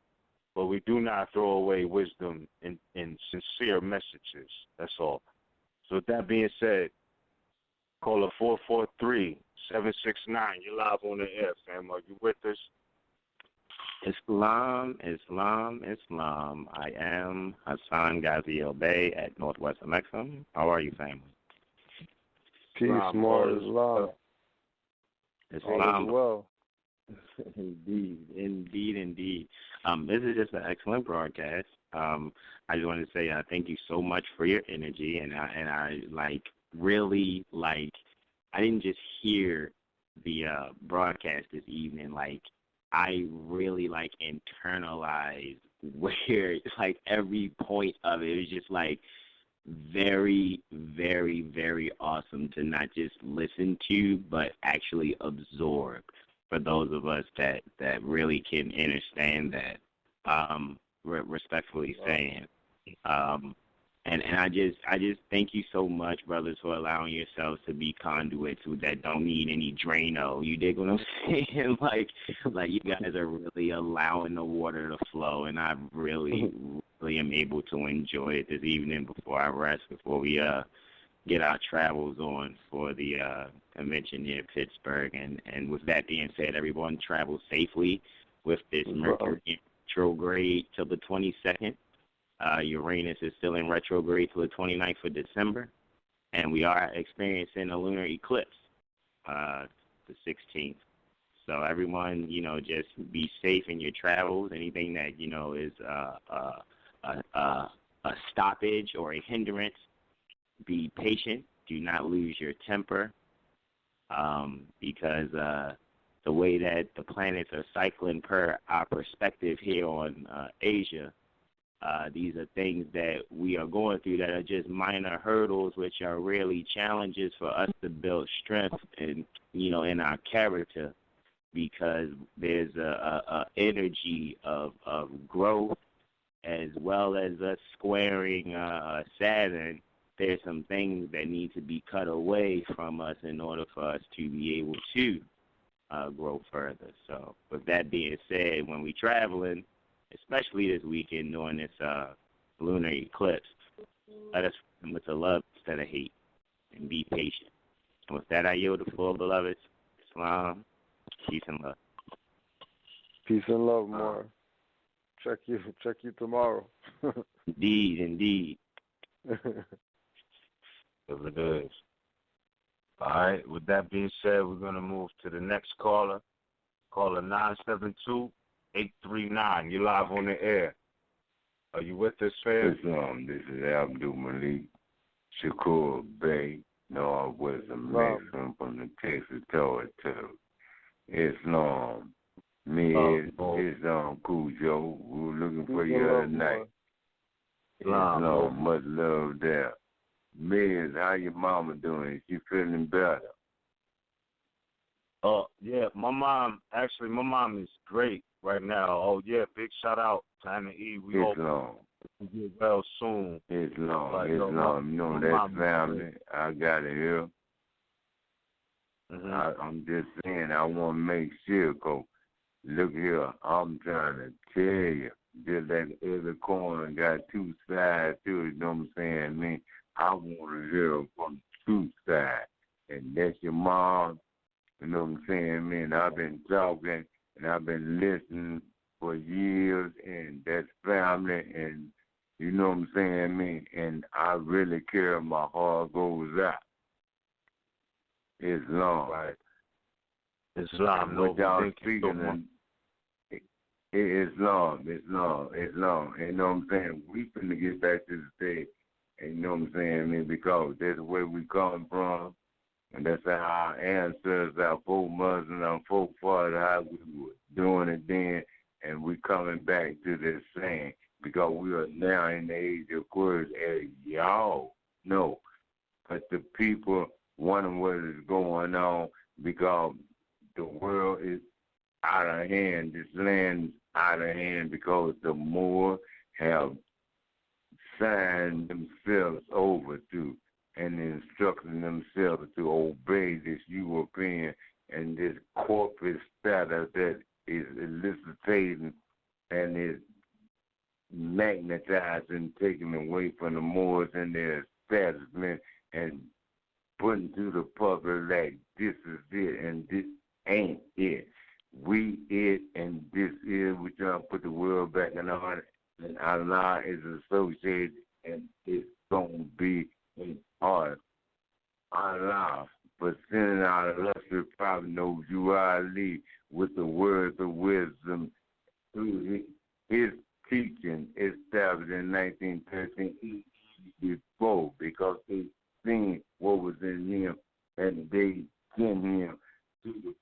[SPEAKER 4] But we do not throw away wisdom and sincere messages. That's all. So with that being said, caller 443-769. You're live on the air, fam. Are you with us?
[SPEAKER 10] Islam. I am Hassan RVBey at Northwestern Exum. How are you, family?
[SPEAKER 5] Peace, more Islam.
[SPEAKER 10] Islam.
[SPEAKER 5] Well.
[SPEAKER 10] Indeed. This is just an excellent broadcast. I just wanted to say thank you so much for your energy, and I really I didn't just hear broadcast this evening, like I really like internalized where like every point of it was just like very, very, very awesome to not just listen to, but actually absorb. For those of us that really can understand that, respectfully saying, and I just thank you so much, brothers, for allowing yourselves to be conduits that don't need any Drano. You dig what I'm saying? like you guys are really allowing the water to flow, and I really am able to enjoy it this evening before I rest, before we get our travels on for the convention near Pittsburgh. And with that being said, everyone travel safely with this Mercury retrograde till the 22nd. Uranus is still in retrograde till the 29th of December, and we are experiencing a lunar eclipse, the 16th. So everyone, just be safe in your travels. Anything that, is a stoppage or a hindrance, be patient. Do not lose your temper, because the way that the planets are cycling per our perspective here on Asia, these are things that we are going through that are just minor hurdles, which are really challenges for us to build strength in our character, because there's a energy of growth, as well as us squaring Saturn. There's some things that need to be cut away from us in order for us to be able to grow further. So with that being said, when we're traveling, especially this weekend during this lunar eclipse, let us remember to love instead of hate and be patient. And with that, I yield the floor, beloveds. Islam, peace and love.
[SPEAKER 5] Peace and love, Moor. Check you tomorrow.
[SPEAKER 10] Indeed.
[SPEAKER 4] It is. All right. With that being said, we're going to move to the next caller. Caller 972-839. You're live on the air. Are you with us, fam?
[SPEAKER 11] This is Abdul Malik Shakur Bey, Northwest Mexican from the Texas Territory. Islam. It's Cujo. We were looking for you the other night. Islam, much love there. Miz, how your mama doing? Is she feeling better?
[SPEAKER 4] Yeah, my mom is great right now. Oh, yeah, big shout out to Anna E. We hope we get well soon.
[SPEAKER 11] Islam. That family, I got it here.
[SPEAKER 4] Mm-hmm.
[SPEAKER 11] I'm just saying, I want to make sure, because look here, I'm trying to tell you, just like every coin got two sides to it, you know what I'm saying? I want to hear from the truth side, and that's your mom, you know what I'm saying? I've been talking, and I've been listening for years, and that's family, and you know what I'm saying? And I really care, my heart goes out. Islam.
[SPEAKER 4] Right. Islam.
[SPEAKER 11] What y'all speaking Islam. You know what I'm saying? We finna get back to the stage. You know what I'm saying? Because that's where we come from, and that's how our ancestors, our foremothers, and our forefathers, how we were doing it then, and we coming back to this thing, because we are now in the age of course, as y'all know. But the people wondering what is going on, because the world is out of hand. This land is out of hand because the Moor have signed themselves over to and instructing themselves to obey this European and this corporate status that is eliciting and is magnetizing, taking away from the Moors and their establishment and putting to the public like this is it and this ain't it. We it and this is. We trying to put the world back in order. And Allah is associated, and it's going to be in order. Allah, for sending out a illustrious prophet, knows you Ali, with the words of wisdom through his teaching established in 1913 before, because they seen what was in him, and they sent him to the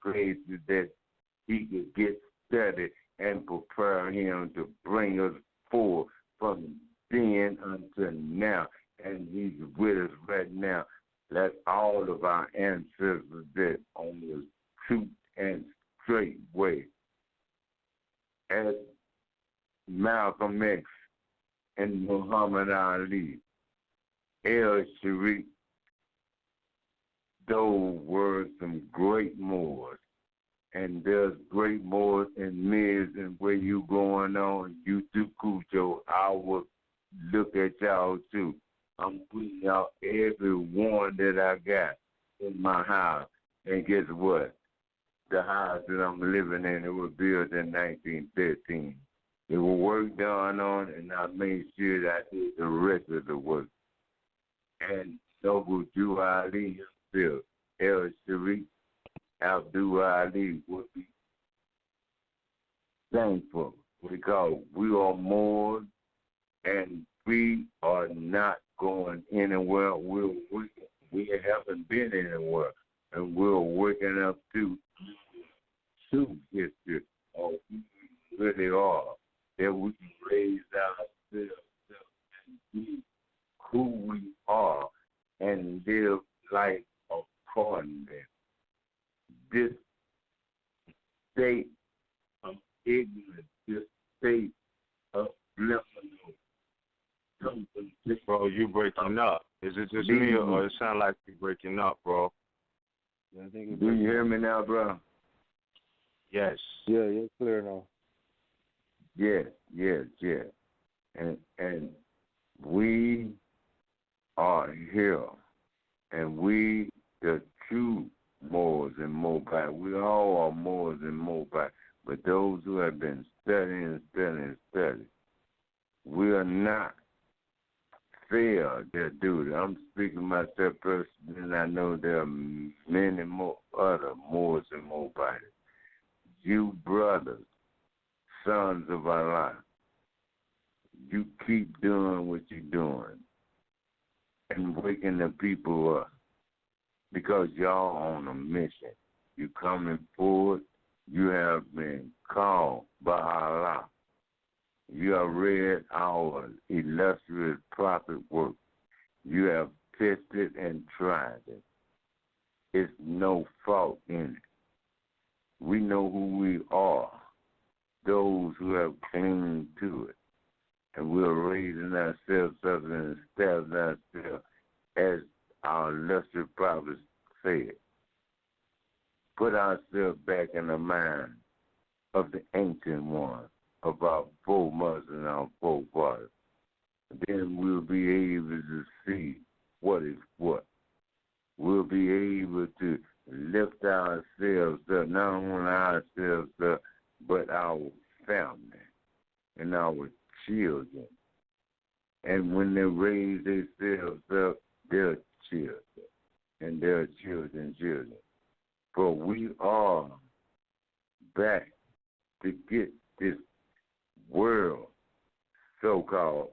[SPEAKER 11] bring us forward from then until now. And he's with us right now. Let all of our ancestors that on the truth and straight way. As Malcolm X and Muhammad Ali, El Sharif, those were some great Moors. And there's great Moors and Miz and where you going on, you too, Cujo. I will look at y'all too. I'm putting out every one that I got in my house. And guess what? The house that I'm living in, it was built in 1913. There was work done on it, and I made sure that I did the rest of the work. And Noble Jew Ali himself, El Sharif, Abdul Ali would be thankful because we are more and we are not going anywhere. We haven't been anywhere, and we're waking up to history of who we really are, that we can raise ourselves and be who we are and live life accordingly. This state of ignorance, this state of liminal.
[SPEAKER 4] Bro, you breaking up. Is it just me or it sound like you breaking up, bro?
[SPEAKER 11] Do you hear me now, bro?
[SPEAKER 4] Yes.
[SPEAKER 5] Yeah, you're clear now.
[SPEAKER 11] Yes. And we are here, and we, the true Moors and Mobile, we all are Moors and Mobile, but those who have been studying, we are not failed their duty. I'm speaking myself personally, and I know there are many more other Moors and Mobile. You brothers, sons of Allah, you keep doing what you're doing and waking the people up because y'all on a mission. You coming forward. You have been called by Allah. You have read our illustrious prophet work. You have tested and tried it. It's no fault in it. We know who we are, those who have clinged to it. And we're raising ourselves up and establishing ourselves as our illustrious prophets said. Put ourselves back in the mind of the ancient ones, of our foremothers and our forefathers. Then we'll be able to see what is what. We'll be able to lift ourselves up, not only ourselves up, but our family and our children. And when they raise themselves up, their children and their children's children. For we are back to get this world, so-called,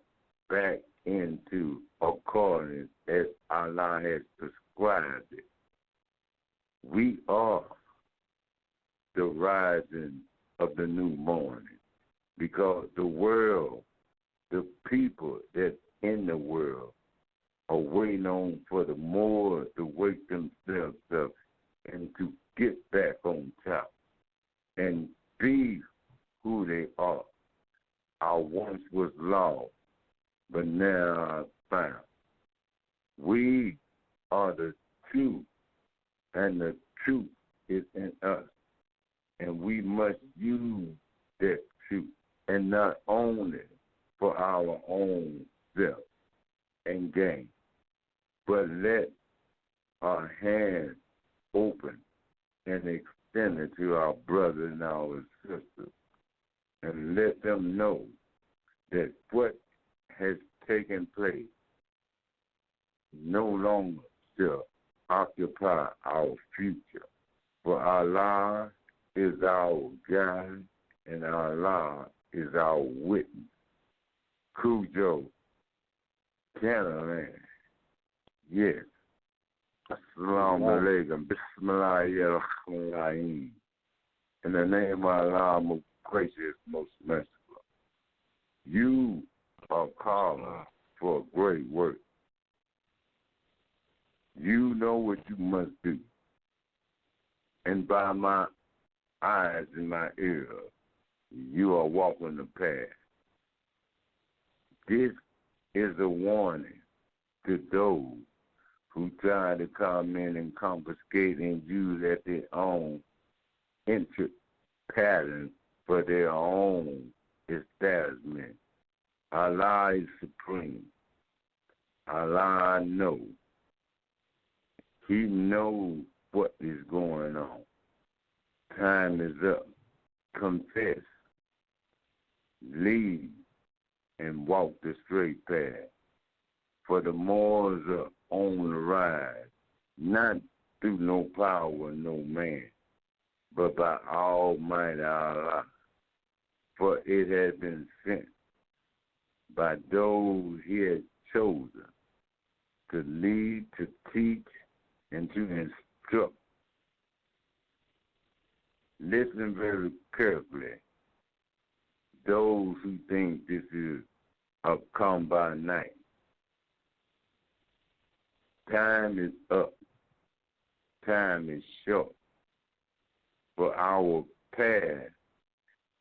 [SPEAKER 11] back into accordance as Allah has prescribed it. We are the rising of the new morning because the world, the people that's in the world are waiting on for the more to wake themselves up and to get back on top and be who they are. I once was lost, but now I'm found. We are the truth, and the truth is in us. And we must use that truth, and not only for our own self and gain, but let our hands open and extend it to our brothers and our sisters, and let them know that what has taken place no longer shall occupy our future. For Allah is our guide and Allah is our witness. Cujo, Canada, yes. Assalamu alaikum. Bismillahirrahmanirrahim. In the name of Allah, most gracious, most merciful. You are called for a great work. You know what you must do. And by my eyes and my ears, you are walking the path. This is a warning to those who try to come in and confiscate and use at their own interest pattern for their own establishment. Allah is supreme. Allah knows. He knows what is going on. Time is up. Confess. Lead and walk the straight path. For the Moors are on the rise, not through no power, no man, but by Almighty Allah. For it has been sent by those he has chosen to lead, to teach, and to instruct. Listen very carefully. Those who think this is a come by night. Time is up. Time is short. For our past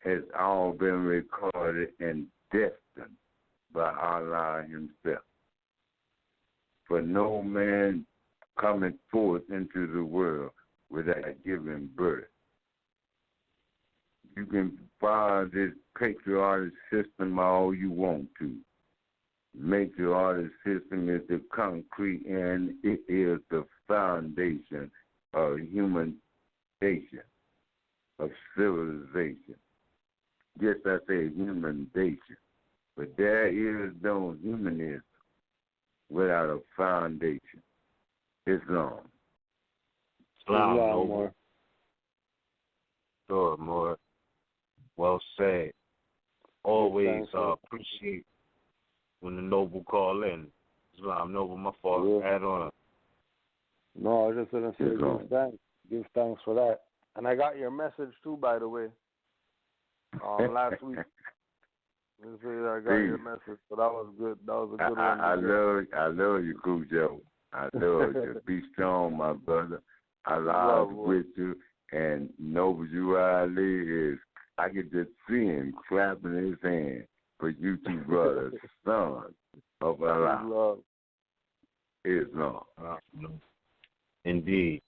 [SPEAKER 11] has all been recorded and destined by Allah himself. For no man cometh forth into the world without giving birth. You can follow this patriotic system all you want to. Matriotic system is the concrete and it is the foundation of human nation, of civilization. Yes, I say human nation, but there is no humanism without a foundation. Islam.
[SPEAKER 4] More. Sure, more. Well said. Always appreciate when the noble call in. Islam Noble, my fault. Add on.
[SPEAKER 5] No, I was just going to say give thanks. Give thanks for that. And I got your message too, by the way, last week. I got your message, so that was good. That was a good one.
[SPEAKER 11] I love you, Cujo. I love you. Be strong, my brother. I love with you. And Noble Ali is, I can just see him clapping his hand for you two brothers, sons of Allah. Islam.
[SPEAKER 4] Indeed.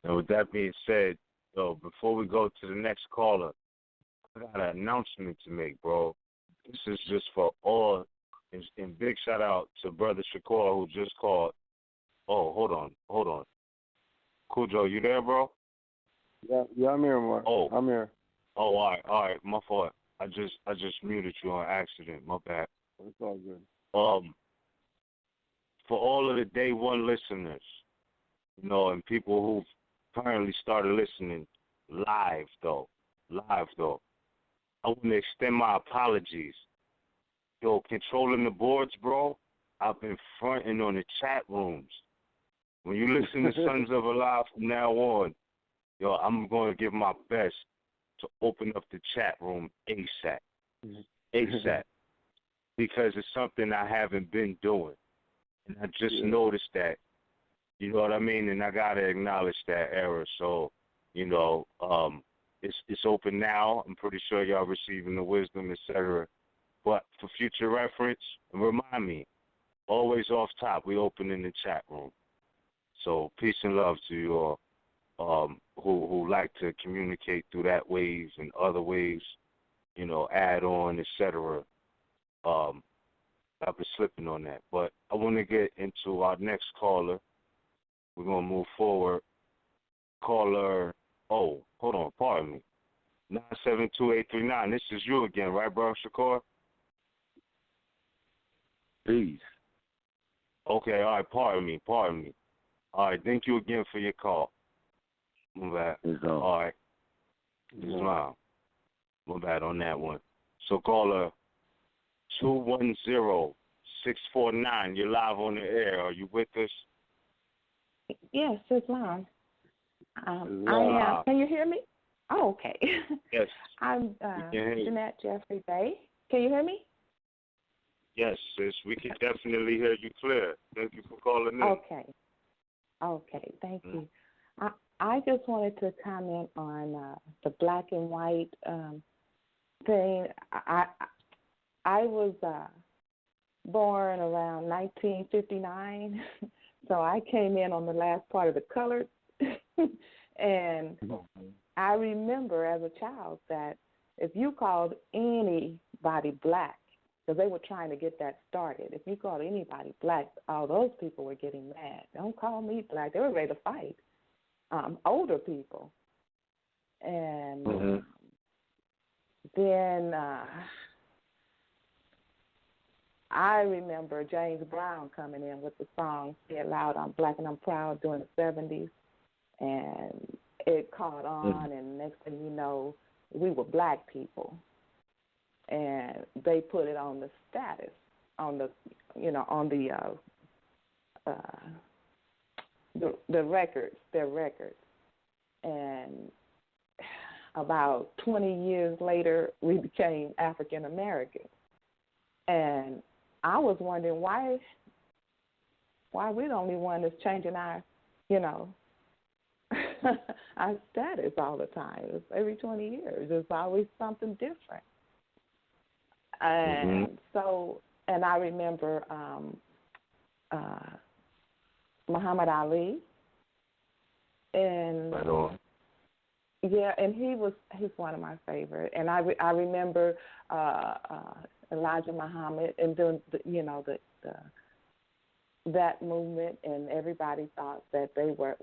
[SPEAKER 4] And with that being said, before we go to the next caller, I got an announcement to make, bro. This is just for all, and big shout out to Brother Shakur who just called. Oh, hold on. Cujo, you there, bro?
[SPEAKER 5] Yeah, I'm here, Moor.
[SPEAKER 4] Oh,
[SPEAKER 5] I'm here.
[SPEAKER 4] Oh, all right, my fault. I just muted you on accident. My bad.
[SPEAKER 5] It's all good.
[SPEAKER 4] For all of the day one listeners, and people who've currently started listening live though, I want to extend my apologies. Controlling the boards, bro. I've been fronting on the chat rooms. When you listen to Sons of Allah from now on, I'm going to give my best to open up the chat room ASAP. Because it's something I haven't been doing. And I just noticed that, you know what I mean? And I got to acknowledge that error. So, it's open now. I'm pretty sure y'all receiving the wisdom, etc. But for future reference, remind me, always off top, we open in the chat room. So peace and love to you all who like to communicate through that ways and other ways, add on, etc. I've been slipping on that. But I want to get into our next caller. We're going to move forward. Caller, hold on, pardon me. 972-839. This is you again, right, bro, Shakur?
[SPEAKER 11] Peace.
[SPEAKER 4] Okay, all right, pardon me. All right, thank you again for your call. My bad. All right. Islam. My bad on that one. So caller 210-649. You're live on the air. Are you with us?
[SPEAKER 12] Yes, Islam. I am. Can you hear me? Oh, okay.
[SPEAKER 4] Yes.
[SPEAKER 12] I'm Jeanette Jeffrey Bay. Can you hear me?
[SPEAKER 4] Yes, sis, we can definitely hear you clear. Thank you for calling in.
[SPEAKER 12] Okay, thank you. I just wanted to comment on the black and white thing. I was born around 1959, so I came in on the last part of the colored. And I remember as a child that if you called anybody black, because they were trying to get that started, if you called anybody black, all those people were getting mad. Don't call me black. They were ready to fight. Older people. And then I remember James Brown coming in with the song Say It Loud, I'm Black and I'm Proud during the 70s. And it caught on, and next thing you know, we were black people. And they put it on the status, on the, on the records, their records. And about 20 years later, we became African American. And I was wondering why we're the only one that's changing our, our status all the time. It's every 20 years. There's always something different. And so, and I remember Muhammad Ali, and and he's one of my favorite. And I remember Elijah Muhammad and doing that movement, and everybody thought that they were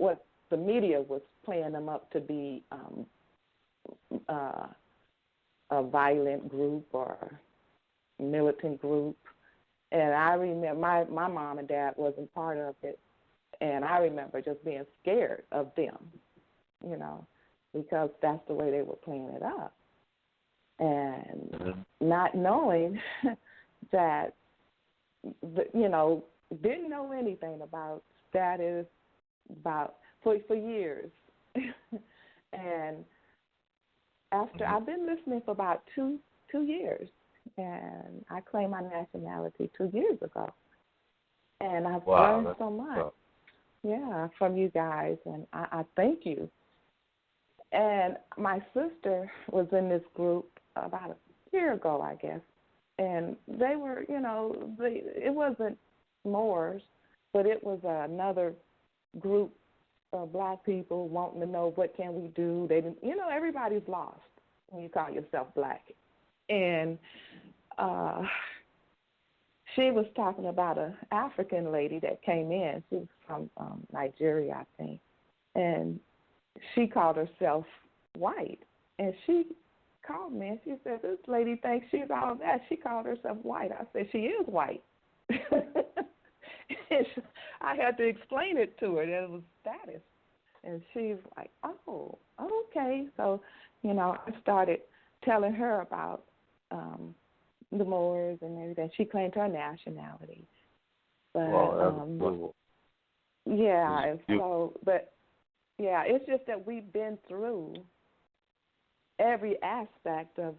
[SPEAKER 12] the media was playing them up to be a violent group or militant group. And I remember my mom and dad wasn't part of it, and I remember just being scared of them, because that's the way they were playing it up, and not knowing that, didn't know anything about status, for years. And after I've been listening for about two years, and I claimed my nationality 2 years ago, and I've learned so much, from you guys, and I thank you. And my sister was in this group about a year ago, I guess, and they were, it wasn't Moors, but it was another group of black people wanting to know what can we do. They didn't, everybody's lost when you call yourself black. And she was talking about an African lady that came in. She was from Nigeria, I think. And she called herself white. And she called me and she said, this lady thinks she's all that. She called herself white. I said, she is white. I had to explain it to her that it was status. And she's like, oh, okay. So, I started telling her about the Moors and everything. She claimed her nationality. But, it's just that we've been through every aspect of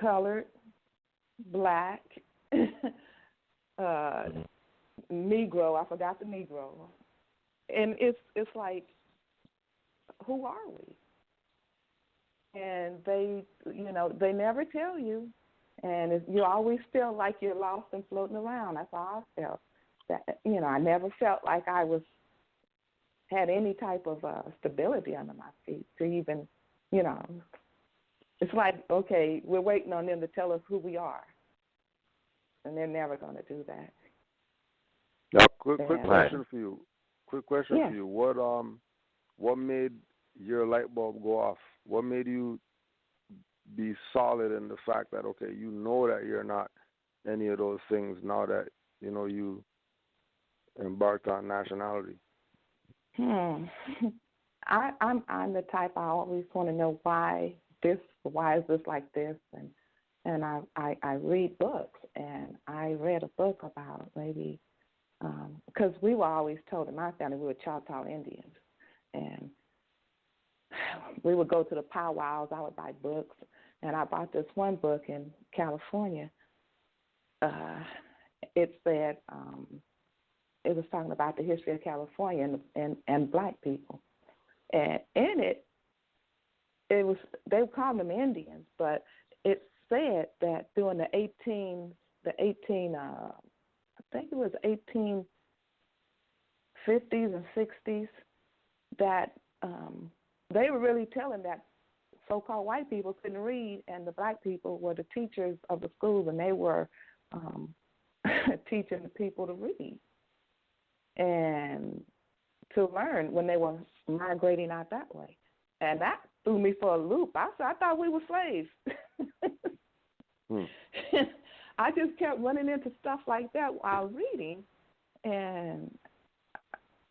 [SPEAKER 12] colored, black, Negro. I forgot the Negro. And it's like, who are we? And they never tell you. And you always feel like you're lost and floating around. That's how I felt. That, I never felt like I had any type of stability under my feet to even, it's like, okay, we're waiting on them to tell us who we are. And they're never going to do that.
[SPEAKER 5] Now, quick question for you. For you. What made your light bulb go off? What made you be solid in the fact that, okay, that you're not any of those things now that, you embarked on nationality?
[SPEAKER 12] I'm the type, I always want to know why is this like this, and I read books, and I read a book about maybe, because we were always told in my family we were Choctaw Indians, and we would go to the powwows. I would buy books, and I bought this one book in California, it said it was talking about the history of California and black people, and in it was they called them Indians, but it said that during the 18 I think it was 1850s and 60s that they were really telling that so-called white people couldn't read, and the black people were the teachers of the schools, and they were teaching the people to read and to learn when they were migrating out that way. And that threw me for a loop. I thought we were slaves. I just kept running into stuff like that while reading, and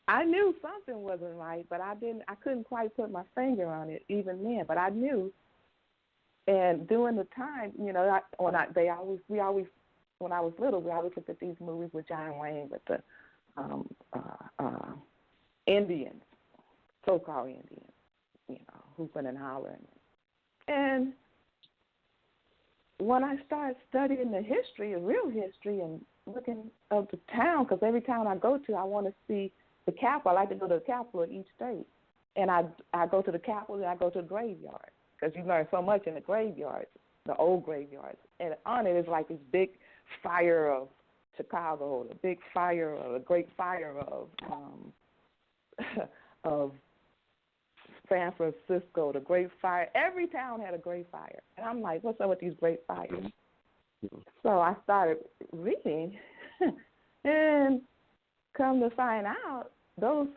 [SPEAKER 12] I knew something wasn't right, but I couldn't quite put my finger on it even then. But I knew, and during the time, you know, when I was little, we always looked at these movies with John Wayne with the Indians, so-called Indians, you know, hooping and hollering. And when I started studying the history, the real history, and looking of the town, because every town I go to, I want to see the capital. I like to go to the capital of each state. And I go to the capital and I go to the graveyard, because you learn so much in the graveyards, the old graveyards. And on it is like this big fire of Chicago, the big fire, or the great fire of San Francisco, the great fire. Every town had a great fire. And I'm like, what's up with these great fires? So I started reading, and come to find out, those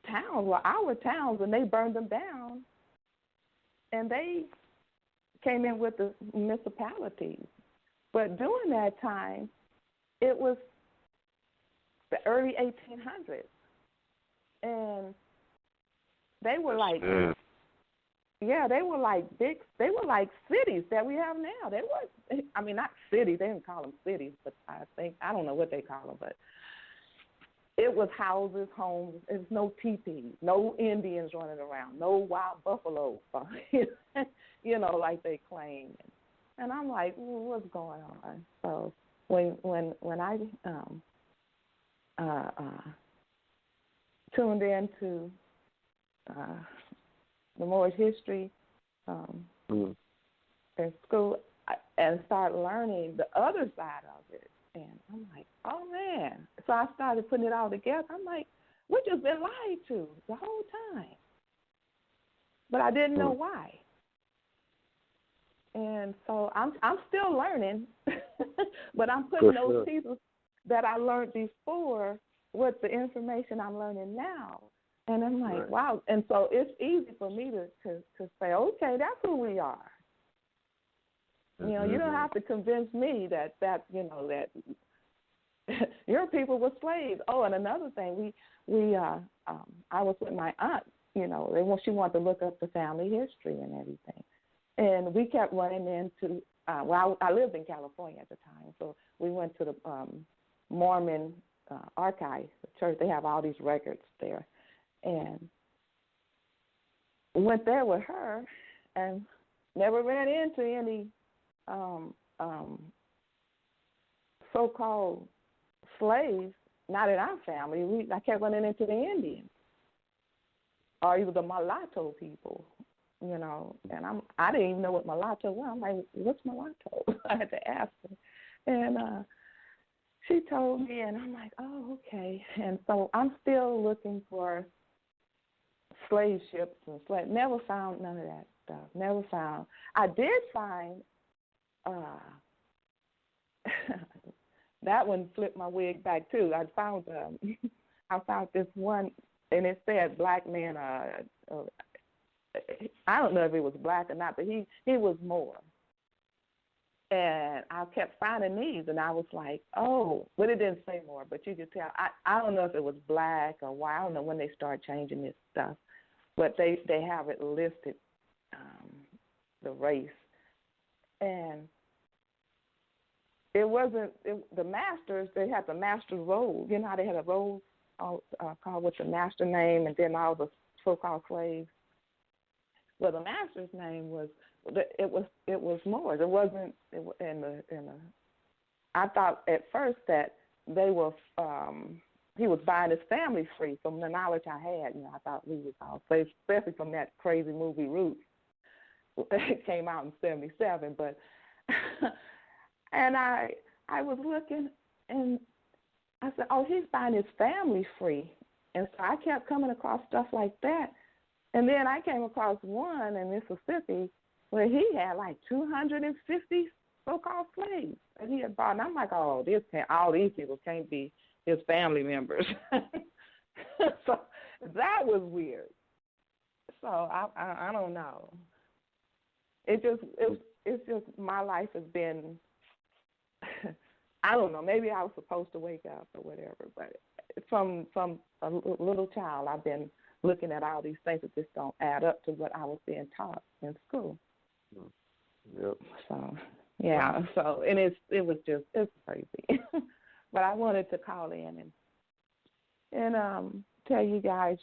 [SPEAKER 12] towns were our towns, and they burned them down, and they came in with the municipalities. But during that time, it was the early 1800s, and they were like, they were like cities that we have now. They were, I mean, not cities. They didn't call them cities, but I don't know what they call them, but it was houses, homes. There's no teepees, no Indians running around, no wild buffalo, you know, like they claim. And I'm like, what's going on? So when I tuned into the Moorish history in school, and started learning the other side of it, and I'm like, oh man. So I started putting it all together. I'm like, we've just been lied to the whole time, but I didn't know why. And so I'm still learning, but I'm putting those pieces that I learned before with the information I'm learning now. And I'm like, wow. And so it's easy for me to say, okay, that's who we are. You know, you don't have to convince me that you know, that your people were slaves. Oh, and another thing, I was with my aunt, you know, she wanted to look up the family history and everything. And we kept running into, I lived in California at the time, so we went to the Mormon archive, the church. They have all these records there. And went there with her and never ran into any so-called slaves, not in our family. I kept running into the Indians or even the mulatto people, you know. And I didn't even know what mulatto was. I'm like, what's mulatto? I had to ask her. And she told me, and I'm like, oh, okay. And so I'm still looking for slave ships and never found none of that stuff. Never found. I did find that one flipped my wig back too. I found this one, and it said black man. I don't know if it was black or not, but he was Moor. And I kept finding these, and I was like, oh, but it didn't say Moor, but you could tell. I don't know if it was black or why. I don't know when they started changing this stuff, but they have it listed, the race. And it wasn't the masters. They had the master roll. You know how they had a roll called with the master name, and then all the so-called slaves. Well, the master's name was Moors. It wasn't in the. I thought at first that they were he was buying his family free. From the knowledge I had, I thought we was all safe, especially from that crazy movie Roots. It came out in '77, but and I was looking and I said, oh, he's buying his family free. And so I kept coming across stuff like that. And then I came across one in Mississippi where he had like 250 so-called slaves that he had bought. And I'm like, oh, all these people can't be his family members. So that was weird. So I don't know. It's just my life has been, I don't know, maybe I was supposed to wake up or whatever, but from a little child, I've been looking at all these things that just don't add up to what I was being taught in school.
[SPEAKER 5] Yep.
[SPEAKER 12] So, yeah, so, and it's crazy. But I wanted to call in and tell you guys,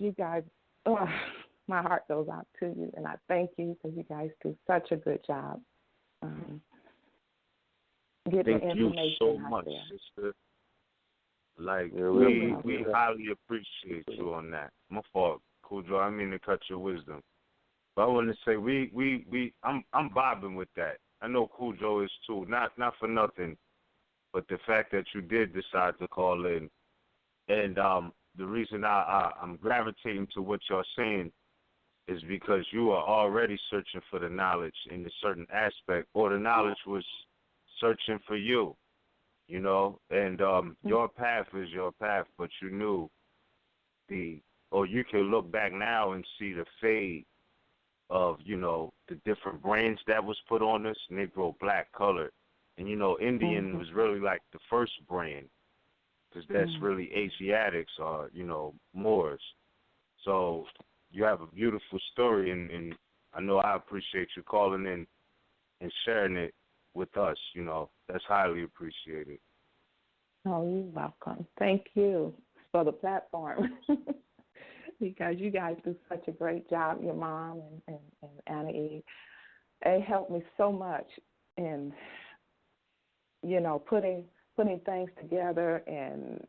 [SPEAKER 12] my heart goes out to you, and I thank you because you guys do such a good job. Getting
[SPEAKER 4] Thank you so much, sister. Like, we highly appreciate you on that. My fault, Cujo. I mean to cut your wisdom. But I want to say I'm bobbing with that. I know Cujo is too. Not for nothing, but the fact that you did decide to call in, and the reason I'm gravitating to what you're saying is because you are already searching for the knowledge in a certain aspect, or the knowledge was searching for you, and your path is your path, but you knew you can look back now and see the fade of, the different brands that was put on us, Negro, black, colored. And, Indian was really like the first brand, because that's really Asiatics or, Moors. So you have a beautiful story, and I know I appreciate you calling in and sharing it with us. That's highly appreciated.
[SPEAKER 12] Oh, you're welcome. Thank you for the platform. Because you guys do such a great job, your mom and Anna E. They helped me so much in, putting things together, and,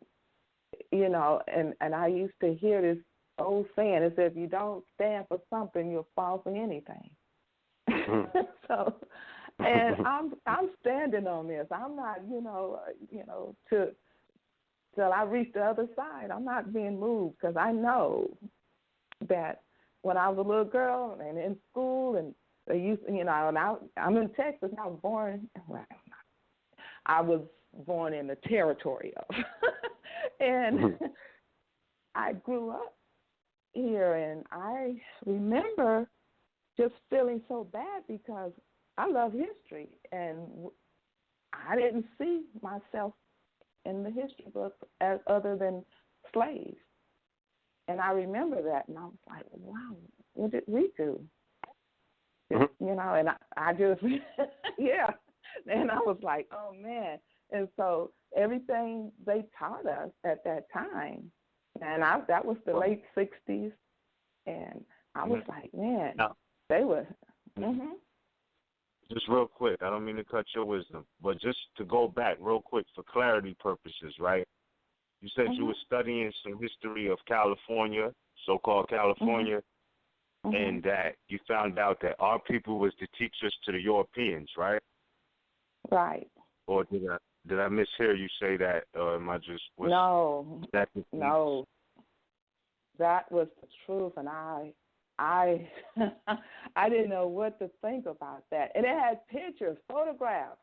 [SPEAKER 12] and I used to hear this old saying, is if you don't stand for something, you'll fall for anything. So, and I'm standing on this. I'm not, till I reach the other side. I'm not being moved, because I know that when I was a little girl and in school, and they used, and I'm in Texas. And I was born in the territory of, and I grew up here, and I remember just feeling so bad because I love history, and I didn't see myself in the history books as other than slaves. And I remember that, and I was like, wow, what did we do? And I just, yeah. And I was like, oh, man. And so everything they taught us at that time, and that was the late 60s, and I was like, man, they were.
[SPEAKER 4] Just real quick, I don't mean to cut your wisdom, but just to go back real quick for clarity purposes, right? You said you were studying some history of California, so-called California, and that you found out that our people was the teachers to the Europeans, right?
[SPEAKER 12] Right.
[SPEAKER 4] Or did I mishear you say that, or am I just...
[SPEAKER 12] No, no. That was the truth, and I didn't know what to think about that. And it had pictures, photographs.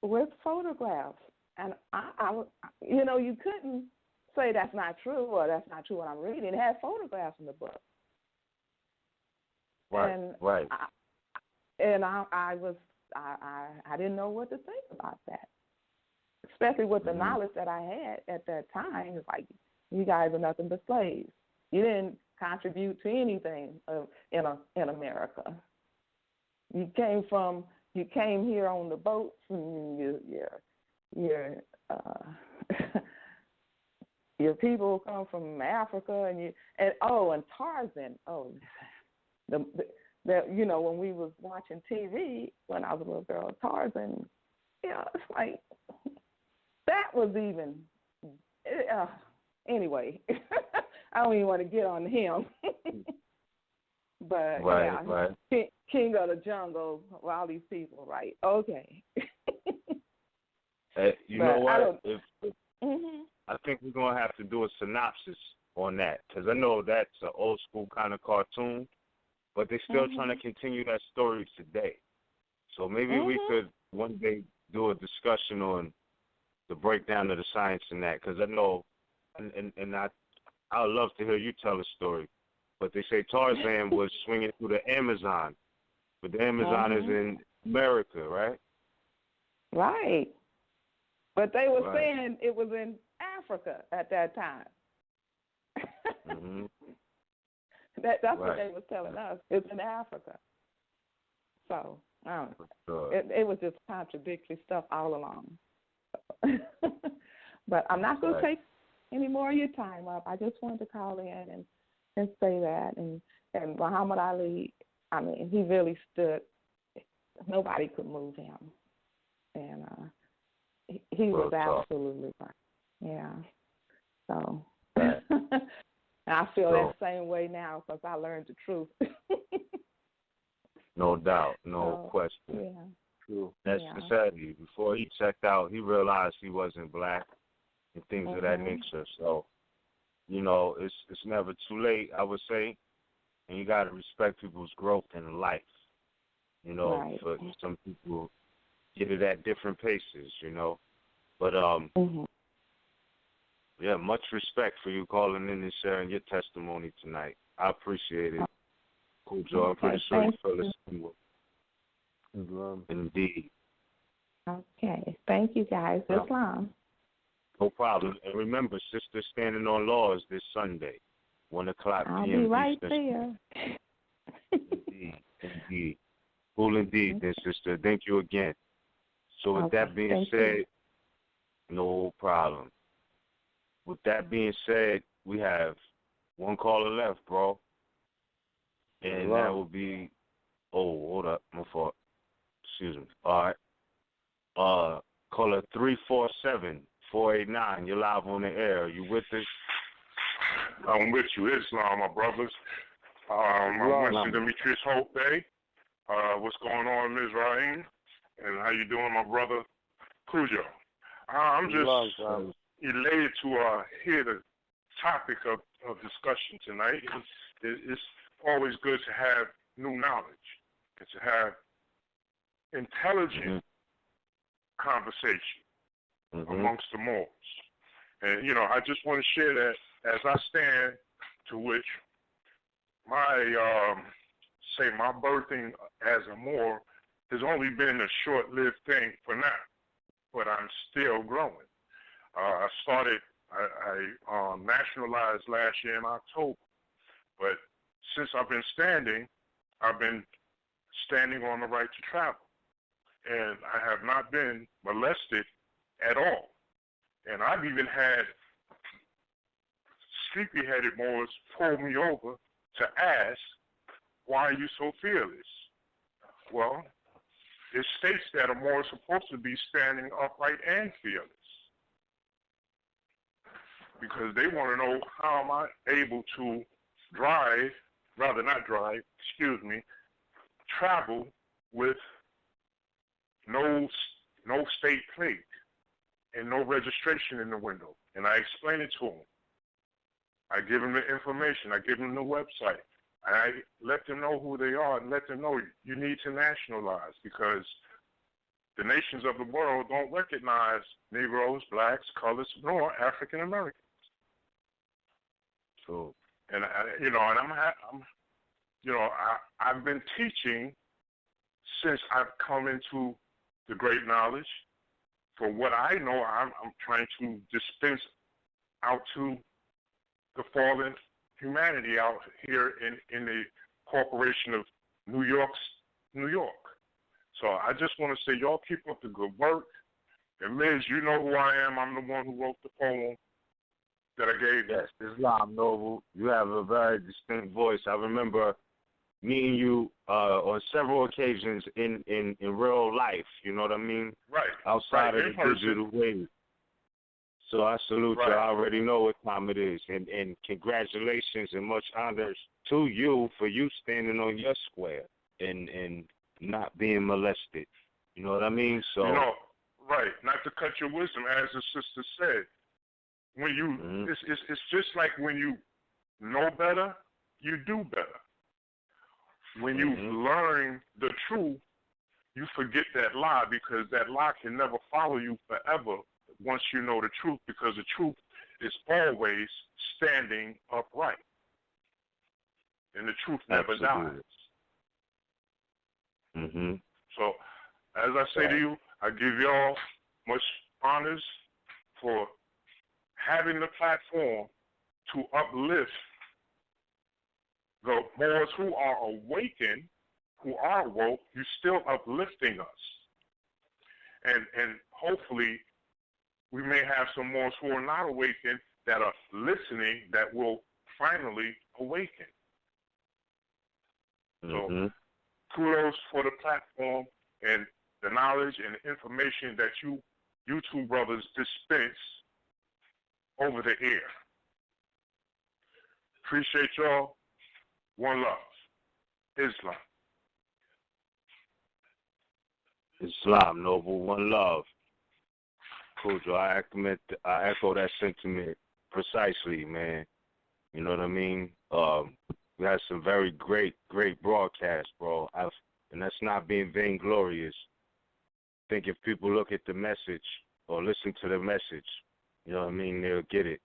[SPEAKER 12] With photographs. And I you couldn't say that's not true, or that's not true what I'm reading. It had photographs in the book.
[SPEAKER 4] Right,
[SPEAKER 12] and
[SPEAKER 4] right.
[SPEAKER 12] I didn't know what to think about that, especially with the knowledge that I had at that time. It's like, you guys are nothing but slaves. You didn't contribute to anything in America. You came here on the boats, and your people come from Africa, and Tarzan. Oh, that, you know, when we was watching TV when I was a little girl, Tarzan, you know, it's like, that was even, anyway, I don't even want to get on him. But,
[SPEAKER 4] right.
[SPEAKER 12] King of the Jungle, well, all these people, right? Okay.
[SPEAKER 4] You know what?
[SPEAKER 12] Mm-hmm.
[SPEAKER 4] I think we're going to have to do a synopsis on that, because I know that's an old school kind of cartoon, but they're still trying to continue that story today. So maybe we could one day do a discussion on the breakdown of the science in that, because I know, and I would love to hear you tell a story, but they say Tarzan was swinging through the Amazon, but the Amazon is in America, right?
[SPEAKER 12] Right. But they were saying it was in Africa at that time. That's what they were telling us. It's in Africa. So, I don't know. It was just contradictory stuff all along. But I'm not going to take any more of your time up. I just wanted to call in and say that. And Muhammad Ali, I mean, he really stood. Nobody could move him. And he was absolutely right. Yeah. So, I feel that same way now because I learned the truth.
[SPEAKER 4] No doubt, no question.
[SPEAKER 12] Yeah.
[SPEAKER 4] True. That's the sadity. Before he checked out, he realized he wasn't black and things of that nature. So, you know, it's never too late, I would say, and you got to respect people's growth in life. You know, for some people get it at different paces, you know. But, yeah, much respect for you calling in and sharing your testimony tonight. I appreciate it. Cool, Joe. I'm pretty sure you feel the same way. Indeed.
[SPEAKER 12] Okay. Thank you, guys. Islam.
[SPEAKER 4] No problem. And remember, Sister Standing on Law is this Sunday, 1 o'clock p.m.
[SPEAKER 12] I'll be right
[SPEAKER 4] Eastern.
[SPEAKER 12] there.
[SPEAKER 4] Indeed. Cool indeed, then, Sister. Thank you again. So with that being said, no problem. With that being said, we have one caller left, bro. And that will be, hold up, my fault. Excuse me. All right. Caller 347-489. You're live on the air. Are you with us?
[SPEAKER 13] I'm with you, Islam, my brothers. I'm with Demetrius RVBey. What's going on, Ms. Raheem? And how you doing, my brother Cujo? I'm just elated to hear the topic of discussion tonight. It's always good to have new knowledge and to have intelligent conversation amongst the Moors. And, you know, I just want to share that as I stand to which my, my birthing as a Moor has only been a short-lived thing for now, but I'm still growing. I nationalized last year in October, but since I've been standing on the right to travel, and I have not been molested at all. And I've even had sleepy-headed Moors pull me over to ask, why are you so fearless? Well, it states that a Moor is supposed to be standing upright and fearless, because they want to know, how am I able to travel with no state plate and no registration in the window. And I explain it to them. I give them the information. I give them the website. I let them know who they are and let them know you need to nationalize, because the nations of the world don't recognize Negroes, blacks, colors, nor African Americans. So, and I've been teaching since I've come into the great knowledge. For what I know, I'm trying to dispense out to the fallen humanity out here in the corporation of New York. So I just want to say, y'all keep up the good work. And Liz, you know who I am. I'm the one who wrote the poem that I gave you.
[SPEAKER 4] Yes, Islam Noble. You have a very distinct voice. I remember me and you on several occasions in real life. You know what I mean?
[SPEAKER 13] Right.
[SPEAKER 4] Outside
[SPEAKER 13] right.
[SPEAKER 4] of the digital wave. So I salute you. I already know what time it is. And congratulations and much honors to you for you standing on your square and not being molested. You know what I mean? So
[SPEAKER 13] right. Not to cut your wisdom, as the sister said. When you it's just like when you know better, you do better. When you learn the truth, you forget that lie, because that lie can never follow you forever once you know the truth, because the truth is always standing upright. And the truth never dies. So, as I say to you, I give y'all much honors for having the platform to uplift the Moors who are awakened, who are woke. You're still uplifting us. And hopefully we may have some Moors who are not awakened that are listening that will finally awaken. So kudos for the platform and the knowledge and the information that you two brothers dispense over the air. Appreciate y'all. One love. Islam.
[SPEAKER 4] Islam, noble, one love. Cool, Joe. I echo that sentiment precisely, man. You know what I mean? We had some very great broadcasts, bro. And that's not being vainglorious. I think if people look at the message or listen to the message, you know what I mean, they'll get it.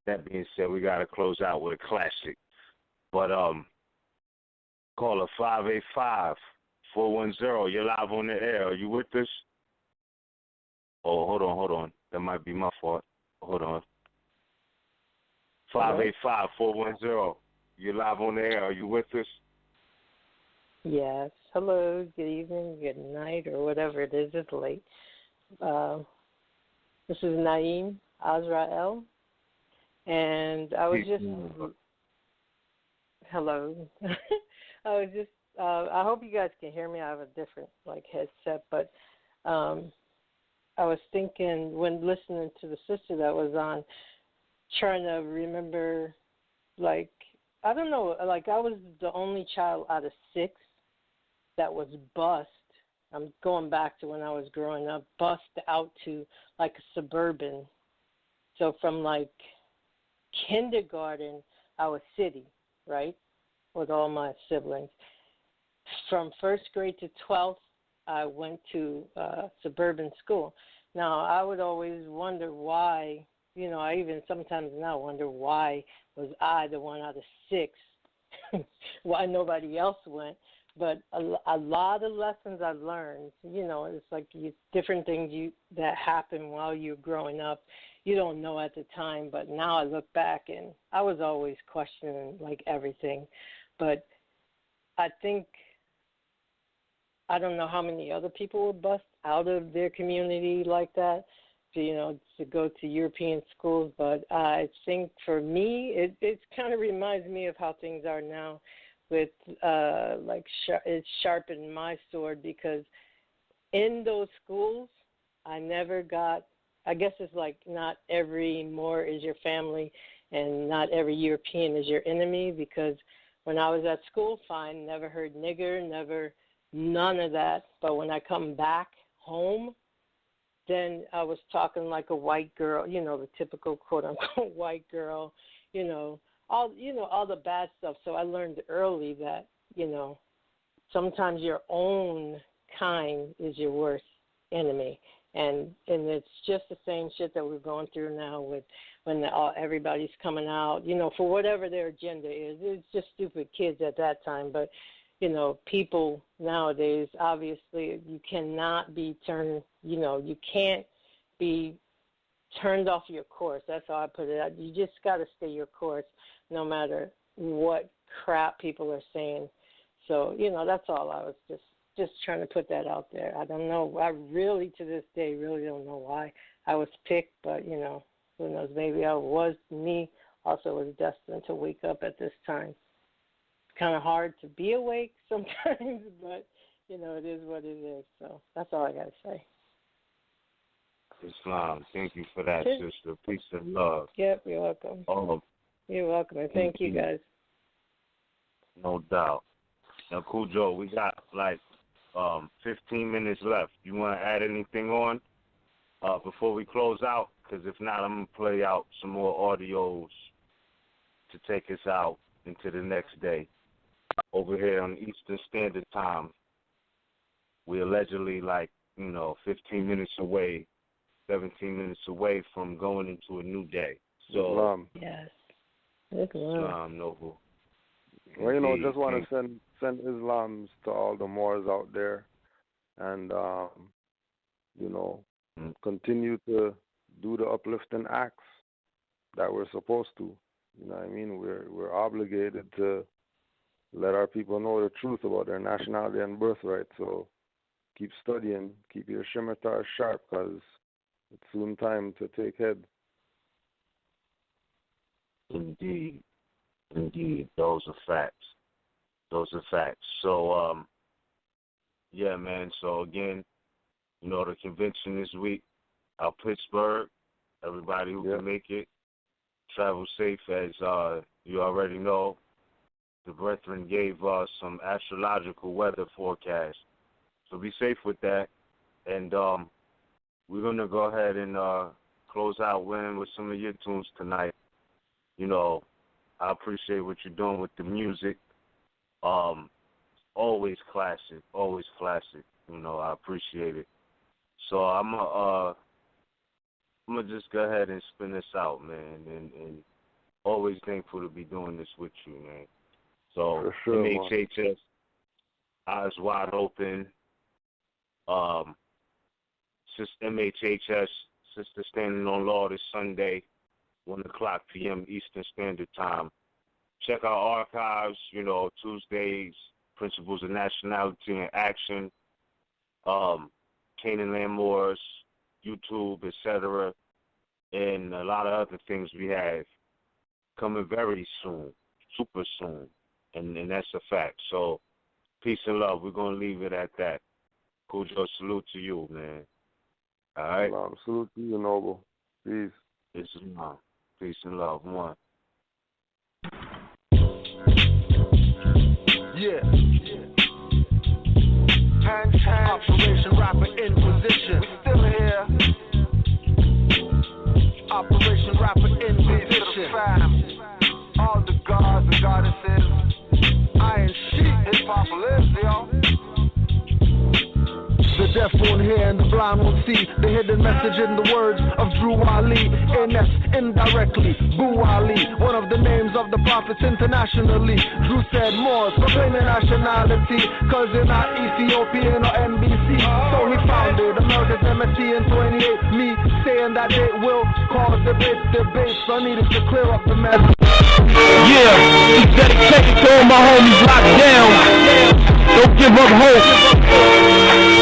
[SPEAKER 4] That being said, we got to close out with a classic. But caller 585-410, you're live on the air. Are you with us? Oh, hold on. That might be my fault. Hold on. 585-410, you're live on the air. Are you with us?
[SPEAKER 14] Yes. Hello, good evening, good night, or whatever it is. It's late. This is Naeem Azrael, and I was just hello. I hope you guys can hear me. I have a different headset, but I was thinking when listening to the sister that was on, trying to remember, I don't know, I was the only child out of 6 that was bused. I'm going back to when I was growing up, bused out to a suburban. So from kindergarten, I was city, right, with all my siblings. From 1st grade to 12th, I went to suburban school. Now, I would always wonder why, I even sometimes now wonder why was I the one out of 6, why nobody else went. But a lot of lessons I've learned, it's different things that happen while you're growing up. You don't know at the time, but now I look back and I was always questioning everything. But I think, I don't know how many other people were bused out of their community like that, to go to European schools. But I think for me, it kind of reminds me of how things are now. With it sharpened my sword, because in those schools I never got, I guess it's not every Moor is your family and not every European is your enemy, because when I was at school, fine, never heard nigger, none of that. But when I come back home, then I was talking like a white girl, the typical quote unquote white girl, all the bad stuff. So I learned early that, sometimes your own kind is your worst enemy. And it's just the same shit that we're going through now with when everybody's coming out, for whatever their agenda is. It's just stupid kids at that time. But, people nowadays, obviously, you cannot be turned, you can't be turned off your course. That's how I put it. You just got to stay your course no matter what crap people are saying. So, that's all. I was just trying to put that out there. I don't know. I really, to this day, really don't know why I was picked, but, who knows? Maybe me also was destined to wake up at this time. kind of hard to be awake sometimes, but, you know, it is what it is. So that's all I got to say.
[SPEAKER 4] Islam, thank you for that, sister. Peace and love.
[SPEAKER 14] Yep, you're welcome. You're welcome, and thank you, guys.
[SPEAKER 4] No doubt. Now, Cool Joe, we got like 15 minutes left. You want to add anything on before we close out? Because if not, I'm going to play out some more audios to take us out into the next day. Over here on Eastern Standard Time, we're allegedly 15 minutes away, 17 minutes away from going into a new day. So,
[SPEAKER 14] yes.
[SPEAKER 4] Islam, Noble.
[SPEAKER 5] Well, just want to send Islams to all the Moors out there, and continue to do the uplifting acts that we're supposed to. You know what I mean? We're obligated to let our people know the truth about their nationality and birthright. So keep studying, keep your scimitar sharp, because it's soon time to take head.
[SPEAKER 4] Indeed. Those are facts. So, yeah, man. So, again, the convention this week out Pittsburgh. Everybody who can make it, travel safe. As you already know, the brethren gave us some astrological weather forecast. So be safe with that. And we're going to go ahead and close out with some of your tunes tonight. I appreciate what you're doing with the music. Always classic. I appreciate it. So I'm gonna just go ahead and spin this out, man, and always thankful to be doing this with you, man. So
[SPEAKER 5] for sure,
[SPEAKER 4] MHHS, Eyes Wide Open. MHHS, Sister Standing on Law this Sunday, 1:00 p.m. Eastern Standard Time. Check our archives, Tuesdays, Principles of Nationality and Action, Canaan Land Moors, YouTube, etc., and a lot of other things we have coming very soon, super soon, and that's a fact. So, peace and love. We're going to leave it at that. Cool Joe, salute to you, man. All right?
[SPEAKER 5] Salute to you, Noble. Peace.
[SPEAKER 4] Peace and love. One.
[SPEAKER 1] Yeah. Operation Rapper in position. We still here. Operation Rapper in position. All the gods and goddesses. Iron sheet, hip hop lives, yo. The deaf won't hear and the blind won't see the hidden message in the words of Drew Ali. NS indirectly, Boo Ali, one of the names of the prophets internationally. Drew said Moors, proclaiming nationality, cause you're not Ethiopian or NBC. So he founded America's MSC in 28. Me saying that it will cause debate, so I needed to clear up the mess.
[SPEAKER 15] Yeah, it's dedicated to all my homies locked down. Don't give up hope.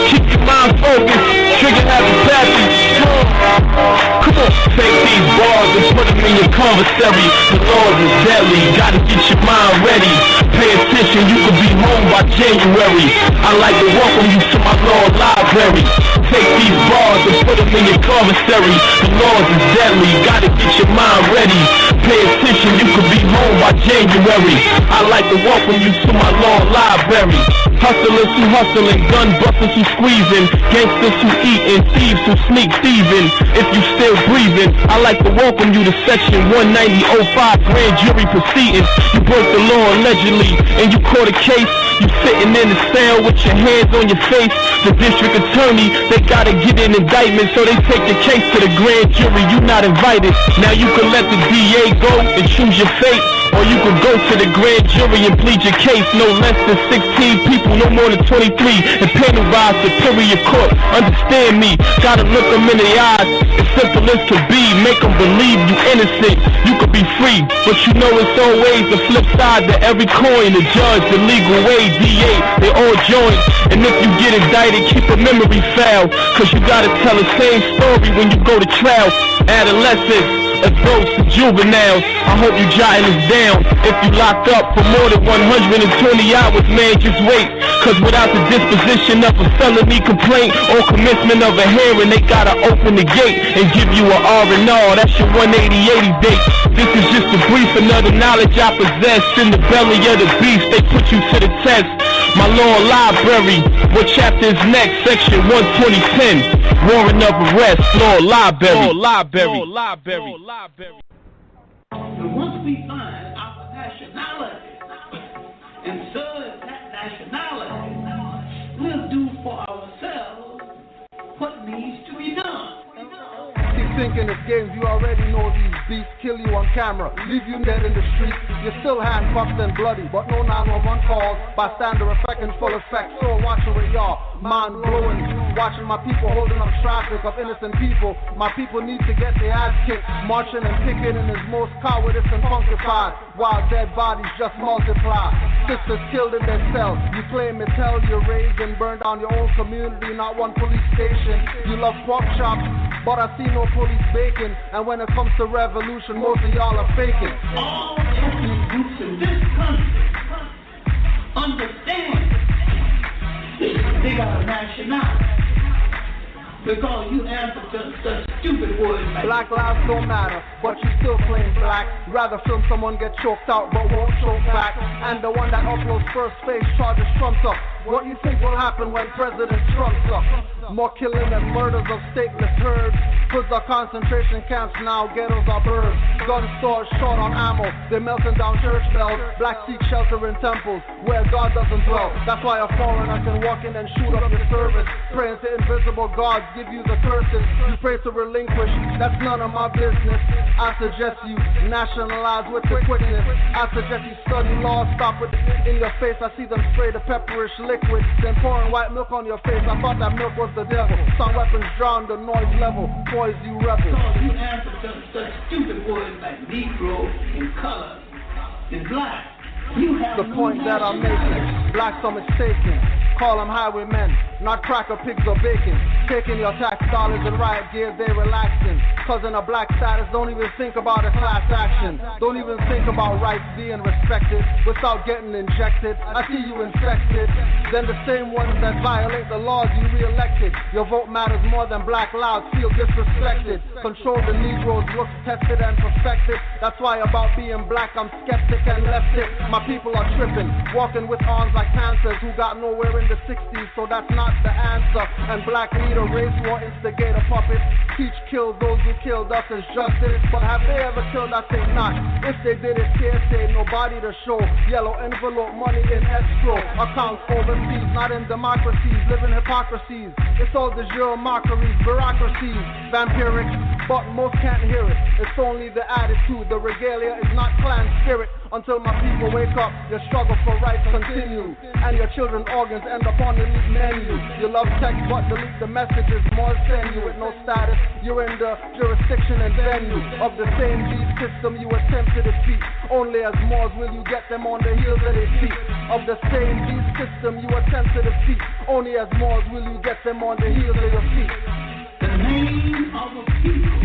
[SPEAKER 15] Keep your mind focused. Trigger happy happy. Come on, take these bars and put them in your commissary. The Lord is deadly. Gotta get your mind ready. Pay attention, you could be home by January. I like to welcome you to my Lord library. Take these bars and put them in your commissary. The Lord is deadly. Gotta get your mind ready. Pay attention, you could be home by January. I like to welcome you to my Lord library. Hustlers who hustling, gun busters who squeezing, gangsters who eating, thieves who sneak thieving. If you still breathing, I like to welcome you to section 190.05 grand jury proceedings. You broke the law allegedly, and you caught a case. You sitting in the cell with your hands on your face. The district attorney, they gotta get an indictment, so they take your case to the grand jury. You not invited. Now you can let the DA go and choose your fate, or you could go to the grand jury and plead your case. No less than 16 people, no more than 23, and penalize Superior Court. Understand me, gotta look them in the eyes, as simple as could be. Make them believe you innocent, you could be free. But you know it's always the flip side to every coin. The judge, the legal way, DA, they all join. And if you get indicted, keep a memory foul, cause you gotta tell the same story when you go to trial. Adolescents, as ghosts and juveniles. I hope you jotting this down. If you locked up for more than 120 hours, man, just wait. Cause without the disposition of a felony complaint or commencement of a hearing, they gotta open the gate and give you a R&R. That's your 180 date. This is just a briefing of the knowledge I possess. In the belly of the beast, they put you to the test. My law library, what chapter is next? Section 12010, warrant of arrest, law library.
[SPEAKER 16] And once we find our nationality and serve that nationality, we'll do for ourselves what needs to be done.
[SPEAKER 1] Keep thinking it's games, you already know these beasts kill you on camera, leave you dead in the street. You're still handcuffed and bloody, but no 911 calls. Bystander effect in full effect, still watching with y'all. Mind blowing, watching my people holding up traffic of innocent people. My people need to get their ass kicked. Marching and picketing is most cowardice and funkified, while dead bodies just multiply. Sisters killed in their cells. You claim it, tell you raised and burned down your own community, not one police station. You love pork chops, but I see no police bacon. And when it comes to revolution, most of y'all are faking.
[SPEAKER 16] All ethnic groups in this country understand they got a nationality. Because you answer such stupid words like
[SPEAKER 1] Black lives don't matter, but you still claim black. Rather film someone get choked out, but won't choke back. And the one that uploads first face charges Trump's up. What you think will happen when President Trump's up? More killing and murders of stateless herds. Hoods are concentration camps now, ghettos are birds. Gun stores short on ammo, they're melting down church bells. Black seek shelter in temples where God doesn't dwell. That's why a foreigner can walk in and shoot up your service. Praying to invisible gods give you the curses. You pray to relinquish, that's none of my business. I suggest you nationalize with the quickness. I suggest you study law, stop with it in your face. I see them spray the pepperish liquid, then pouring white milk on your face. I thought that milk was the devil. Some weapons drown the noise level. Poise you rebels.
[SPEAKER 16] So you answer such stupid words like Negro and color and black. You have
[SPEAKER 1] the point that I'm making. Blacks are mistaken. Call them highwaymen, not cracker pigs or bacon. Taking your tax dollars and riot gear, they relaxing. Cause in a black status, don't even think about a class action. Don't even think about rights being respected without getting injected. I see you infected. Then the same ones that violate the laws you re-elected. Your vote matters more than black lives feel disrespected. Control the Negroes, looks tested and perfected. That's why about being black I'm skeptic and left it. My people are tripping, walking with arms like panthers who got nowhere in the 60s, so that's not the answer. And black leader, race war, instigator, puppet. Teach kill those who killed us as justice. But have they ever killed? I think not. If they did it, say nobody to show. Yellow envelope, money in escrow. Accounts overseas, not in democracies. Live in hypocrisies. It's all de jure mockeries, bureaucracies, vampiric, but most can't hear it. It's only the attitude. The regalia is not clan spirit. Until my people wake up, your struggle for rights continue. And your children's organs end up on the menu. You love text but delete the messages. More send you with no status. You're in the jurisdiction and venue of the same beast system you attempt to defeat. Only as Moors will you get them on the heels of their feet. Of the same beast system you attempt to defeat. Only as Moors will you get them on the heels of your feet.
[SPEAKER 16] The name of a people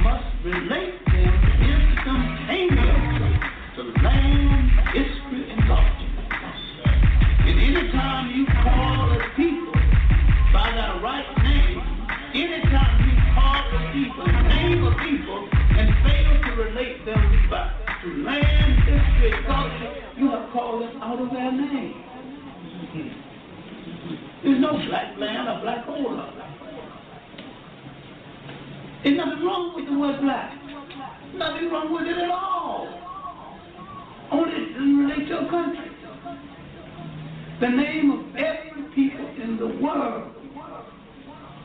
[SPEAKER 16] must relate them instantaneously to land, history, and culture. And anytime you call a people by their right name, anytime you call a people, name a people, and fail to relate them back to land, history, and culture, you have called them out of their name. There's no black man or black hole. There's nothing wrong with the word black. Nothing wrong with it at all. Only it doesn't relate to a country. The name of every people in the world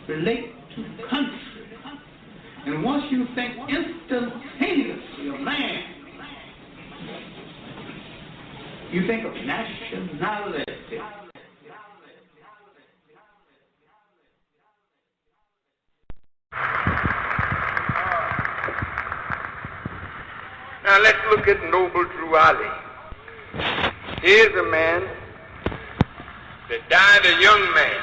[SPEAKER 16] relate to country. And once you think instantaneously of land, you think of nationality.
[SPEAKER 17] Now let's look at Noble Drew Ali. Here's a man that died a young man.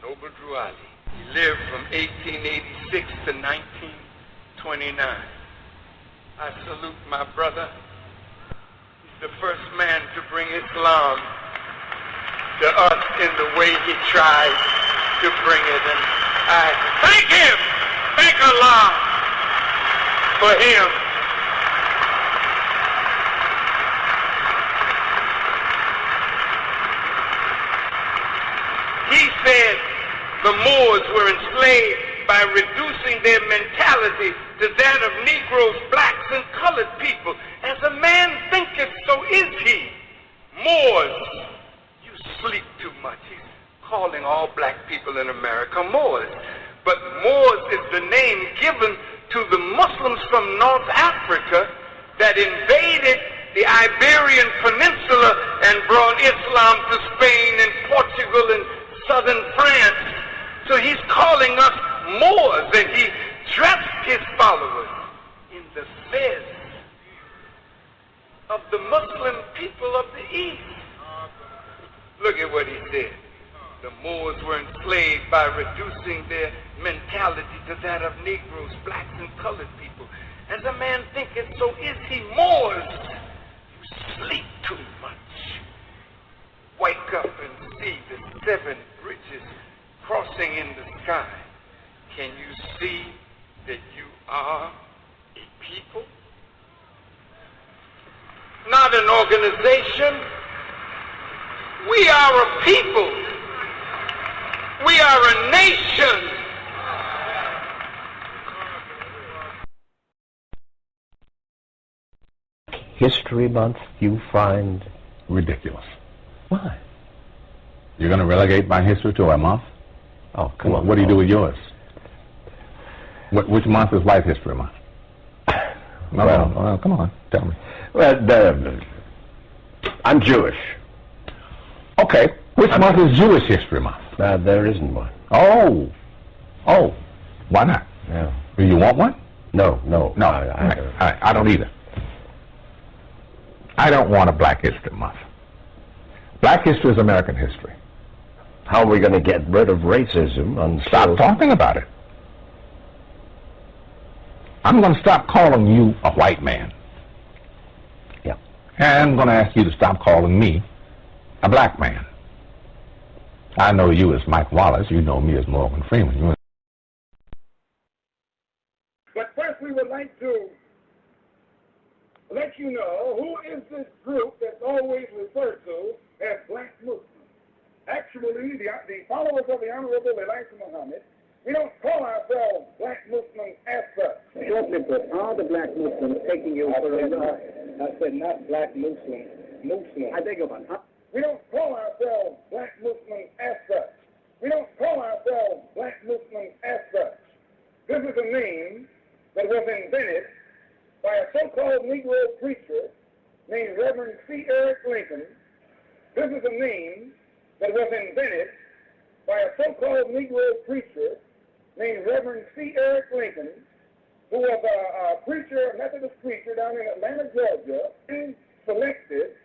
[SPEAKER 17] Noble Drew Ali. He lived from 1886 to 1929. I salute my brother. He's the first man to bring Islam to us in the way he tried to bring it. And I thank him, thank Allah for him. He said the Moors were enslaved by reducing their mentality to that of Negroes, blacks, and colored people. As a man thinketh, so is he. Moors, you sleep too much. He's calling all black people in America Moors. But Moors is the name given to the Muslims from North Africa that invaded the Iberian Peninsula and brought Islam to Spain and Portugal and southern France. So he's calling us Moors, and he dressed his followers in the fez of the Muslim people of the East. Look at what he said. The Moors were enslaved by reducing their mentality to that of Negroes, blacks, and colored people. As a man thinketh, so is he. Moors, you sleep too much. Wake up and see the 7 bridges crossing in the sky. Can you see that you are a people? Not an organization. We are a people. We are a nation.
[SPEAKER 18] History Month you find
[SPEAKER 19] ridiculous.
[SPEAKER 18] Why?
[SPEAKER 19] You're going to relegate my history to a month?
[SPEAKER 18] Oh, come on.
[SPEAKER 19] What do you do with yours? Which month is White History Month? Well, come on, tell me.
[SPEAKER 18] Well, I'm Jewish.
[SPEAKER 19] Okay, which month is Jewish History Month?
[SPEAKER 18] There isn't one.
[SPEAKER 19] Oh, why not?
[SPEAKER 18] Yeah.
[SPEAKER 19] Do you want one?
[SPEAKER 18] No.
[SPEAKER 19] I don't either. I don't want a Black History Month. Black history is American history.
[SPEAKER 18] How are we going to get rid of racism?
[SPEAKER 19] Stop talking about it. I'm going to stop calling you a white man.
[SPEAKER 18] Yeah.
[SPEAKER 19] And I'm going to ask you to stop calling me a black man. I know you as Mike Wallace. You know me as Morgan Freeman.
[SPEAKER 6] But first we would like to let you know who is this group that's always referred to as black Muslims. Actually, the followers of the Honorable Elijah Muhammad, we don't call ourselves black Muslims as such.
[SPEAKER 7] Shortly put, are the black Muslims taking you for a ride? I said not black Muslims, Muslims. I beg your pardon.
[SPEAKER 6] We don't call ourselves black Muslims as such. We don't call ourselves black Muslims as such. This is a name that was invented by a so-called Negro preacher named Reverend C. Eric Lincoln. This is a name that was invented by a so-called Negro preacher named Reverend C. Eric Lincoln, who was a preacher, a Methodist preacher down in Atlanta, Georgia, and selected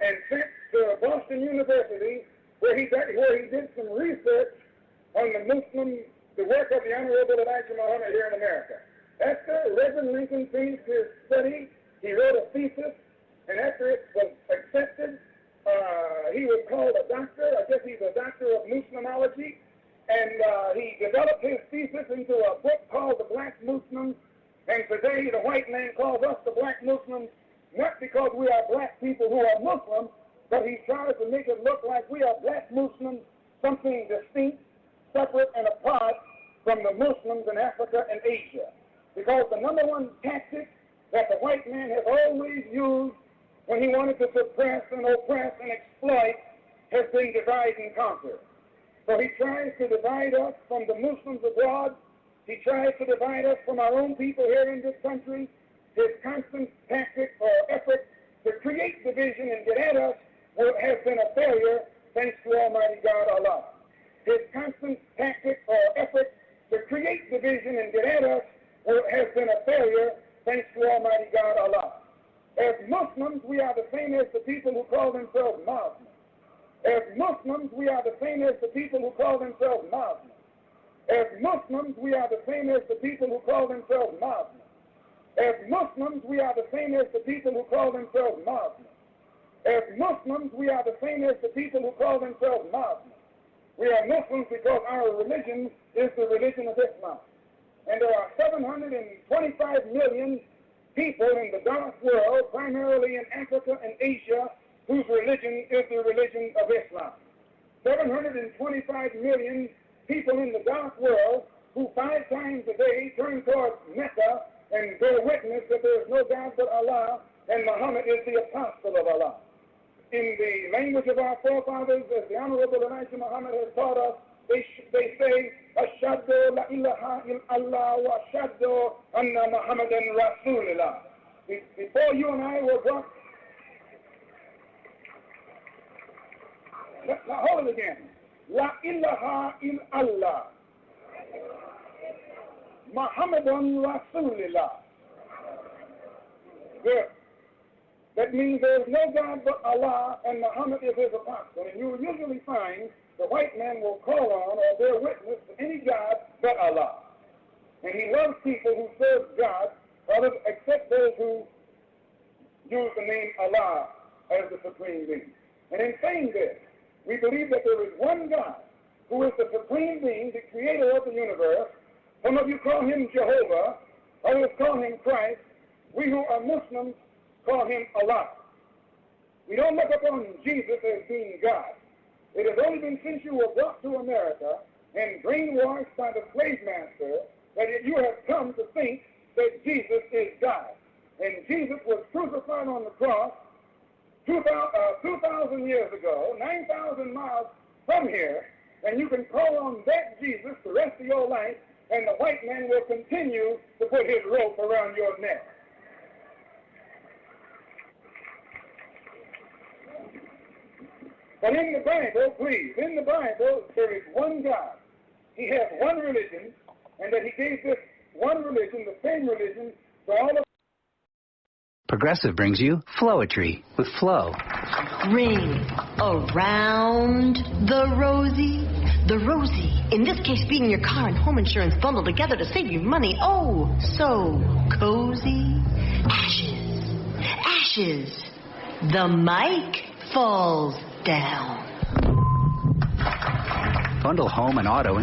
[SPEAKER 6] and sent to Boston University, where he did some research on the work of the Honorable Elijah Muhammad here in America. After Reverend Lincoln finished his study, he wrote a thesis, and after it was accepted, he was called a doctor. I guess he's a doctor of Muslimology, and he developed his thesis into a book called The Black Muslims, and today the white man calls us the black Muslims, not because we are black people who are Muslims, but he tries to make it look like we are black Muslims, something distinct, separate, and apart from the Muslims in Africa and Asia. Because the number one tactic that the white man has always used when he wanted to suppress and oppress and exploit has been divide and conquer. So he tries to divide us from the Muslims abroad. He tries to divide us from our own people here in this country. His constant tactic or effort to create division and get at us has been a failure, thanks to Almighty God Allah. His constant tactic or effort to create division and get at us has been a failure, thanks to Almighty God Allah. As Muslims, we are the same as the people who call themselves Muslims. As Muslims, we are the same as the people who call themselves Muslims. As Muslims, we are the same as the people who call themselves Muslims. As Muslims, we are the same as the people who call themselves Muslims. As Muslims, we are the same as the people who call themselves Muslims. We are Muslims because our religion is the religion of Islam. And there are 725 million people in the dark world, primarily in Africa and Asia, whose religion is the religion of Islam. 725 million people in the dark world who 5 times a day turn towards Mecca and bear witness that there is no God but Allah and Muhammad is the apostle of Allah. In the language of our forefathers, as the Honorable Elijah Muhammad has taught us, they say, Ashhadu la ilaha illallah wa ashhadu anna Muhammadan Rasulullah. Before you and I were brought... Now hold it again. La ilaha illallah. Muhammadan Rasulullah. Good. That means there is no God but Allah and Muhammad is his apostle. And you will usually find the white man will call on or bear witness to any God but Allah. And he loves people who serve God, others except those who use the name Allah as the supreme being. And in saying this, we believe that there is one God who is the supreme being, the creator of the universe. Some of you call him Jehovah, others call him Christ. We who are Muslims call him Allah. We don't look upon Jesus as being God. It has only been since you were brought to America and brainwashed by the slave master that you have come to think that Jesus is God. And Jesus was crucified on the cross 2,000 years ago, 9,000 miles from here, and you can call on that Jesus the rest of your life, and the white man will continue to put his rope around your neck. But in the Bible, please, in the Bible, there is one God. He has one religion, and that he gave this one religion, the same religion, to all of.
[SPEAKER 20] Progressive brings you Flowetry with Flo.
[SPEAKER 21] Ring around the rosy. The rosy, in this case being your car and home insurance bundled together to save you money. Oh, so cozy. Ashes. Ashes. The mic falls down.
[SPEAKER 20] Bundle home and auto